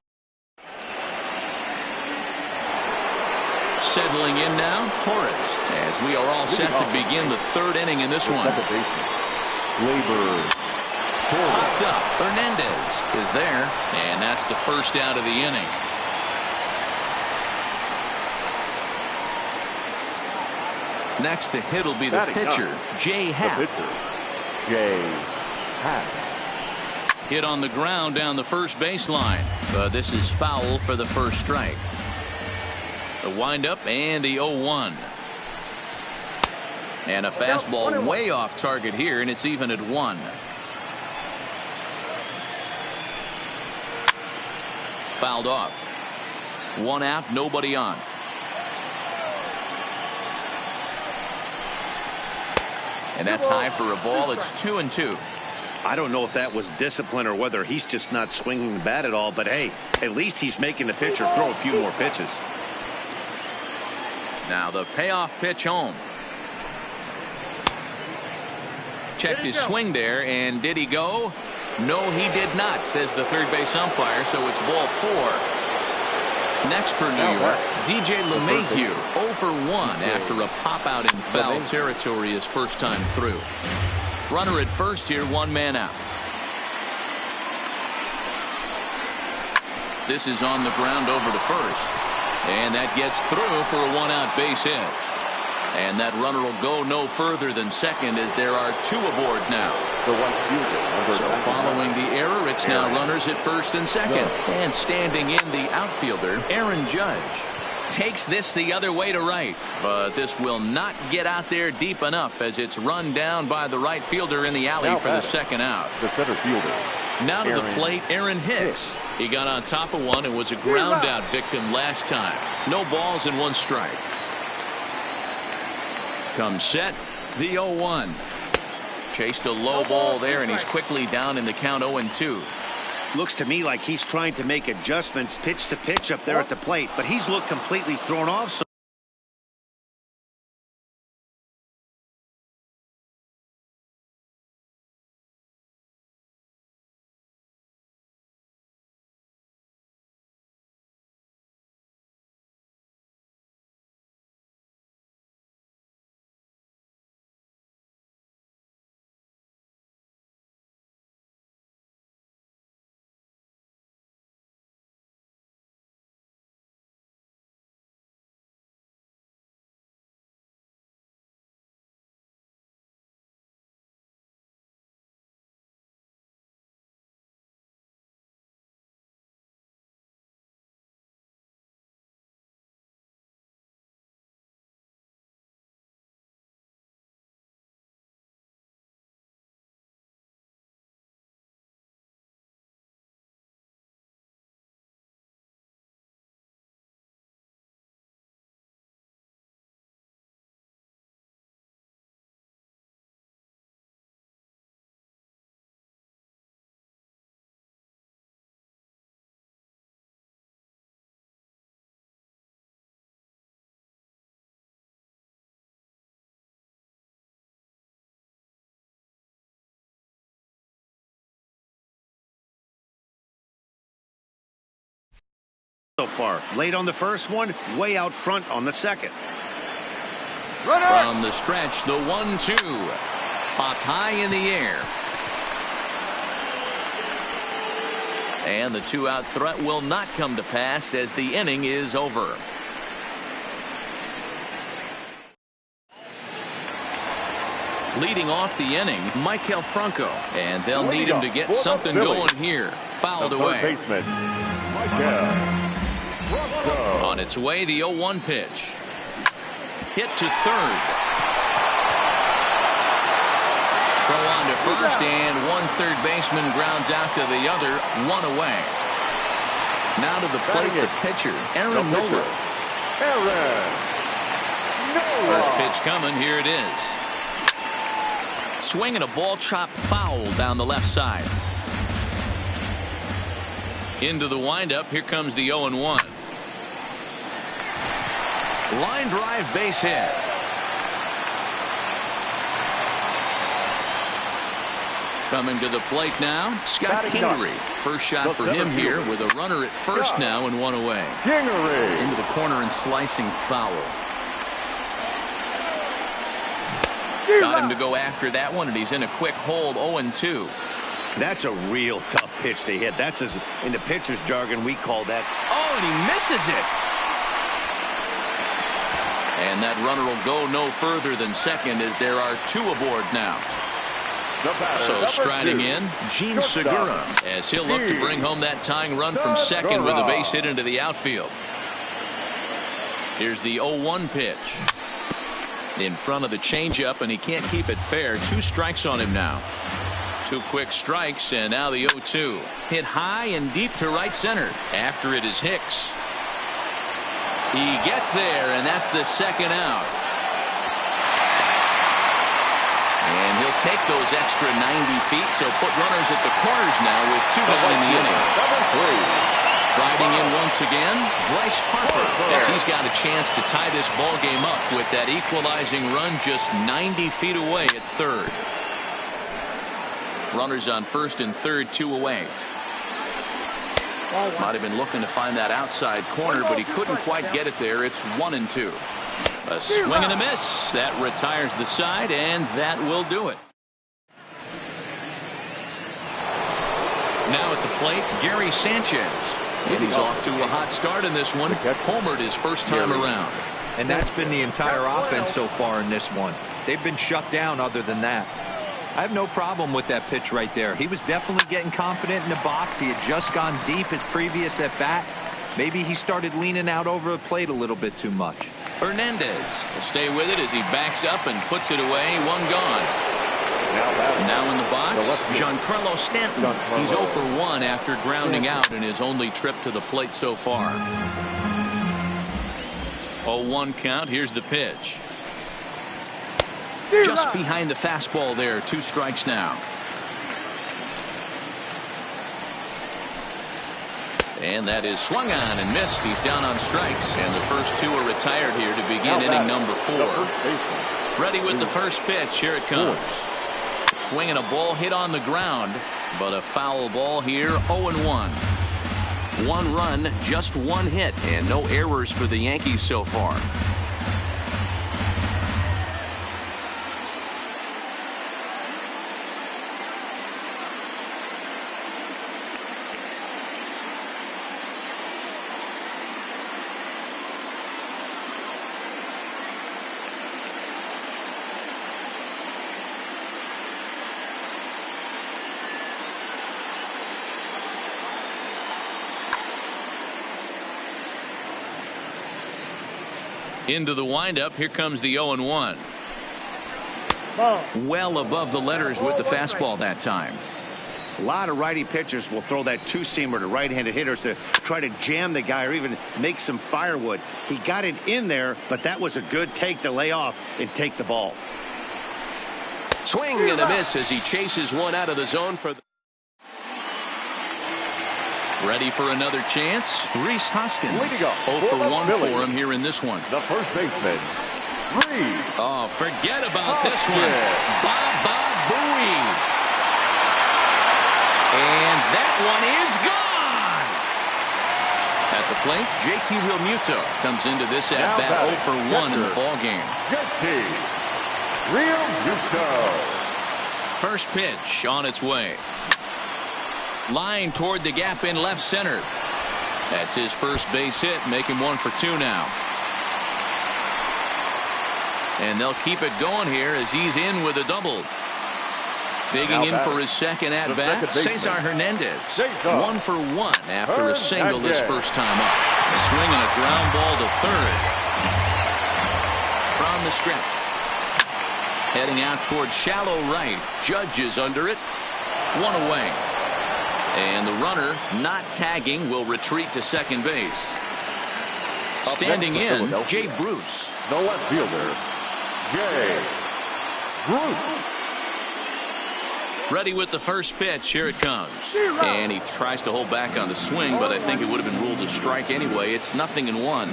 Settling in now, Torres, as we are all set to begin the 3rd inning in this one. Popped up. Hernandez is there, and that's the 1st out of the inning. Next to hit will be the pitcher, Jay Happ. Hit on the ground down the first baseline. This is foul for the 1st strike. The windup and the 0-1. And a fastball way off target here, and it's even at 1. Fouled off. 1 out, nobody on. And that's high for a ball. It's 2-2. I don't know if that was discipline or whether he's just not swinging the bat at all, but hey, at least he's making the pitcher throw a few more pitches. Now the payoff pitch home. Checked his swing there, and did he go? No, he did not, says the 3rd base umpire, so it's ball 4. Next for New York, DJ LeMahieu, 0 for 1 after a pop out in foul territory his first time through. Runner at first here, 1 man out. This is on the ground over to first. And that gets through for a 1-out base hit. And that runner will go no further than second as there are 2 aboard now. So following the error, it's now runners at first and second. And standing in the outfielder, Aaron Judge. Takes this the other way to right. But this will not get out there deep enough as it's run down by the right fielder in the alley for the 2nd out. The center fielder. Now to the plate, Aaron Hicks. He got on top of one and was a ground out victim last time. No balls and 1 strike. Comes set, the 0-1. Chased a low ball there, and he's quickly down in the count 0-2. Looks to me like he's trying to make adjustments pitch to pitch up there at the plate, but he's looked completely thrown off. So so far. Late on the first one, way out front on the second. From the stretch, the 1-2. Popped high in the air. And the 2-out threat will not come to pass as the inning is over. Leading off the inning, Michael Franco. And they'll need him to get something going here. Fouled away. Baseman, Michael Franco. On its way, the 0-1 pitch. Hit to third. Throw on to first, and one third baseman grounds out to the other, one away. Now to the plate, the pitcher, Aaron Nola. First pitch coming, here it is. Swinging a ball chopped foul down the left side. Into the windup, here comes the 0-1. Line drive, base hit. Coming to the plate now, Scott Kingery. First shot for him here with a runner at first now and one away. Into the corner and slicing foul. Got him to go after that one, and he's in a quick hold, 0-2. That's a real tough pitch to hit. That's in the pitcher's jargon, we call that. Oh, and he misses it. And that runner will go no further than second as there are two aboard now. So striding in, Gene Segura, as he'll look to bring home that tying run from second with a base hit into the outfield. Here's the 0-1 pitch. In front of the changeup, and he can't keep it fair. 2 strikes on him now. 2 quick strikes, and now the 0-2. Hit high and deep to right center. After it is Hicks. He gets there, and that's the second out. And he'll take those extra 90 feet, so put runners at the corners now with 2 down in the inning. Riding in once again, Bryce Harper, as he's got a chance to tie this ball game up with that equalizing run just 90 feet away at third. Runners on first and third, 2 away. Might have been looking to find that outside corner, but he couldn't quite get it there. It's 1-2. A swing and a miss. That retires the side, and that will do it. Now at the plate, Gary Sanchez. And he's off to a hot start in this one. Homered his first time around. And that's been the entire offense so far in this one. They've been shut down other than that. I have no problem with that pitch right there. He was definitely getting confident in the box. He had just gone deep his previous at bat. Maybe he started leaning out over the plate a little bit too much. Hernandez will stay with it as he backs up and puts it away. One gone. Now in the box, Giancarlo Stanton. He's 0 for 1 after grounding out in his only trip to the plate so far. 0-1 count. Here's the pitch. Just behind the fastball there. 2 strikes now. And that is swung on and missed. He's down on strikes. And the first 2 are retired here to begin inning number 4. Ready with the first pitch. Here it comes. Swinging a ball hit on the ground, but a foul ball here. 0-1. 1 run, just 1 hit, and no errors for the Yankees so far. Into the windup, here comes the 0-1. Well above the letters with the fastball that time. A lot of righty pitchers will throw that 2-seamer to right-handed hitters to try to jam the guy or even make some firewood. He got it in there, but that was a good take to lay off and take the ball. Swing and a miss as he chases one out of the zone for the... Ready for another chance. Rhys Hoskins. 0 for 1 for him here in this one. The first baseman, Rhys. Oh, forget about this one. Baba Booey. And that one is gone. At the plate, JT Realmuto comes into this at-bat 0 for 1 in the ballgame. JT Realmuto. First pitch on its way. Line toward the gap in left center. That's his first base hit, making 1 for 2 now. And they'll keep it going here as he's in with a double. Digging in for his second at-bat, Cesar Hernandez. 1 for 1 after a single this first time up. Swinging a ground ball to third. From the stretch. Heading out towards shallow right. Judge is under it. 1 away. And the runner, not tagging, will retreat to second base. Standing in, Jay Bruce. The left fielder, Jay Bruce. Ready with the first pitch. Here it comes. And he tries to hold back on the swing, but I think it would have been ruled a strike anyway. It's 0-1.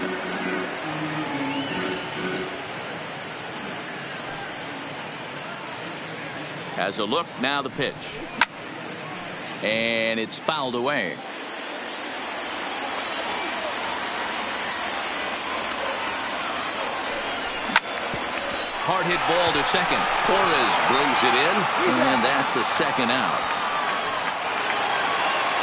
Has a look. Now the pitch. And it's fouled away. Hard hit ball to second. Torres brings it in, and that's the second out.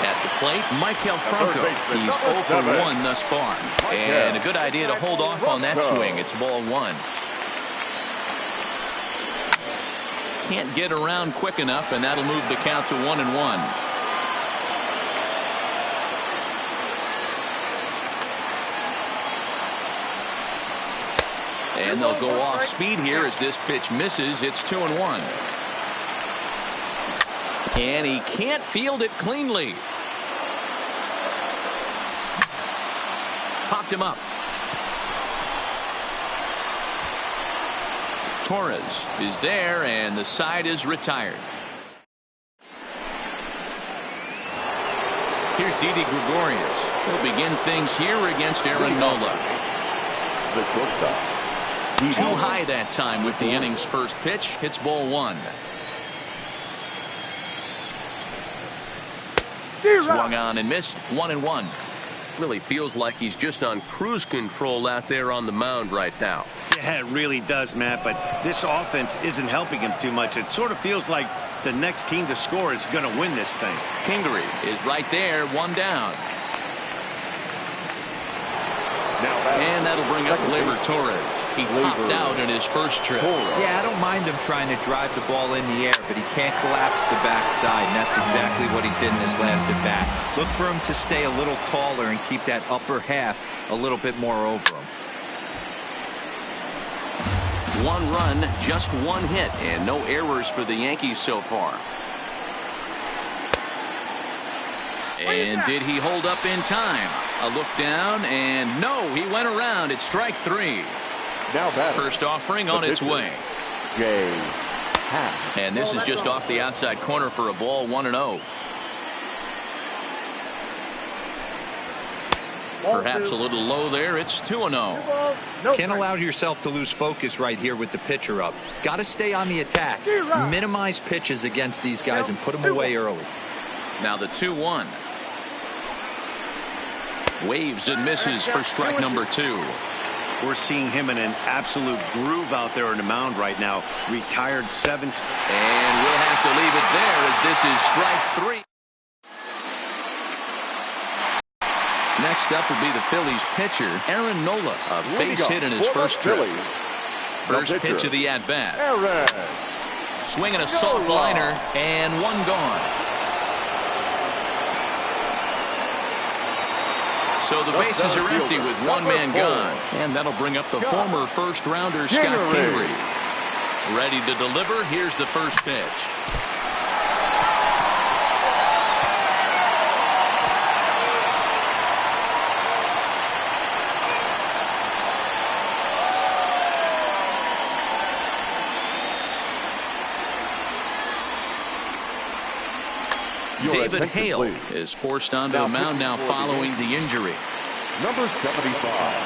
At the plate, Michael Franco. He's 0 for 1 thus far. And a good idea to hold off on that swing. It's ball 1. Can't get around quick enough, and that'll move the count to 1-1. And they'll go off speed here as this pitch misses. It's 2-1. And he can't field it cleanly. Popped him up. Torres is there, and the side is retired. Here's Didi Gregorius. He'll begin things here against Aaron Nola. The shortstop. Too high that time with the inning's first pitch. Hits ball 1. Swung on and missed. 1-1. Really feels like he's just on cruise control out there on the mound right now. Yeah, it really does, Matt, but this offense isn't helping him too much. It sort of feels like the next team to score is going to win this thing. Kingery is right there, 1 down. And that'll bring up Gleyber Torres. He popped out in his first trip. Yeah, I don't mind him trying to drive the ball in the air, but he can't collapse the backside, and that's exactly what he did in his last at-bat. Look for him to stay a little taller and keep that upper half a little bit more over him. 1 run, just 1 hit, and no errors for the Yankees so far. And did he hold up in time? A look down, and no, he went around. It's strike 3. Now batter. First offering on its way. Jay. And this is just off the outside corner for a ball, 1-0. Perhaps a little low there. It's 2-0. Can't allow yourself to lose focus right here with the pitcher up. Got to stay on the attack. Minimize pitches against these guys and put them away early. Now the 2-1. Waves and misses for strike number 2. We're seeing him in an absolute groove out there on the mound right now. Retired 7. And we'll have to leave it there as this is strike 3. Next up will be the Phillies pitcher, Aaron Nola. A base hit in his first trip. First pitch of the at-bat. Swinging a soft liner, and 1 gone. So the bases are empty with 1 man gone. And that'll bring up the former first-rounder Scott Kingery. Ready to deliver. Here's the first pitch. David Hale is forced onto the mound now following the injury. Number 75.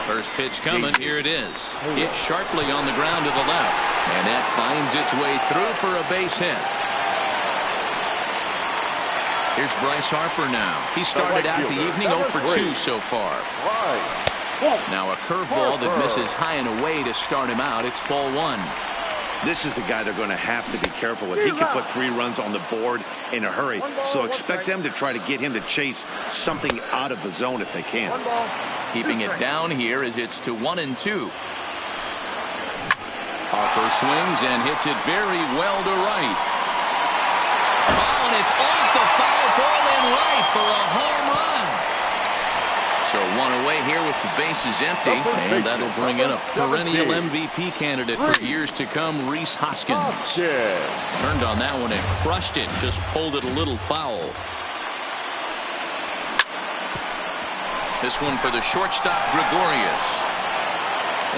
First pitch coming. Here it is. Hit sharply on the ground to the left. And that finds its way through for a base hit. Here's Bryce Harper now. He started out the evening 0 for 2 so far. Now a curveball that misses high and away to start him out. It's ball 1. This is the guy they're going to have to be careful with. He can put 3 runs on the board in a hurry. So expect them to try to get him to chase something out of the zone if they can. Keeping it down here as it's to 1-2. Harper swings and hits it very well to right. Oh, and it's off the foul ball in right for a home run. So 1 away here with the bases empty, and that'll bring in a perennial MVP candidate for years to come, Rhys Hoskins. Turned on that one and crushed it, just pulled it a little foul. This one for the shortstop, Gregorius.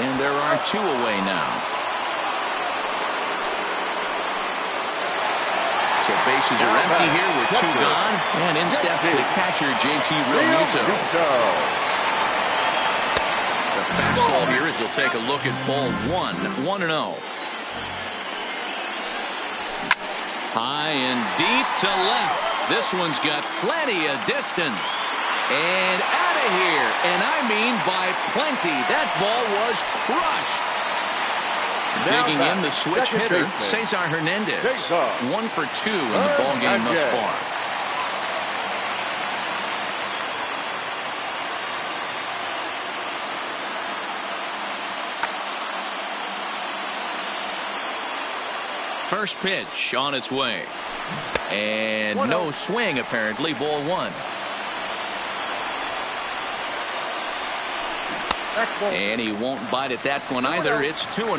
And there are 2 away now. So bases are empty here with 2 gone. And in steps the catcher, JT Realmuto. The fastball here as he'll take a look at ball 1. 1-0. High and deep to left. This one's got plenty of distance. And out of here. And I mean by plenty. That ball was crushed. Digging in the switch hitter, Cesar Hernandez. 1 for 2 in the ball game thus far. First pitch on its way. And no swing apparently, ball 1. And he won't bite at that one either. It's 2-0.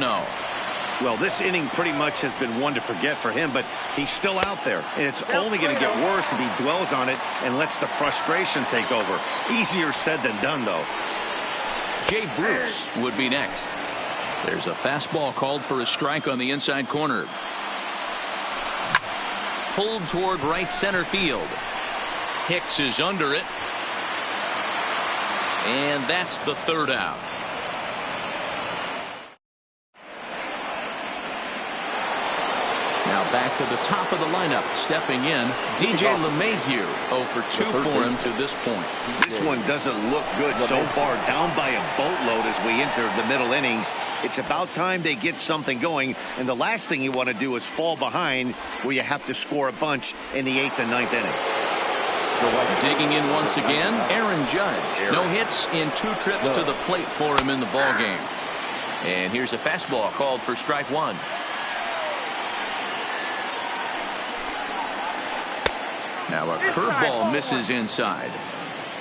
Well, this inning pretty much has been one to forget for him, but he's still out there. And it's only going to get worse if he dwells on it and lets the frustration take over. Easier said than done, though. Jay Bruce would be next. There's a fastball called for a strike on the inside corner. Pulled toward right center field. Hicks is under it. And that's the 3rd out. Now back to the top of the lineup. Stepping in, DJ LeMahieu. 0 for 2 for him to this point. This one doesn't look good so far. Down by a boatload as we enter the middle innings. It's about time they get something going. And the last thing you want to do is fall behind where you have to score a bunch in the 8th and 9th inning. Digging in once again, Aaron Judge. No hits in 2 trips to the plate for him in the ball game. And here's a fastball called for strike 1. Now a curveball misses inside.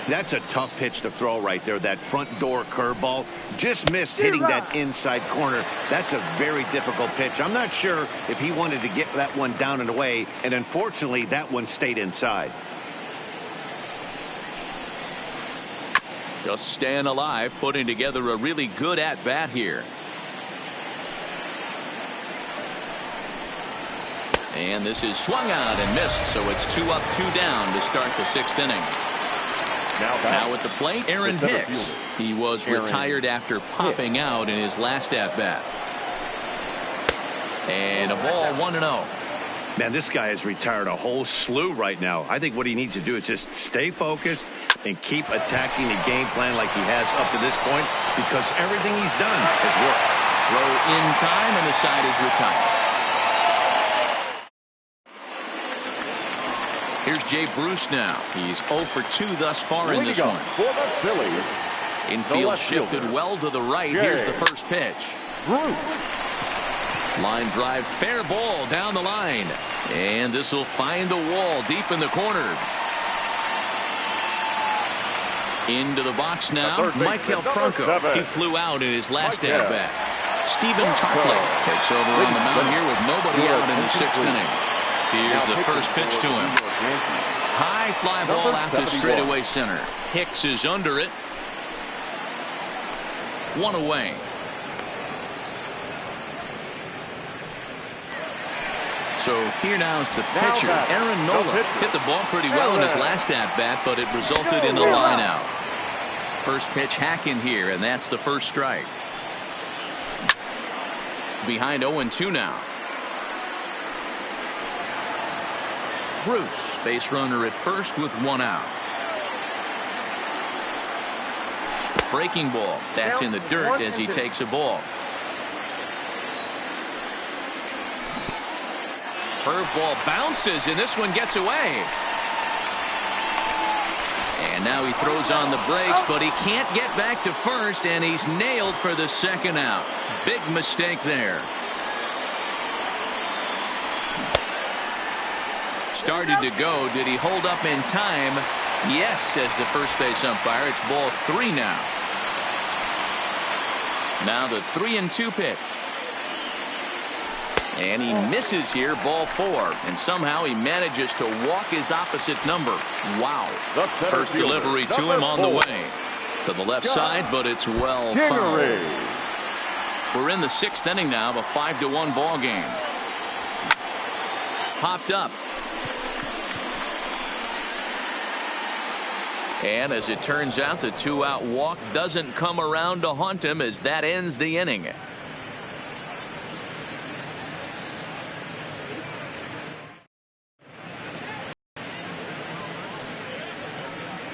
That's a tough pitch to throw right there. That front door curveball just missed hitting that inside corner. That's a very difficult pitch. I'm not sure if he wanted to get that one down and away, and unfortunately that one stayed inside. Just staying alive, putting together a really good at-bat here. And this is swung out and missed, so it's 2 up, 2 down to start the 6th inning. Now at the plate, Aaron Hicks. He was retired after popping out in his last at-bat. And a ball 1-0. Man, this guy has retired a whole slew right now. I think what he needs to do is just stay focused and keep attacking the game plan like he has up to this point, because everything he's done has worked. Throw in time, and the side is retired. Here's Jay Bruce now. He's 0 for 2 thus far in this one. For the Phillies, Infield shifted well to the right. Here's the first pitch. Line drive, fair ball down the line. And this will find the wall deep in the corner. Into the box now, Michael Franco. He flew out in his last at-bat. Stephen Tarpley takes over on the mound here with nobody out in the 6th inning. Here's the first pitch to him. High fly ball out to straightaway center. Hicks is under it. 1 away. So here now is the pitcher, Aaron Nola. Hit the ball pretty well in his last at-bat, but it resulted in a line out. First pitch hacking here, and that's the first strike. Behind 0-2 now. Bruce, base runner at first with 1 out. Breaking ball. That's in the dirt as he takes a ball. Curveball bounces, and this one gets away. And now he throws on the brakes, but he can't get back to first, and he's nailed for the 2nd out. Big mistake there. Started to go. Did he hold up in time? Yes, says the first base umpire. It's ball 3 now. Now the 3-2 pitch. And he misses here, ball 4. And somehow he manages to walk his opposite number. Wow. First delivery to him on the way. To the left side, but it's well fouled. We're in the 6th inning now of a 5-1 ball game. Popped up. And as it turns out, the 2-out walk doesn't come around to haunt him as that ends the inning.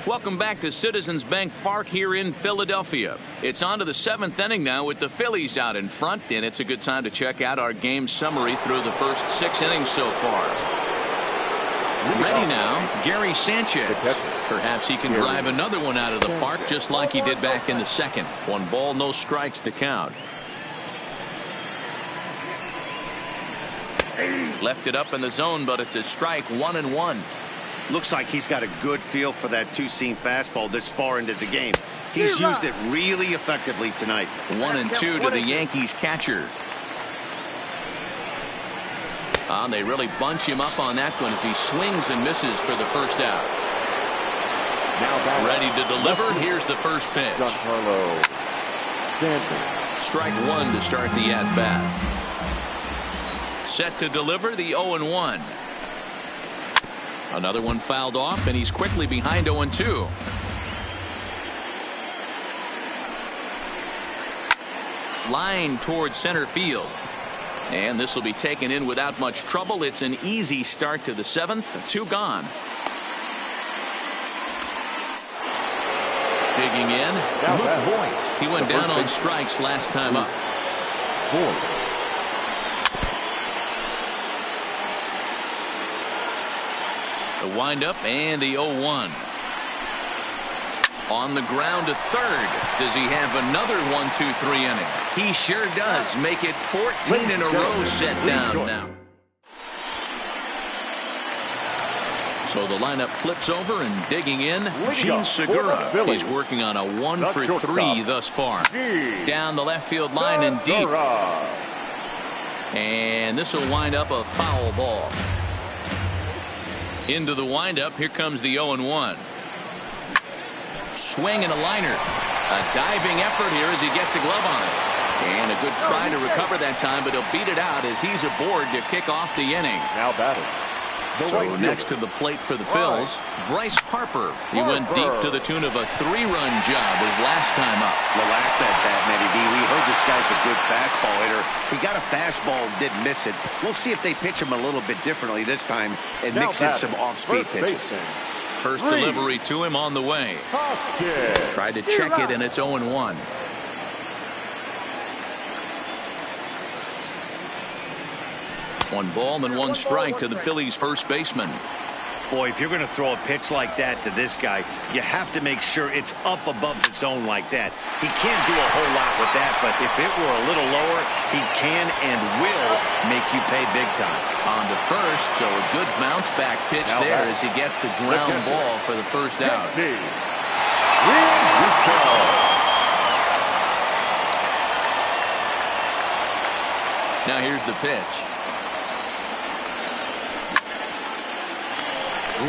Welcome back to Citizens Bank Park here in Philadelphia. It's on to the 7th inning now with the Phillies out in front, and it's a good time to check out our game summary through the first 6 innings so far. Ready now, Gary Sanchez. Perhaps he can drive another one out of the park just like he did back in the 2nd. 1 ball, no strikes to count. Left it up in the zone, but it's a strike, 1-1. Looks like he's got a good feel for that two-seam fastball this far into the game. He's used it really effectively tonight. 1-2 to the Yankees catcher. They really bunch him up on that one as he swings and misses for the 1st out. Now ready to deliver. Here's the first pitch. Giancarlo Stanton. Strike 1 to start the at-bat. Set to deliver the 0-1. Another one fouled off, and he's quickly behind 0-2. Line towards center field. And this will be taken in without much trouble. It's an easy start to the 7th. 2 gone. Digging in. Luke Voigt. He went down on strikes last time up. The windup and the 0-1. On the ground to third. Does he have another 1-2-3 inning? He sure does. Make it 14 in a row set down now. So the lineup flips over and digging in. Gene Segura. He's working on a 1 for 3 thus far. Down the left field line and deep. And this will wind up a foul ball. Into the windup. Here comes the 0-1. Swing and a liner. A diving effort here as he gets a glove on it. And a good try to recover that time, but he'll beat it out as he's aboard to kick off the inning. Now batting. So next to the plate for the Phils, Bryce Harper. He went deep to the tune of a 3-run job his last time up. The last at-bat, Matty B, we heard this guy's a good fastball hitter. He got a fastball and didn't miss it. We'll see if they pitch him a little bit differently this time and mix in some off-speed pitches. First delivery to him on the way. Tried to check it, and it's 0-1. One ball and 1 strike to the Phillies' first baseman. Boy, if you're going to throw a pitch like that to this guy, you have to make sure it's up above the zone like that. He can't do a whole lot with that, but if it were a little lower, he can and will make you pay big time. On to first, so a good bounce back pitch there as he gets the ground ball for the first out. Now here's the pitch.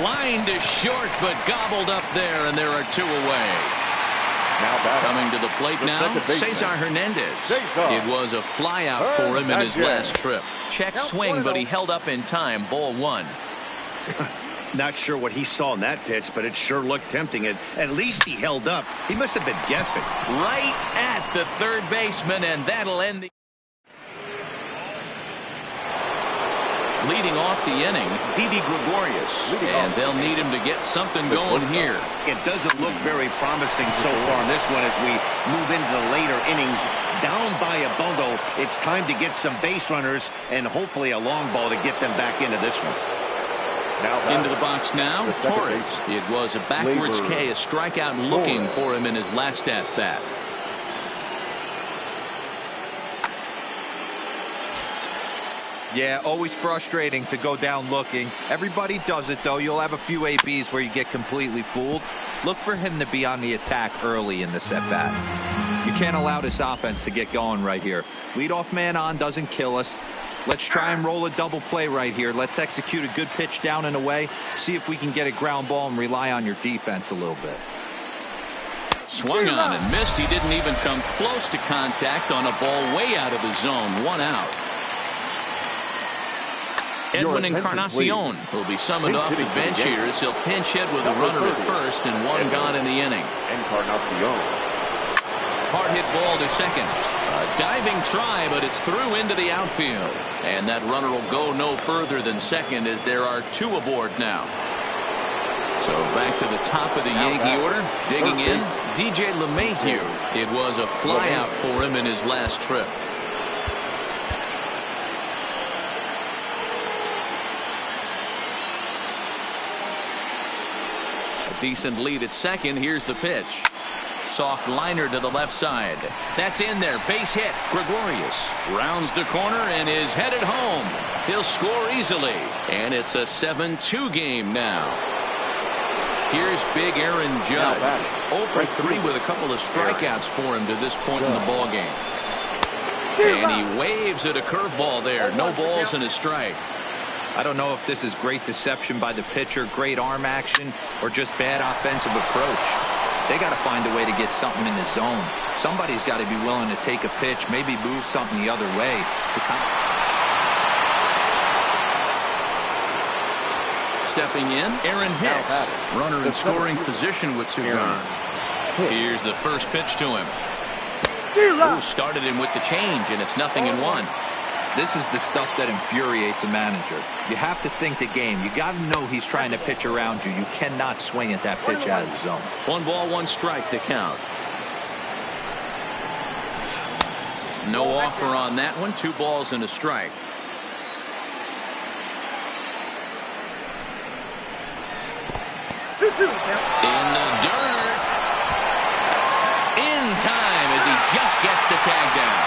Lined to short, but gobbled up there, and there are 2 away. Coming to the plate now, Cesar Hernandez. It was a fly out for him in his last trip. Check swing, but he held up in time. Ball 1. Not sure what he saw in that pitch, but it sure looked tempting. At least he held up. He must have been guessing. Right at the third baseman, and that'll end the... leading off the inning, Didi Gregorius. And they'll need him to get something going here. It doesn't look very promising so far in this one as we move into the later innings. Down by a bundle, it's time to get some base runners and hopefully a long ball to get them back into this one. Into the box now, Torres. It was a backwards K, a strikeout looking for him in his last at-bat. Yeah, always frustrating to go down looking. Everybody does it, though. You'll have a few ABs where you get completely fooled. Look for him to be on the attack early in this at-bat. You can't allow this offense to get going right here. Leadoff man on doesn't kill us. Let's try and roll a double play right here. Let's execute a good pitch down and away. See if we can get a ground ball and rely on your defense a little bit. Swung on and missed. He didn't even come close to contact on a ball way out of the zone. 1 out. Edwin Encarnacion will be summoned off the bench here as he'll pinch hit with a runner at first and 1 gone in the inning. Encarnacion. Hard hit ball to second. A diving try, but it's through into the outfield. And that runner will go no further than second as there are 2 aboard now. So back to the top of the Yankee order. Digging in, DJ LeMahieu. It was a flyout for him in his last trip. Decent lead at second. Here's the pitch. Soft liner to the left side. That's in there. Base hit. Gregorius rounds the corner and is headed home. He'll score easily. And it's a 7-2 game now. Here's big Aaron Judge. 0 for 3 with a couple of strikeouts for him to this point in the ballgame. And he waves at a curveball there. No balls and a strike. I don't know if this is great deception by the pitcher, great arm action, or just bad offensive approach. They got to find a way to get something in the zone. Somebody's got to be willing to take a pitch, maybe move something the other way. Stepping in, Aaron Hicks. Runner in scoring position with 2 gone. Here's the first pitch to him. Ooh, started him with the change, and it's 0-1. This is the stuff that infuriates a manager. You have to think the game. You got to know he's trying to pitch around you. You cannot swing at that pitch out of the zone. 1 ball, 1 strike to count. No offer on that one. 2 balls and a strike. In the dirt. In time as he just gets the tag down.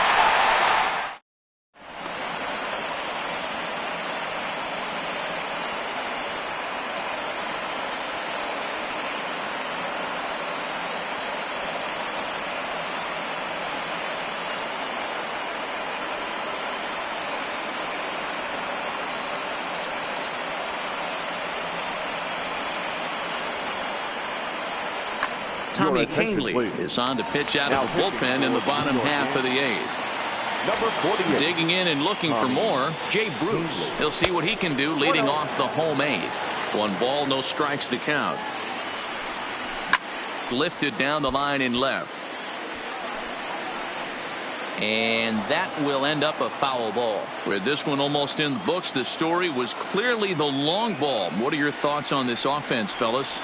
Tommy Cangley is on to pitch out of the bullpen in the bottom half of the 8th. Digging in and looking for more, Jay Bruce. He'll see what he can do leading off the home 8th. 1 ball, no strikes to count. Lifted down the line in left. And that will end up a foul ball. With this one almost in the books, the story was clearly the long ball. What are your thoughts on this offense, fellas?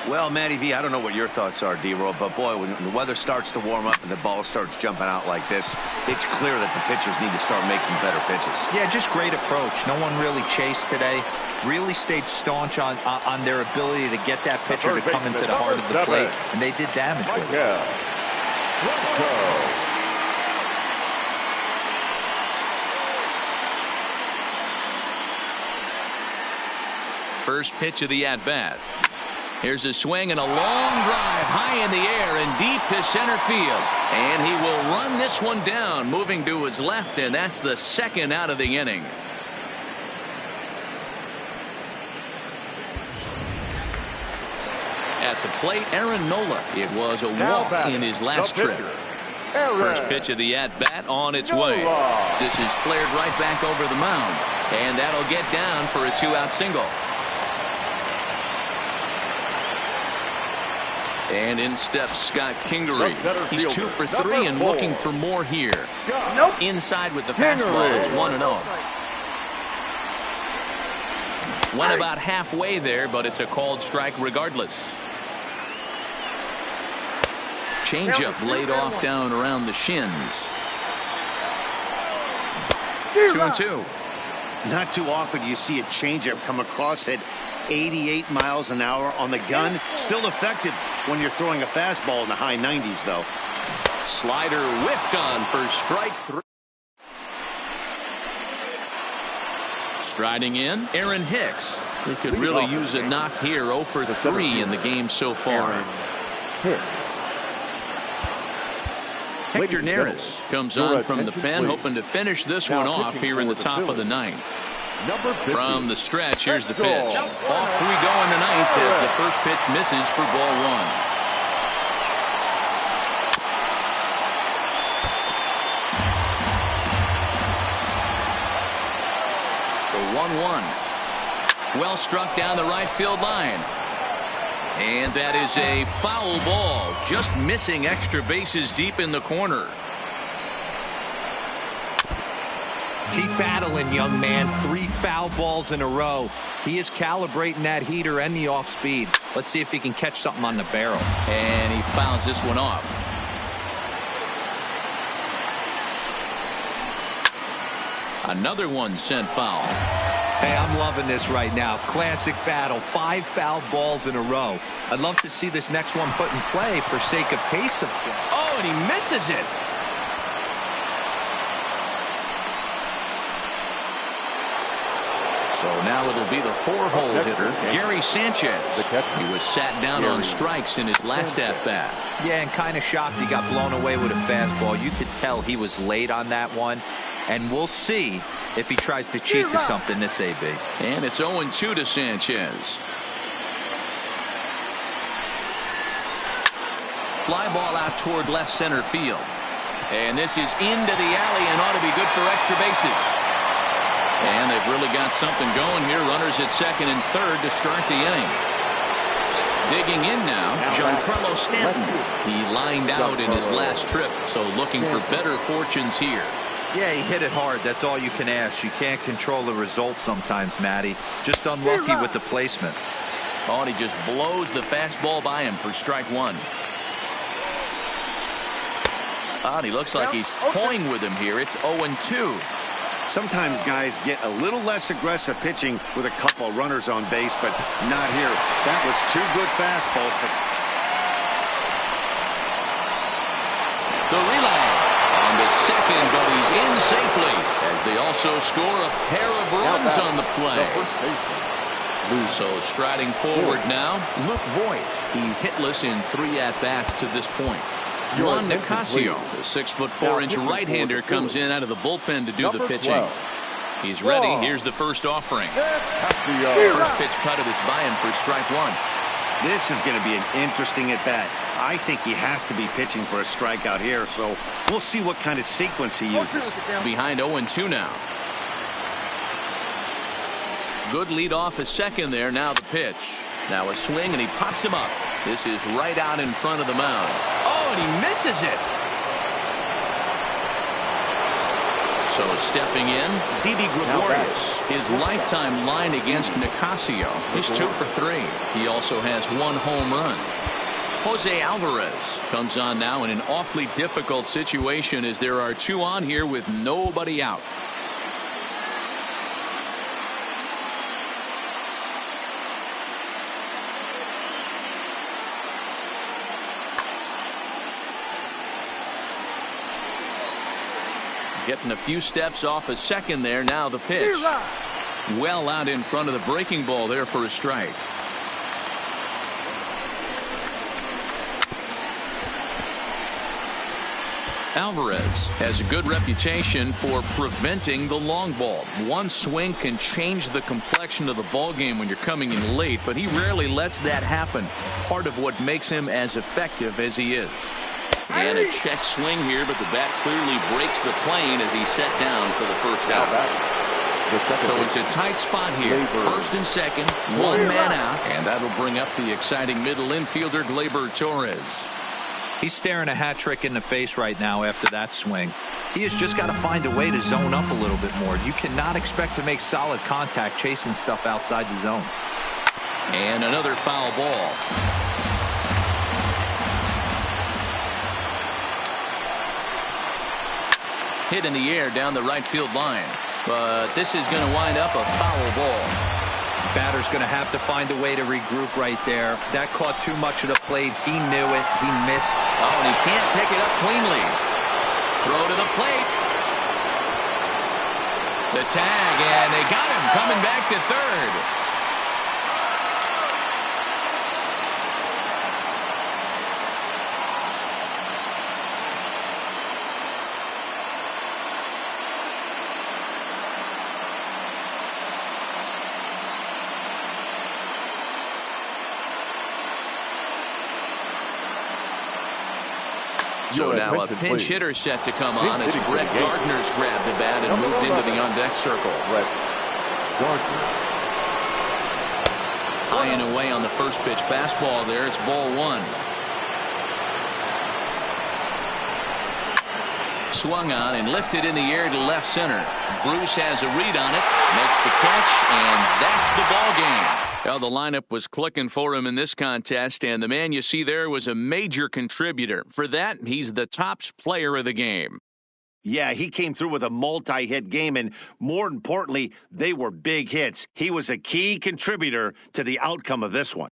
Well, Matty V, I don't know what your thoughts are, D-Roll, but boy, when the weather starts to warm up and the ball starts jumping out like this, it's clear that the pitchers need to start making better pitches. Yeah, just great approach. No one really chased today. Really stayed staunch on their ability to get that pitcher to come into the heart of the plate, and they did damage with it. First pitch of the at-bat. Here's a swing and a long drive high in the air and deep to center field. And he will run this one down, moving to his left, and that's the 2nd out of the inning. At the plate, Aaron Nola. It was a walk in his last trip. First pitch of the at-bat on its way. This is flared right back over the mound. And that'll get down for a 2-out single. And in steps Scott Kingery. He's 2 for 3 and looking for more here. Inside with the fastball. It's 1-0. Went about halfway there, but it's a called strike regardless. Changeup laid off down around the shins. 2-2. Not too often you see a changeup come across at 88 miles an hour on the gun. Still effective when you're throwing a fastball in the high 90s, though. Slider whiffed on for strike 3. Striding in, Aaron Hicks. He could really use a knock here. 0 for 3 in the game so far. Hector Neris comes on from the pen, hoping to finish this one off here in the top of the ninth. From the stretch, here's the pitch. Off we go in the ninth as the first pitch misses for ball 1. The 1-1. Well struck down the right field line. And that is a foul ball, just missing extra bases deep in the corner. Keep battling, young man. 3 foul balls in a row. He is calibrating that heater and the off speed. Let's see if he can catch something on the barrel. And he fouls this one off. Another one sent foul. Hey, I'm loving this right now. Classic battle. 5 foul balls in a row. I'd love to see this next one put in play for sake of pace of play. Oh, and he misses it. So now it'll be the 4-hole hitter, Gary Sanchez. He was sat down on strikes in his last at-bat. Yeah, and kind of shocked he got blown away with a fastball. You could tell he was late on that one. And we'll see if he tries to cheat to something this AB. And it's 0-2 to Sanchez. Fly ball out toward left center field. And this is into the alley and ought to be good for extra bases. And they've really got something going here. Runners at second and third to start the inning. Digging in now, Giancarlo Stanton. He lined out in his last trip, so looking for better fortunes here. Yeah, he hit it hard. That's all you can ask. You can't control the result sometimes, Matty. Just unlucky with the placement. Oh, and he just blows the fastball by him for strike 1. Oh, and he looks like he's toying with him here. It's 0-2. Sometimes guys get a little less aggressive pitching with a couple of runners on base, but not here. That was 2 good fastballs. The relay on the second, but he's in safely as they also score a pair of runs on the play. So striding forward now, Luke Voigt. He's hitless in 3 at-bats to this point. Juan Nicasio, the 6'4" right-hander, comes in out of the bullpen to do the pitching. He's ready. Here's the first offering. First pitch cut it. It's by him for strike 1. This is going to be an interesting at-bat. I think he has to be pitching for a strikeout here, so we'll see what kind of sequence he uses. Behind 0-2 now. Good lead off at second there. Now the pitch. Now a swing, and he pops him up. This is right out in front of the mound. Oh, and he misses it. So stepping in, Didi Gregorius. His lifetime line against Nicasio. He's 2 for 3. He also has 1 home run. Jose Alvarez comes on now in an awfully difficult situation as there are 2 on here with nobody out. Getting a few steps off a second there. Now the pitch. Well out in front of the breaking ball there for a strike. Alvarez has a good reputation for preventing the long ball. One swing can change the complexion of the ball game when you're coming in late, but he rarely lets that happen. Part of what makes him as effective as he is. And a check swing here, but the bat clearly breaks the plane as he's set down for the first out. So it's a tight spot here. First and second, 1 man out, and that'll bring up the exciting middle infielder Gleyber Torres. He's staring a hat trick in the face right now after that swing. He has just got to find a way to zone up a little bit more. You cannot expect to make solid contact chasing stuff outside the zone. And another foul ball. Hit in the air down the right field line. But this is going to wind up a foul ball. Batter's going to have to find a way to regroup right there. That caught too much of the plate. He knew it. He missed. Oh, and he can't pick it up cleanly. Throw to the plate. The tag, and they got him coming back to third. So now a pinch hitter set to come on as Brett Gardner's grabbed the bat and moved into the on-deck circle. Brett Gardner. High and away on the first pitch fastball there. It's ball one. Swung on and lifted in the air to left center. Bruce has a read on it, makes the catch, and that's the ball game. Well, the lineup was clicking for him in this contest, and the man you see there was a major contributor. For that, he's the top player of the game. Yeah, he came through with a multi-hit game, and more importantly, they were big hits. He was a key contributor to the outcome of this one.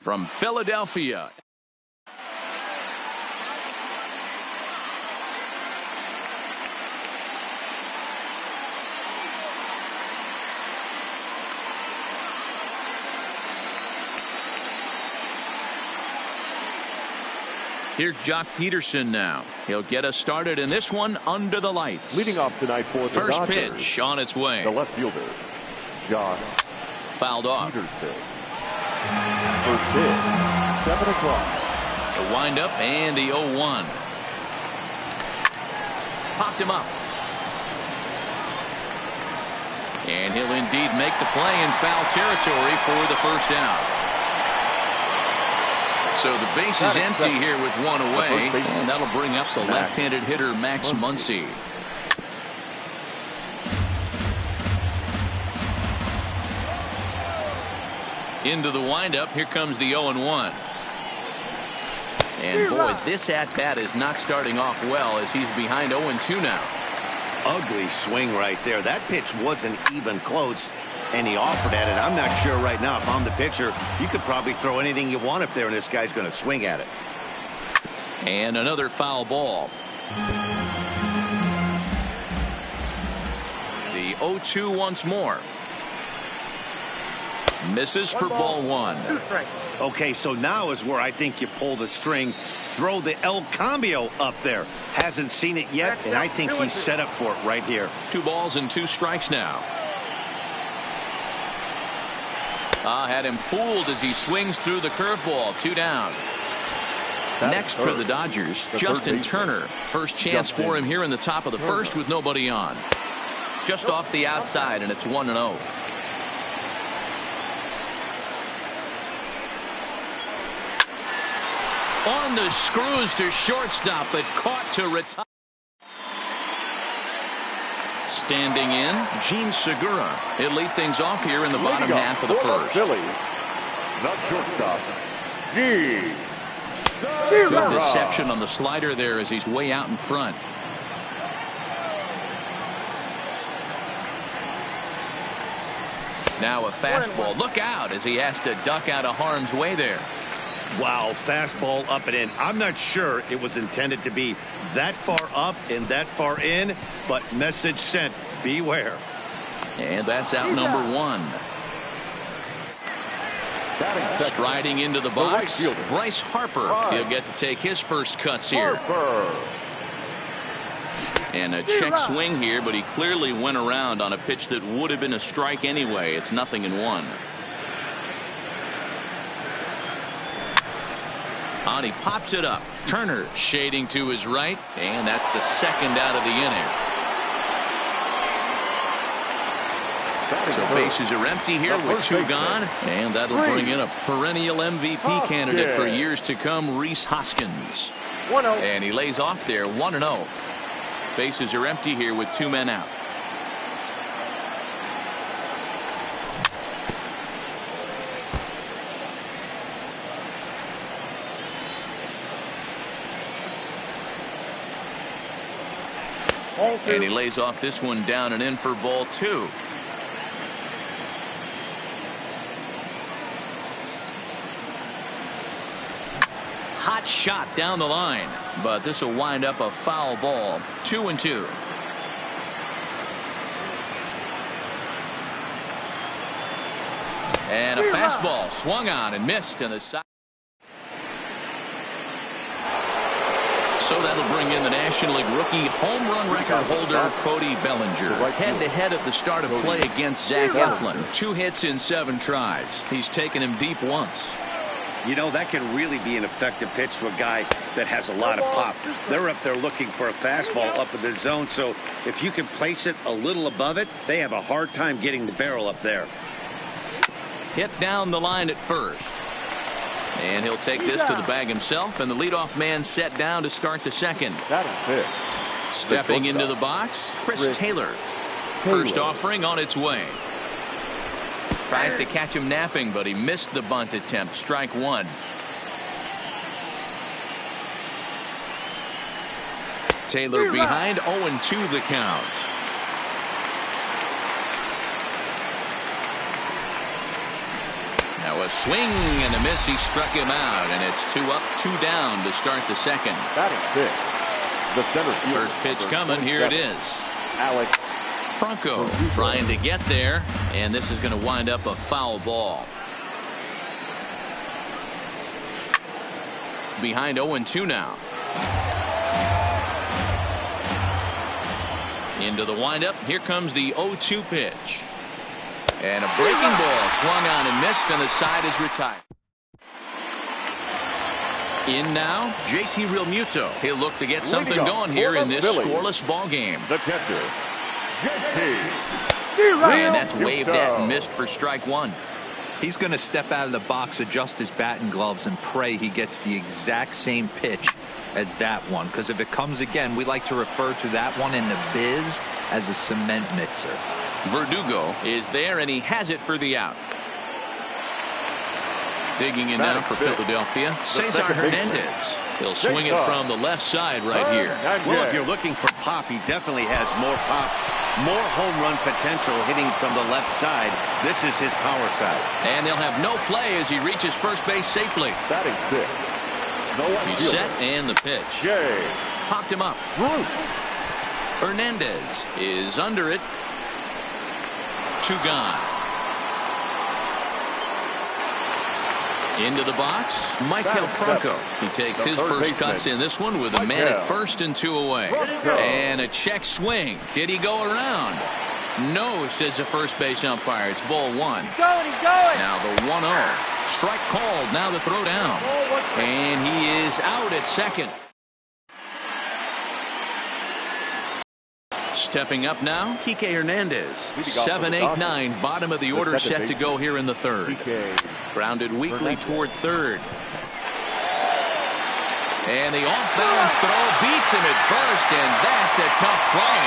from Philadelphia. Here's Jock Peterson now. He'll get us started in this one under the lights. Leading off tonight for the First Dodgers, pitch on its way. the left fielder, Jock Fouled off. Peterson. First pitch, 7 o'clock. The windup and the 0-1. Popped him up. And he'll indeed make the play in foul territory for the first out. So the base is empty here with one away, and that'll bring up the left-handed hitter Max Muncy. Into the windup, here comes the 0-1. And boy, this at-bat is not starting off well as he's behind 0-2 now. Ugly swing right there. That pitch wasn't even close, and he offered at it. I'm not sure right now if I'm the pitcher. You could probably throw anything you want up there, and this guy's going to swing at it. And another foul ball. The 0-2 once more. Misses for ball one. Okay, so now is where I think you pull the string. Throw the El Cambio up there. Hasn't seen it yet, and I think he's set up for it right here. 2 balls and 2 strikes now. Had him fooled as he swings through the curveball. 2 down. Next for the Dodgers, Justin Turner. First chance for him here in the top of the first with nobody on. Just off the outside, and it's 1-0. On the screws to shortstop, but caught to retire. Standing in, Gene Segura. He'll lead things off here in the bottom half of the first. Philly, the shortstop, Gene Good Segura. deception on the slider there as he's way out in front. Now a fastball. Look out as he has to duck out of harm's way there. Wow, fastball up and in. I'm not sure it was intended to be that far up and that far in, but message sent. Beware. And that's out number 1. Striding into the box, Bryce Harper. He'll get to take his first cuts here. And a check swing here, but he clearly went around on a pitch that would have been a strike anyway. It's 0-1. He pops it up. Turner shading to his right, and that's the second out of the inning. So bases are empty here with 2 gone, and that'll bring in a perennial MVP candidate for years to come, Rhys Hoskins. 1-0. And he lays off there, 1-0. Bases are empty here with 2 men out. And he lays off this one down and in for ball 2. Hot shot down the line, but this will wind up a foul ball. 2-2. And a fastball swung on and missed in the side. So that'll bring in the National League rookie home run record holder Cody Bellinger. Head-to-head at the start of play against Zach Eflin. 2 hits in 7 tries. He's taken him deep once. You know, that can really be an effective pitch to a guy that has a lot of pop. They're up there looking for a fastball up in the zone, so if you can place it a little above it, they have a hard time getting the barrel up there. Hit down the line at first. And he'll take this to the bag himself, and the leadoff man set down to start the second. Stepping into the box, Chris Taylor. First offering on its way. Tries to catch him napping, but he missed the bunt attempt. Strike 1. Taylor behind, 0-2 the count. Now a swing and a miss. He struck him out, and it's 2 up, 2 down to start the second. Batting fifth, the center fielder. First pitch coming. Here it is. Alex Franco trying to get there, and this is going to wind up a foul ball. Behind 0-2 now. Into the windup. Here comes the 0-2 pitch. And a breaking ball swung on and missed, and the side is retired. In now, JT Realmuto. He'll look to get something going here in this scoreless ball game. The catcher, JT. And that's waved at and missed for strike one. He's going to step out of the box, adjust his batting gloves, and pray he gets the exact same pitch as that one. Because if it comes again, we like to refer to that one in the biz as a cement mixer. Verdugo is there, and he has it for the out. Digging in now for Philadelphia, Cesar Hernandez. He'll swing it from the left side right here. Well, if you're looking for pop, he definitely has more pop, more home run potential hitting from the left side. This is his power side. And they'll have no play as he reaches first base safely. Batting sixth, the left He's fielder. set, and the pitch. Jay Popped him up. Bruce. Hernandez is under it. 2 gone. Into the box, Michael Franco. He takes his first cuts in this one with a man at first and 2 away. And a check swing. Did he go around? No, says the first base umpire. It's ball 1. He's going. Now the 1-0. Strike called. Now the throw down. And he is out at second. Stepping up now, Kike Hernandez. 7, 8, 9, bottom of the order set to go here in the third. Grounded weakly toward third. And the off-balance throw beats him at first, and that's a tough play.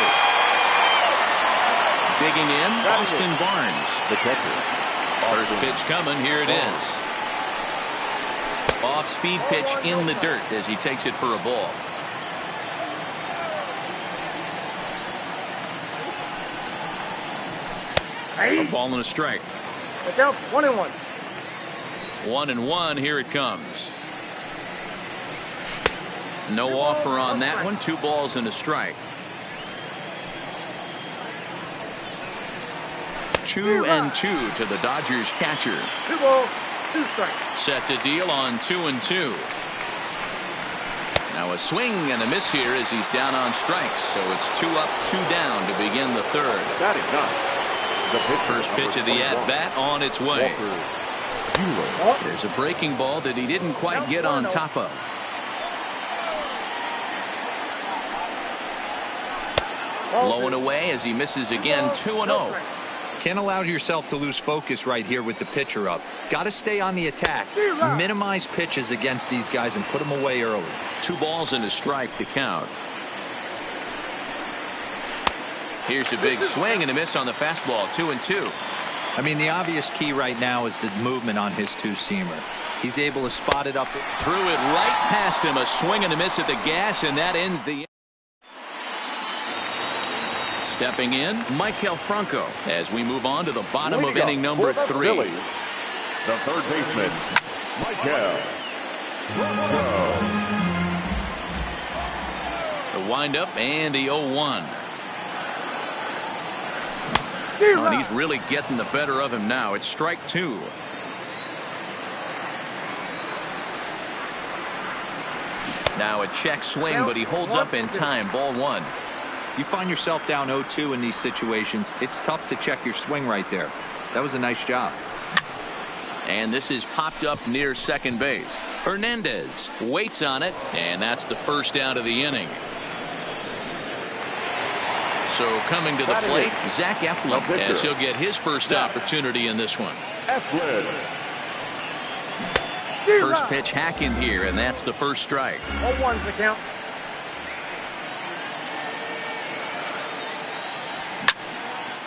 Digging in, Austin Barnes. The catcher. First pitch coming, here it is. Off-speed pitch in the dirt as he takes it for a ball. A ball and a strike. Look out, 1-1. 1-1, here it comes. No offer on that one. 2 balls and a strike. 2-2 to the Dodgers catcher. 2 balls, 2 strikes. Set to deal on 2-2. Now a swing and a miss here as he's down on strikes. So it's 2 up, 2 down to begin the third. Batting ninth, the First pitch of the at-bat on its way. There's a breaking ball that he didn't quite get on top of. Low and away as he misses again. 2-0. Can't allow yourself to lose focus right here with the pitcher up. Got to stay on the attack. Minimize pitches against these guys and put them away early. 2 balls and a strike to count. Here's a big swing and a miss on the fastball. 2-2. I mean, the obvious key right now is the movement on his 2-seamer. He's able to spot it up. Threw it right past him. A swing and a miss at the gas, and that ends the. Stepping in, Michael Franco as we move on to the bottom of inning number 3. The third baseman, Michael Franco. The windup and the 0-1. Oh, and he's really getting the better of him now. It's strike 2. Now a check swing, but he holds up in time. Ball 1. You find yourself down 0-2 in these situations, it's tough to check your swing right there. That was a nice job. And this is popped up near second base. Hernandez waits on it, and that's the first out of the inning. So coming to the plate, Zach Eflin, as he'll get his first opportunity in this one. Eflin. First pitch hacking here, and that's the first strike. 0-1's the count.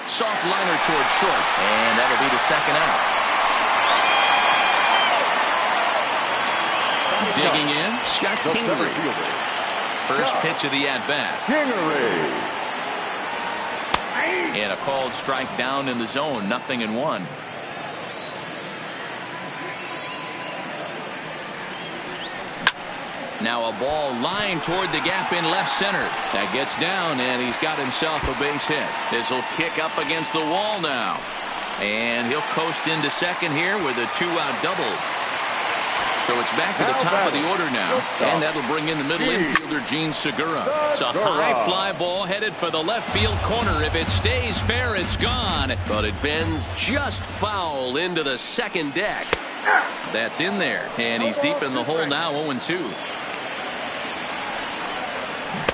Soft liner toward short, and that'll be the second out. Digging in, Scott Kingery. First pitch of the at-bat. Kingery. And a called strike down in the zone, 0-1. Now a ball lined toward the gap in left center. That gets down, and he's got himself a base hit. This will kick up against the wall now. And he'll coast into second here with a 2-out double. So it's back to the top of the order now. And that'll bring in the middle infielder, Gene Segura. It's a high fly ball headed for the left field corner. If it stays fair, it's gone. But it bends just foul into the second deck. That's in there. And he's deep in the hole now, 0-2.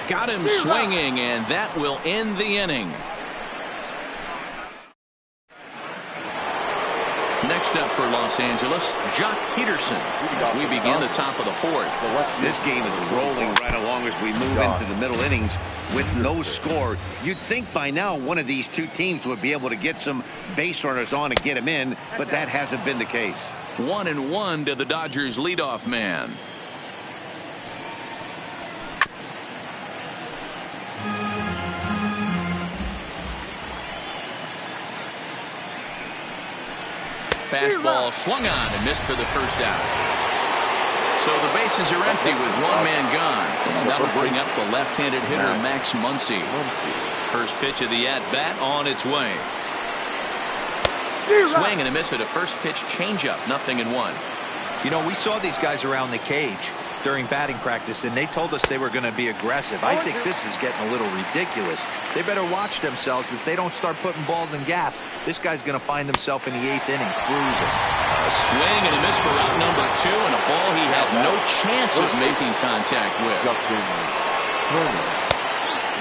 Got him swinging, and that will end the inning. Next up for Los Angeles, Jock Peterson, as we begin the top of the fourth. This game is rolling right along as we move into the middle innings with no score. You'd think by now one of these two teams would be able to get some base runners on and get him in, but that hasn't been the case. 1-1 to the Dodgers leadoff man. Fastball swung on and missed for the first out. So the bases are empty with one man gone. And that'll bring up the left-handed hitter Max Muncy. First pitch of the at-bat on its way. Swing and a miss at a first pitch changeup. 0-1. You know, we saw these guys around the cage during batting practice, and they told us they were going to be aggressive. I think this is getting a little ridiculous. They better watch themselves. If they don't start putting balls in gaps, this guy's going to find himself in the 8th inning cruising. A swing and a miss for out number 2, and a ball he had no chance of making contact with.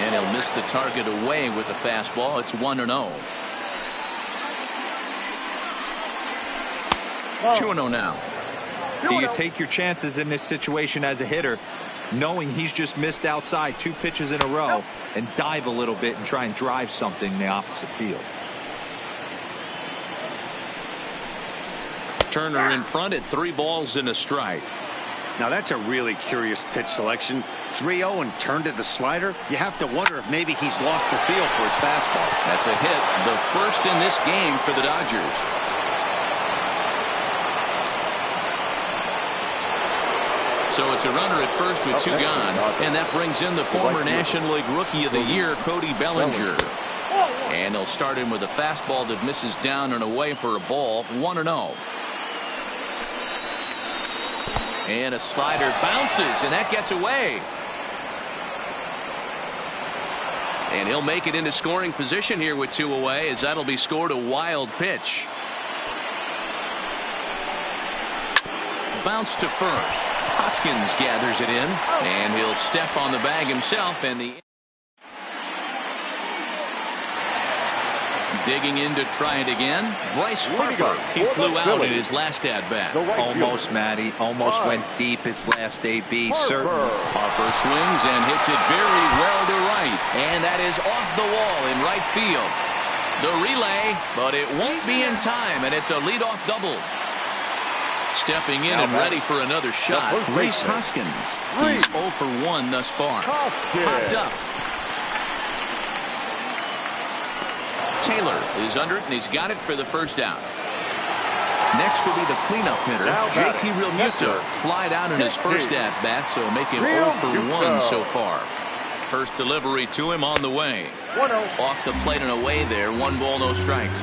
And he'll miss the target away with the fastball. It's 1-0. 2-0 now. Do you take your chances in this situation as a hitter, knowing he's just missed outside 2 pitches in a row, and dive a little bit and try and drive something in the opposite field? Turner in front at 3 balls and a strike. Now that's a really curious pitch selection. 3-0 and turned to the slider. You have to wonder if maybe he's lost the feel for his fastball. That's a hit, the first in this game for the Dodgers. So it's a runner at first with 2 gone, and that brings in the former National League Rookie of the Year, Cody Bellinger. And they'll start him with a fastball that misses down and away for a ball. 1-0. And a slider bounces, and that gets away. And he'll make it into scoring position here with 2 away, as that'll be scored a wild pitch. Bounce to first. Hoskins gathers it in, and he'll step on the bag himself, and the digging in to try it again. Bryce Harper, he flew out in his last at-bat. Almost, Matty. Almost went deep his last AB. Certain. Harper swings and hits it very well to right, and that is off the wall in right field. The relay, but it won't be in time, and it's a leadoff double. Stepping in and ready for another shot, Rhys Hoskins. He's 0 for 1 thus far. Popped up. Taylor is under it, and he's got it for the first out. Next will be the cleanup hitter, JT Realmuto. Flied out in his first at-bat, so make him 0 for 1 so far. First delivery to him on the way. Off the plate and away there, 1 ball, no strikes.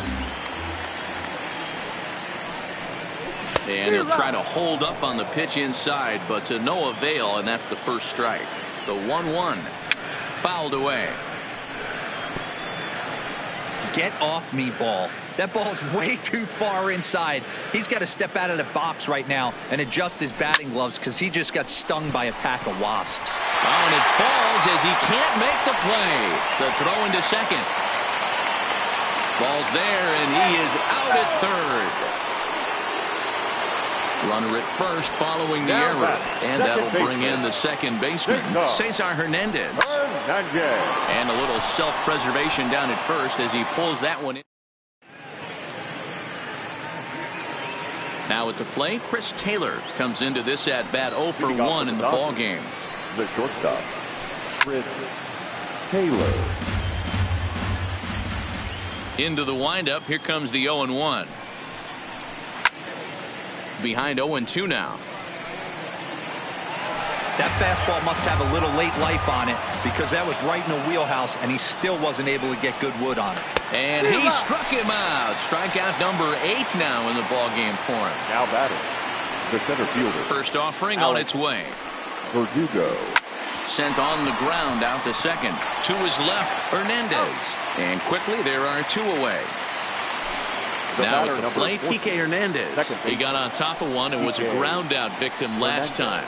And he'll try to hold up on the pitch inside, but to no avail, and that's the first strike. The 1-1 fouled away. Get off me, ball. That ball's way too far inside. He's got to step out of the box right now and adjust his batting gloves, because he just got stung by a pack of wasps. Oh, and it falls as he can't make the play. The throw into second. Ball's there, and he is out at third. Runner at first following the error, and that'll bring in the second baseman, Cesar Hernandez. And a little self-preservation down at first as he pulls that one in. Now at the plate, Chris Taylor comes into this at-bat 0 for 1 in the ball game. The shortstop, Chris Taylor. Into the windup, here comes the 0-1. Behind 0-2 now. That fastball must have a little late life on it because that was right in the wheelhouse, and he still wasn't able to get good wood on it. And he struck him out. Strikeout number 8 now in the ball game for him. Now batting, the center fielder. First offering on its way. Verdugo. Sent on the ground out to second. To his left, Hernandez. And quickly there are 2 away. Now at the plate, Kike Hernandez. He got on top of one and was a ground out victim last time.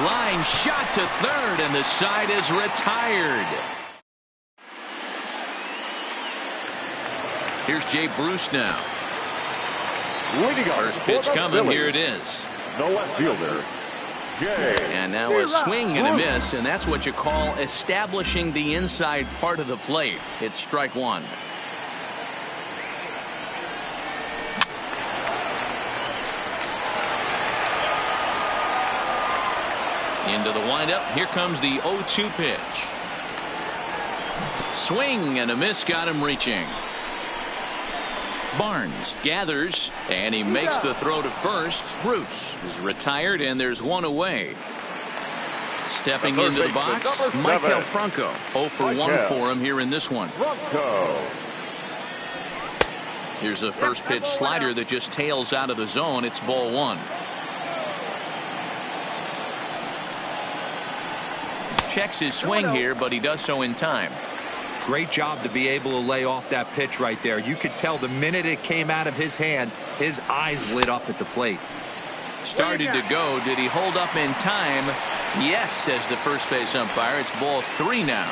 Line shot to third, and the side is retired. Here's Jay Bruce now. First pitch coming. Here it is. The left fielder, Jay. And now a swing and a miss, and that's what you call establishing the inside part of the plate. It's strike 1. Into the windup. Here comes the 0-2 pitch. Swing and a miss, got him reaching. Barnes gathers, and he makes the throw to first. Bruce is retired, and there's 1 away. Stepping into the box, Michael Franco. 0 for 1 for him here in this one. Franco. Here's a first pitch slider that just tails out of the zone. It's ball 1. Checks his swing here, but he does so in time. Great job to be able to lay off that pitch right there. You could tell the minute it came out of his hand, his eyes lit up at the plate. Started to go. Did he hold up in time? Yes, says the first base umpire. It's ball 3 now.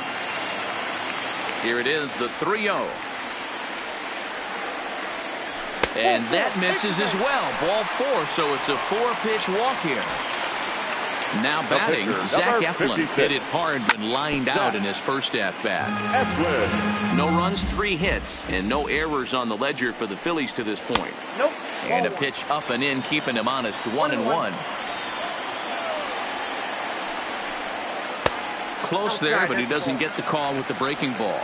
Here it is, the 3-0. And that misses as well. Ball 4, so it's a 4-pitch walk here. Now batting, Zach Eflin hit it hard but lined out in his first at-bat. No runs, 3 hits, and no errors on the ledger for the Phillies to this point. Nope. And a pitch up and in, keeping him honest, 1-1. Close there, but he doesn't get the call with the breaking ball.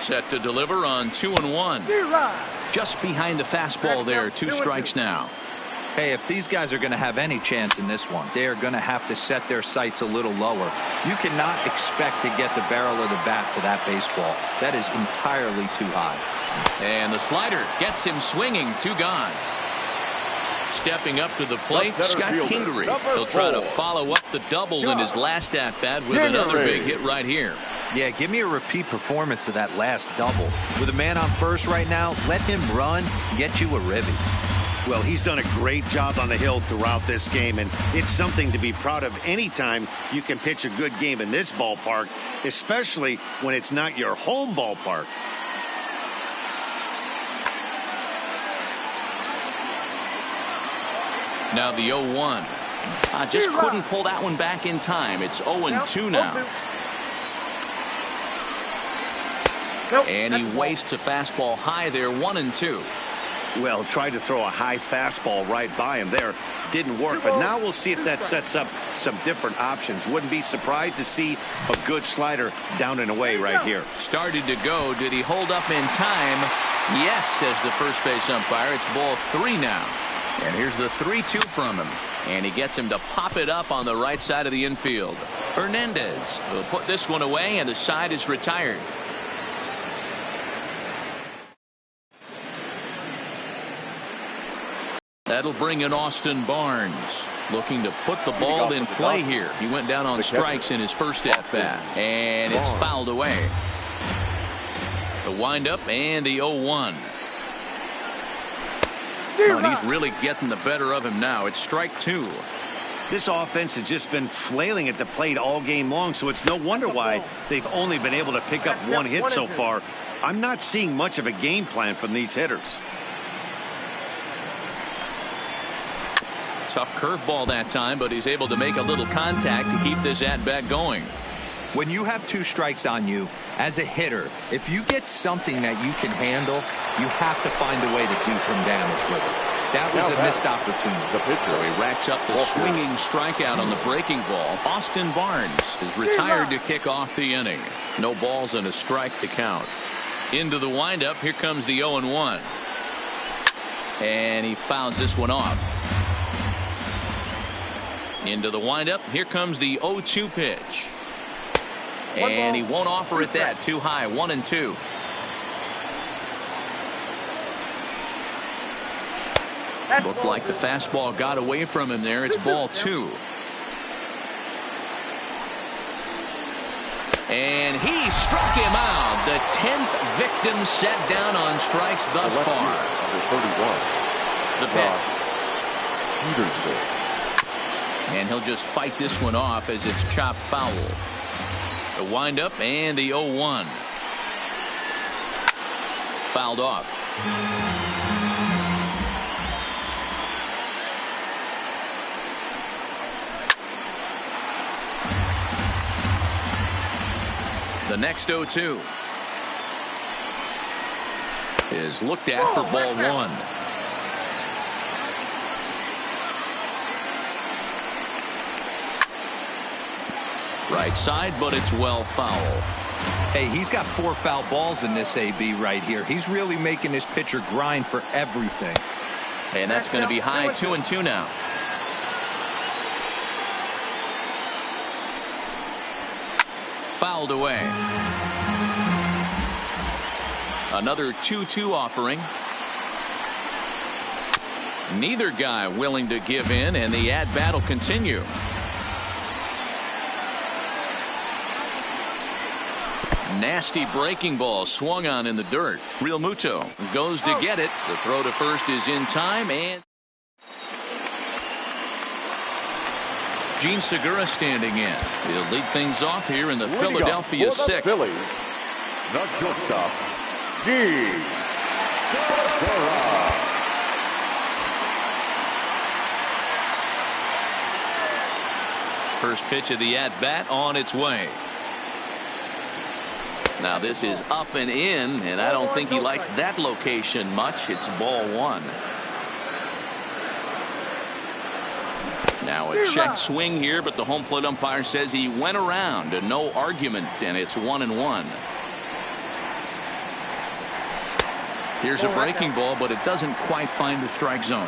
Set to deliver on 2-1. Just behind the fastball there, 2 strikes now. Hey, if these guys are going to have any chance in this one, they are going to have to set their sights a little lower. You cannot expect to get the barrel of the bat to that baseball. That is entirely too high. And the slider gets him swinging. 2 gone. Stepping up to the plate, Scott Kingery. He'll try to follow up the double in his last at-bat with another big hit right here. Yeah, give me a repeat performance of that last double. With a man on first right now, let him run, get you a ribby. Well, he's done a great job on the hill throughout this game, and it's something to be proud of anytime you can pitch a good game in this ballpark, especially when it's not your home ballpark. Now the 0-1. Just couldn't pull that one back in time. It's 0-2 now. And he wastes a fastball high there, 1-2. Well, tried to throw a high fastball right by him there. Didn't work, but now we'll see if that sets up some different options. Wouldn't be surprised to see a good slider down and away right here. Started to go. Did he hold up in time? Yes, says the first base umpire. It's ball 3 now. And here's the 3-2 from him. And he gets him to pop it up on the right side of the infield. Hernandez will put this one away, and the side is retired. That'll bring in Austin Barnes, looking to put the ball in play here. He went down on strikes in his first at-bat, and it's fouled away. The windup and the 0-1. And he's really getting the better of him now. It's strike 2. This offense has just been flailing at the plate all game long, so it's no wonder why they've only been able to pick up 1 hit so far. I'm not seeing much of a game plan from these hitters. Tough curveball that time, but he's able to make a little contact to keep this at-bat going. When you have 2 strikes on you, as a hitter, if you get something that you can handle, you have to find a way to do some damage with it. That was a missed opportunity. So he racks up the swinging strikeout on the breaking ball. Austin Barnes is retired to kick off the inning. No balls and a strike to count. Into the windup, here comes the 0-1. And he fouls this one off. Into the windup. Here comes the 0-2 pitch. And he won't offer it that. Too high. 1-2. Looked like the fastball got away from him there. It's ball 2. And he struck him out. The 10th victim set down on strikes thus far. The pitch. And he'll just fight this one off as it's chopped foul. The windup and the 0-1. Fouled off. The next 0-2 is looked at for ball 1. Right side, but it's well foul. Hey, he's got 4 foul balls in this AB right here. He's really making this pitcher grind for everything. And that's going to be high. 2-2 now. Fouled away. Another 2-2 offering. Neither guy willing to give in, and the at-bat will continue. Nasty breaking ball swung on in the dirt. Real Muto goes to get it. The throw to first is in time, and Gene Segura standing in. He'll lead things off here in the Philadelphia 6th. Phillies, the shortstop, Gene Segura. First pitch of the at-bat on its way. Now this is up and in, and I don't think he likes that location much. It's ball 1. Now a check swing here, but the home plate umpire says he went around and no argument, and it's 1-1. Here's a breaking ball, but it doesn't quite find the strike zone.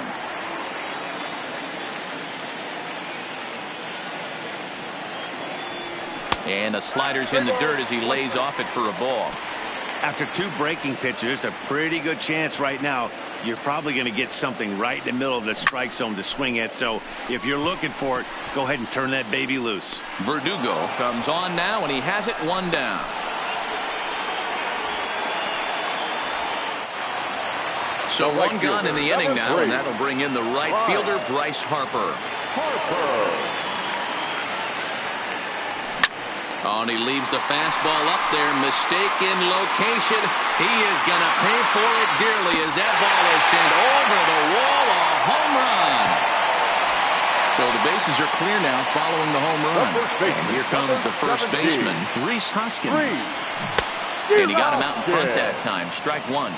And the slider's in the dirt as he lays off it for a ball. After 2 breaking pitches, a pretty good chance right now. You're probably going to get something right in the middle of the strike zone to swing at. So if you're looking for it, go ahead and turn that baby loose. Verdugo comes on now, and he has it 1 down. So 1 gone in the inning now, and that'll bring in the right fielder, Bryce Harper. Oh, and he leaves the fastball up there. Mistaken location. He is going to pay for it dearly as that ball is sent over the wall. A home run. So the bases are clear now following the home run. And here comes the first baseman, Rhys Hoskins. And he got him out in front that time. Strike 1.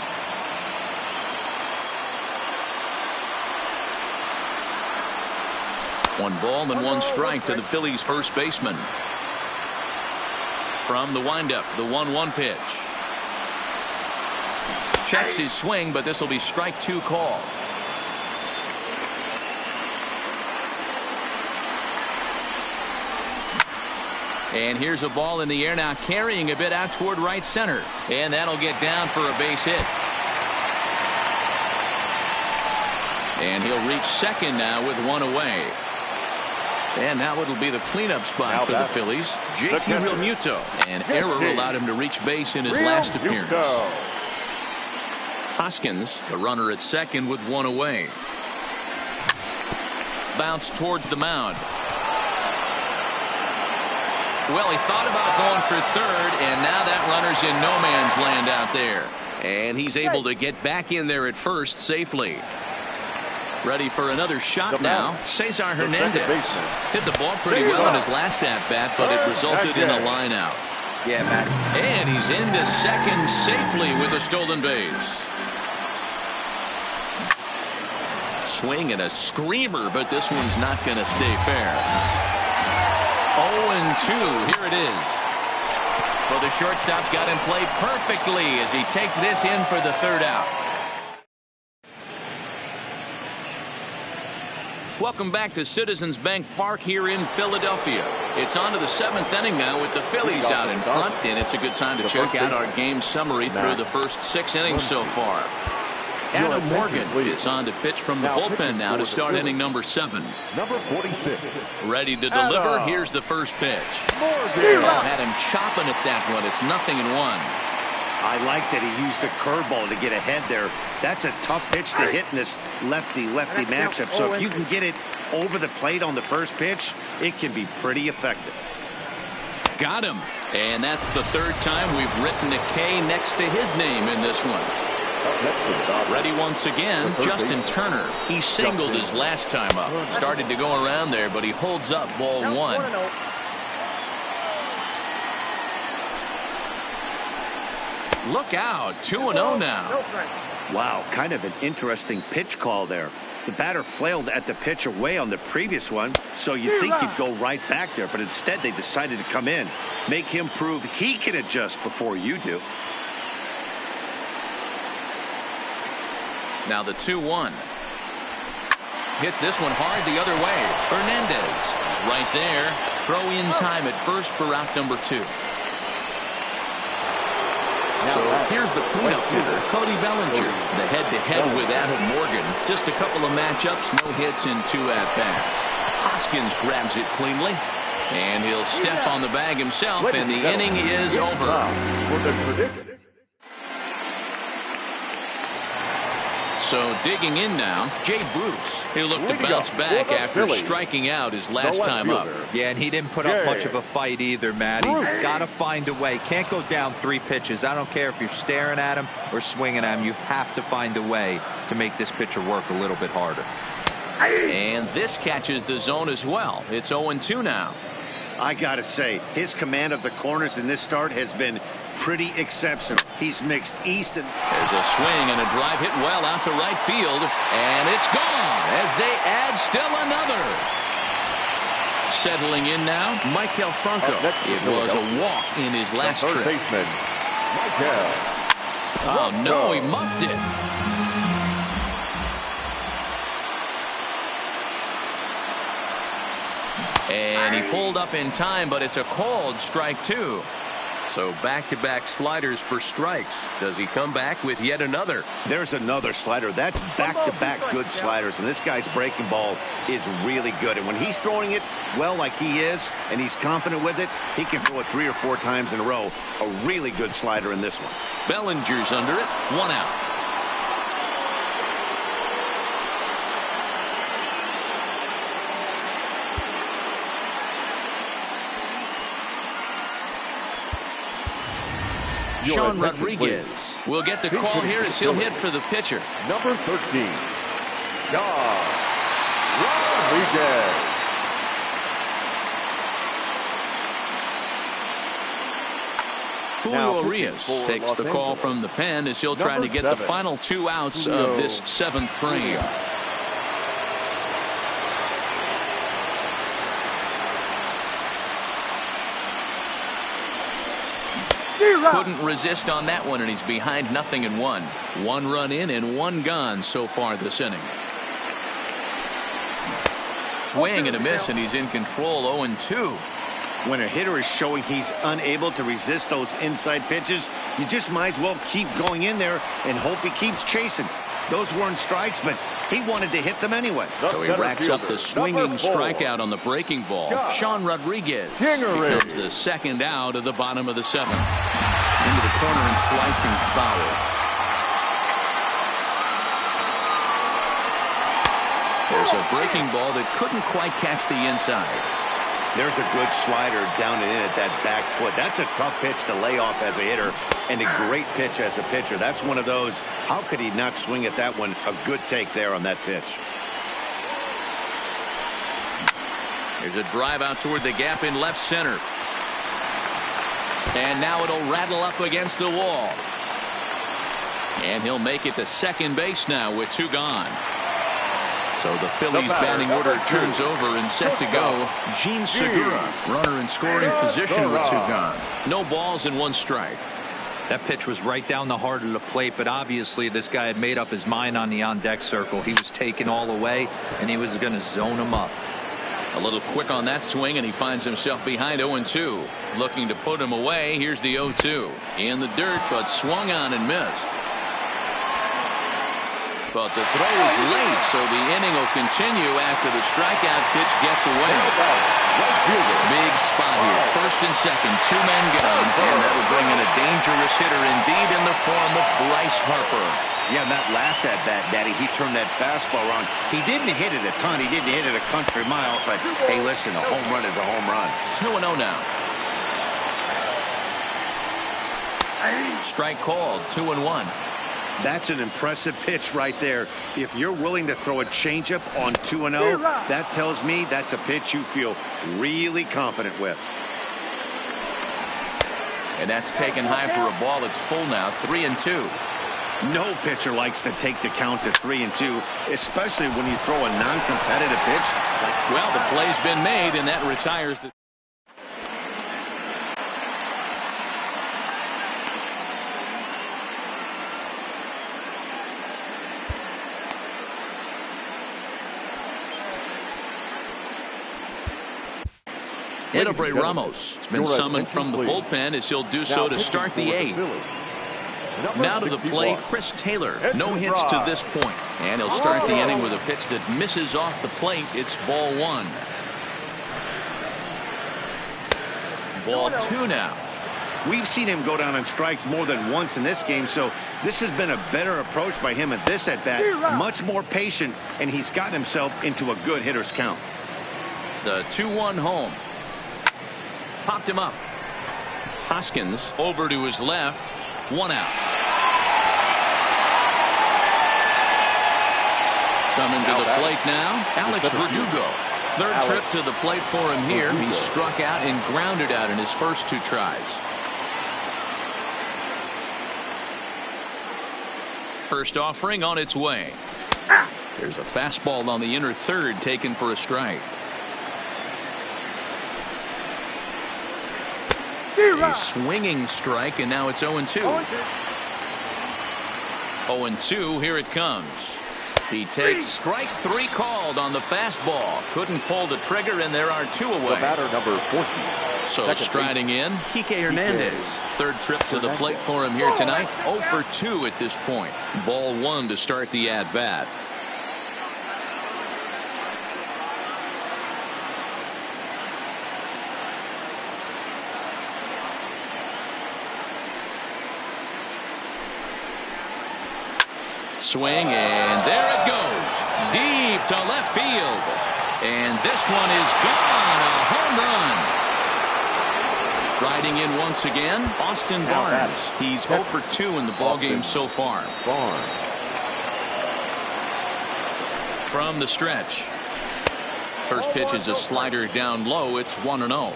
One ball and 1 strike to the Phillies' first baseman. From the windup, the 1-1 pitch. Checks his swing, but this will be strike 2 call. And here's a ball in the air now, carrying a bit out toward right center. And that'll get down for a base hit. And he'll reach second now with 1 away. And now it'll be the cleanup spot for the Phillies. JT Realmuto. An error allowed him to reach base in his last appearance. Hoskins, the runner at second with 1 away. Bounce towards the mound. Well, he thought about going for third, and now that runner's in no man's land out there. And he's able to get back in there at first safely. Ready for another shot now. Cesar Hernandez hit the ball pretty well in his last at-bat, but it resulted in a line out. Yeah, Matt. And he's into second safely with a stolen base. Swing and a screamer, but this one's not going to stay fair. 0-2. Here it is. Well, the shortstop's got him played perfectly as he takes this in for the 3rd out. Welcome back to Citizens Bank Park here in Philadelphia. It's on to the 7th inning now with the Phillies out in front, and it's a good time to check out our game summary through the first 6 innings so far. Adam Morgan is on to pitch from the bullpen now to start inning number 7. Number 46. Ready to deliver. Here's the first pitch. Ball had him chopping at that one. It's 0-1. I like that he used the curveball to get ahead there. That's a tough pitch to hit in this lefty-lefty matchup. So if you can get it over the plate on the first pitch, it can be pretty effective. Got him. And that's the 3rd time we've written a K next to his name in this one. Ready once again, Justin Turner. He singled his last time up. Started to go around there, but he holds up ball 1. Look out, 2-0 now. Wow, kind of an interesting pitch call there. The batter flailed at the pitch away on the previous one, so you'd think he'd go right back there, but instead they decided to come in. Make him prove he can adjust before you do. Now the 2-1. Hits this one hard the other way. Hernandez is right there. Throw in time at first for out number 2. So here's the cleanup hitter, Cody Bellinger. The head-to-head with Adam Morgan. Just a couple of matchups, no hits in 2 at-bats. Hoskins grabs it cleanly, and he'll step on the bag himself, and the inning is over. So digging in now, Jay Bruce. He'll look to bounce back after striking out his last time up. Yeah, and he didn't put up much of a fight either, Matty. Got to find a way. Can't go down 3 pitches. I don't care if you're staring at him or swinging at him. You have to find a way to make this pitcher work a little bit harder. And this catches the zone as well. It's 0-2 now. I got to say, his command of the corners in this start has been pretty exceptional. He's mixed east and... There's a swing and a drive hit well out to right field, and it's gone as they add still another. Settling in now, Michael Franco. It was a walk in his last trip. Baseman, Michael. Oh no, he muffed it. And he pulled up in time, but it's a called strike 2. So back-to-back sliders for strikes. Does he come back with yet another? There's another slider. That's back-to-back good sliders, and this guy's breaking ball is really good. And when he's throwing it well like he is, and he's confident with it, he can throw it 3 or 4 times in a row. A really good slider in this one. Bellinger's under it. 1 out. Sean Rodriguez will get the call here as he'll hit for the pitcher. Number 13, Sean Rodriguez. Julio Urias takes the call from the pen as he'll try to get the final 2 outs of this 7th frame. Couldn't resist on that one, and he's behind 0-1. 1 run in and 1 gone so far this inning. Swing and a miss, and he's in control. 0-2. When a hitter is showing he's unable to resist those inside pitches, you just might as well keep going in there and hope he keeps chasing. Those weren't strikes, but he wanted to hit them anyway. So he racks up the swinging strikeout on the breaking ball. Sean Rodriguez becomes the 2nd out of the bottom of the 7th. Into the corner and slicing foul. There's a breaking ball that couldn't quite catch the inside. There's a good slider down and in at that back foot. That's a tough pitch to lay off as a hitter, and a great pitch as a pitcher. That's one of those, how could he not swing at that one? A good take there on that pitch. There's a drive out toward the gap in left center. And now it'll rattle up against the wall. And he'll make it to second base now with 2 gone. So the Phillies batting order turns over and set to go. Gene Segura, runner in scoring position with 2 gone. No balls and 1 strike. That pitch was right down the heart of the plate, but obviously this guy had made up his mind on the on-deck circle. He was taken all away, and he was going to zone him up. A little quick on that swing, and he finds himself behind 0-2. Looking to put him away. Here's the 0-2. In the dirt, but swung on and missed. But the throw is late, so the inning will continue after the strikeout pitch gets away. Big spot here. First and second, two men gone, and that will bring in a dangerous hitter indeed in the form of Bryce Harper. Yeah, that last at bat, Daddy, he turned that fastball around. He didn't hit it a ton. He didn't hit it a country mile, but hey, listen, a home run is a home run. 2-0 now. Strike called, 2-1. That's an impressive pitch right there. If you're willing to throw a changeup on 2-0, that tells me that's a pitch you feel really confident with. And that's taken high for a ball. It's full now, 3-2. No pitcher likes to take the count to 3-2, especially when you throw a non-competitive pitch. Well, the play's been made, and that retires the... Edebray Ramos has been summoned from the bullpen as he'll do so to start the eighth. Now to the plate, Chris Taylor. No hits to this point. And he'll start the inning with a pitch that misses off the plate. It's ball one. Ball two now. We've seen him go down on strikes more than once in this game, so this has been a better approach by him at this at-bat. Much more patient, and he's gotten himself into a good hitter's count. The 2-1 home. Popped him up. Hoskins over to his left. One out. Coming to the plate now, Alex Verdugo. Third trip to the plate for him here. He struck out and grounded out in his first two tries. First offering on its way. There's a fastball on the inner third taken for a strike. A swinging strike, and now it's 0-2. 0-2, here it comes. He takes strike three called on the fastball. Couldn't pull the trigger, and there are two away. The batter, number 14. So striding in, Kike Hernandez. Third trip to the plate for him here tonight. 0 for 2 at this point. Ball one to start the at-bat. Swing, and there it goes. Deep to left field. And this one is gone. A home run. Riding in once again, Austin Barnes. He's 0 for 2 in the ballgame so far. From the stretch. First pitch is a slider down low. It's 1-0.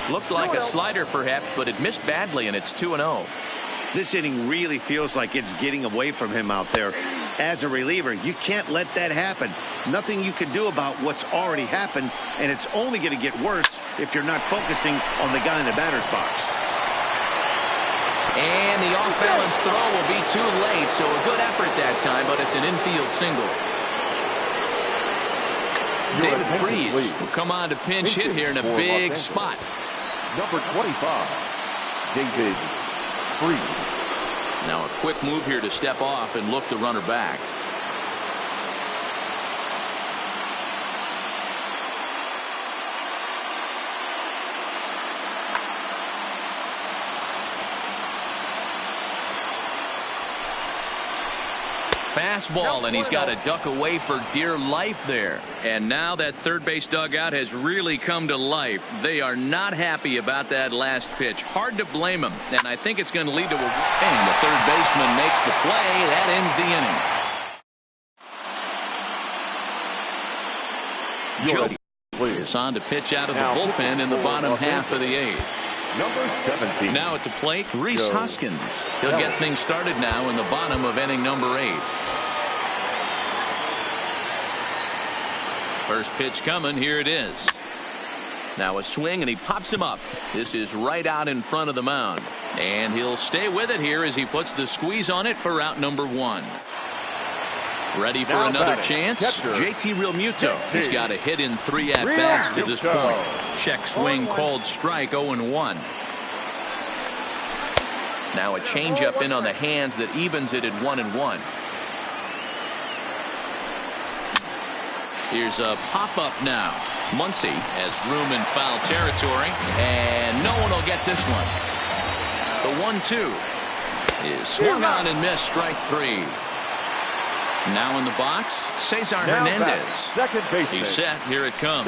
Looked like a slider perhaps, but it missed badly, and it's 2-0. This inning really feels like it's getting away from him out there. As a reliever, you can't let that happen. Nothing you can do about what's already happened, and it's only going to get worse if you're not focusing on the guy in the batter's box. And the off-balance throw will be too late, so a good effort that time, but it's an infield single. David Freese will come on to pinch hit here in a big spot. Number 25, David Freese. Now a quick move here to step off and look the runner back. Fastball, and he's got to duck away for dear life there. And now that third base dugout has really come to life. They are not happy about that last pitch. Hard to blame them. And I think it's going to lead to a... And the third baseman makes the play. That ends the inning. Joe is on to pitch out of the bullpen in the bottom half of the eighth. Number 17. Now at the plate, Rhys Hoskins. He'll get things started now in the bottom of inning number 8. First pitch coming. Here it is. Now a swing, and he pops him up. This is right out in front of the mound. And he'll stay with it here as he puts the squeeze on it for out number 1. Ready for another chance? JT Realmuto. He's got a hit in 3 at-bats to this point. Check swing called strike, 0-1. Now a changeup in on the hands that evens it at 1-1. Here's a pop-up now. Muncy has room in foul territory, and no one will get this one. The 1-2 is swung on and missed, strike 3. Now in the box, Cesar Hernandez. He's set. Here it comes.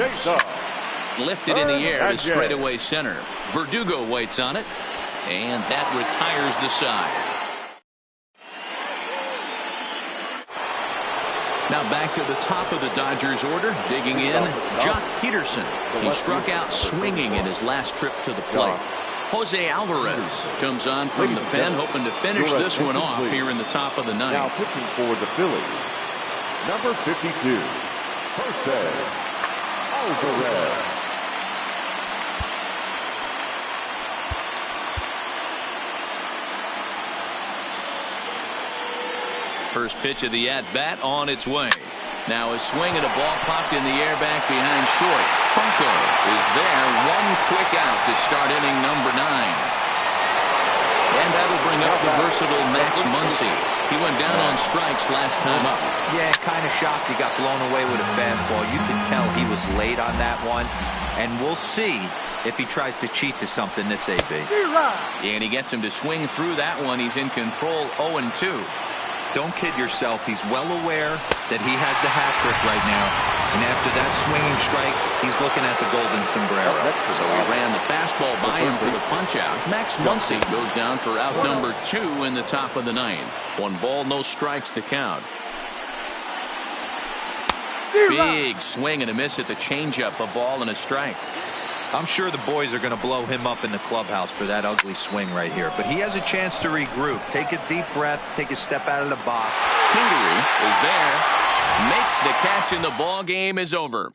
Lifted in the air to straightaway center. Verdugo waits on it, and that retires the side. Now back to the top of the Dodgers order. Digging in, Jock Peterson. He struck out swinging in his last trip to the plate. Jose Alvarez comes on from the pen, hoping to finish this one off here in the top of the 9th. Now pitching for the Phillies, number 52, Jose Alvarez. First pitch of the at-bat on its way. Now a swing and a ball popped in the air back behind short. Franco is there. One quick out to start inning number 9. And that'll bring up the versatile Max Muncy. He went down on strikes last time up. Yeah, kind of shocked he got blown away with a fastball. You can tell he was late on that one. And we'll see if he tries to cheat to something this AB. And he gets him to swing through that one. He's in control, 0-2. Don't kid yourself. He's well aware that he has the hat trick right now. And after that swinging strike, he's looking at the golden sombrero. So he ran the fastball by him for the punch-out. Max Muncy goes down for out number 2 in the top of the 9th. 1 ball, no strikes to count. Big swing and a miss at the changeup. A ball and a strike. I'm sure the boys are going to blow him up in the clubhouse for that ugly swing right here. But he has a chance to regroup. Take a deep breath. Take a step out of the box. Kingery is there. Makes the catch, and the ball game is over.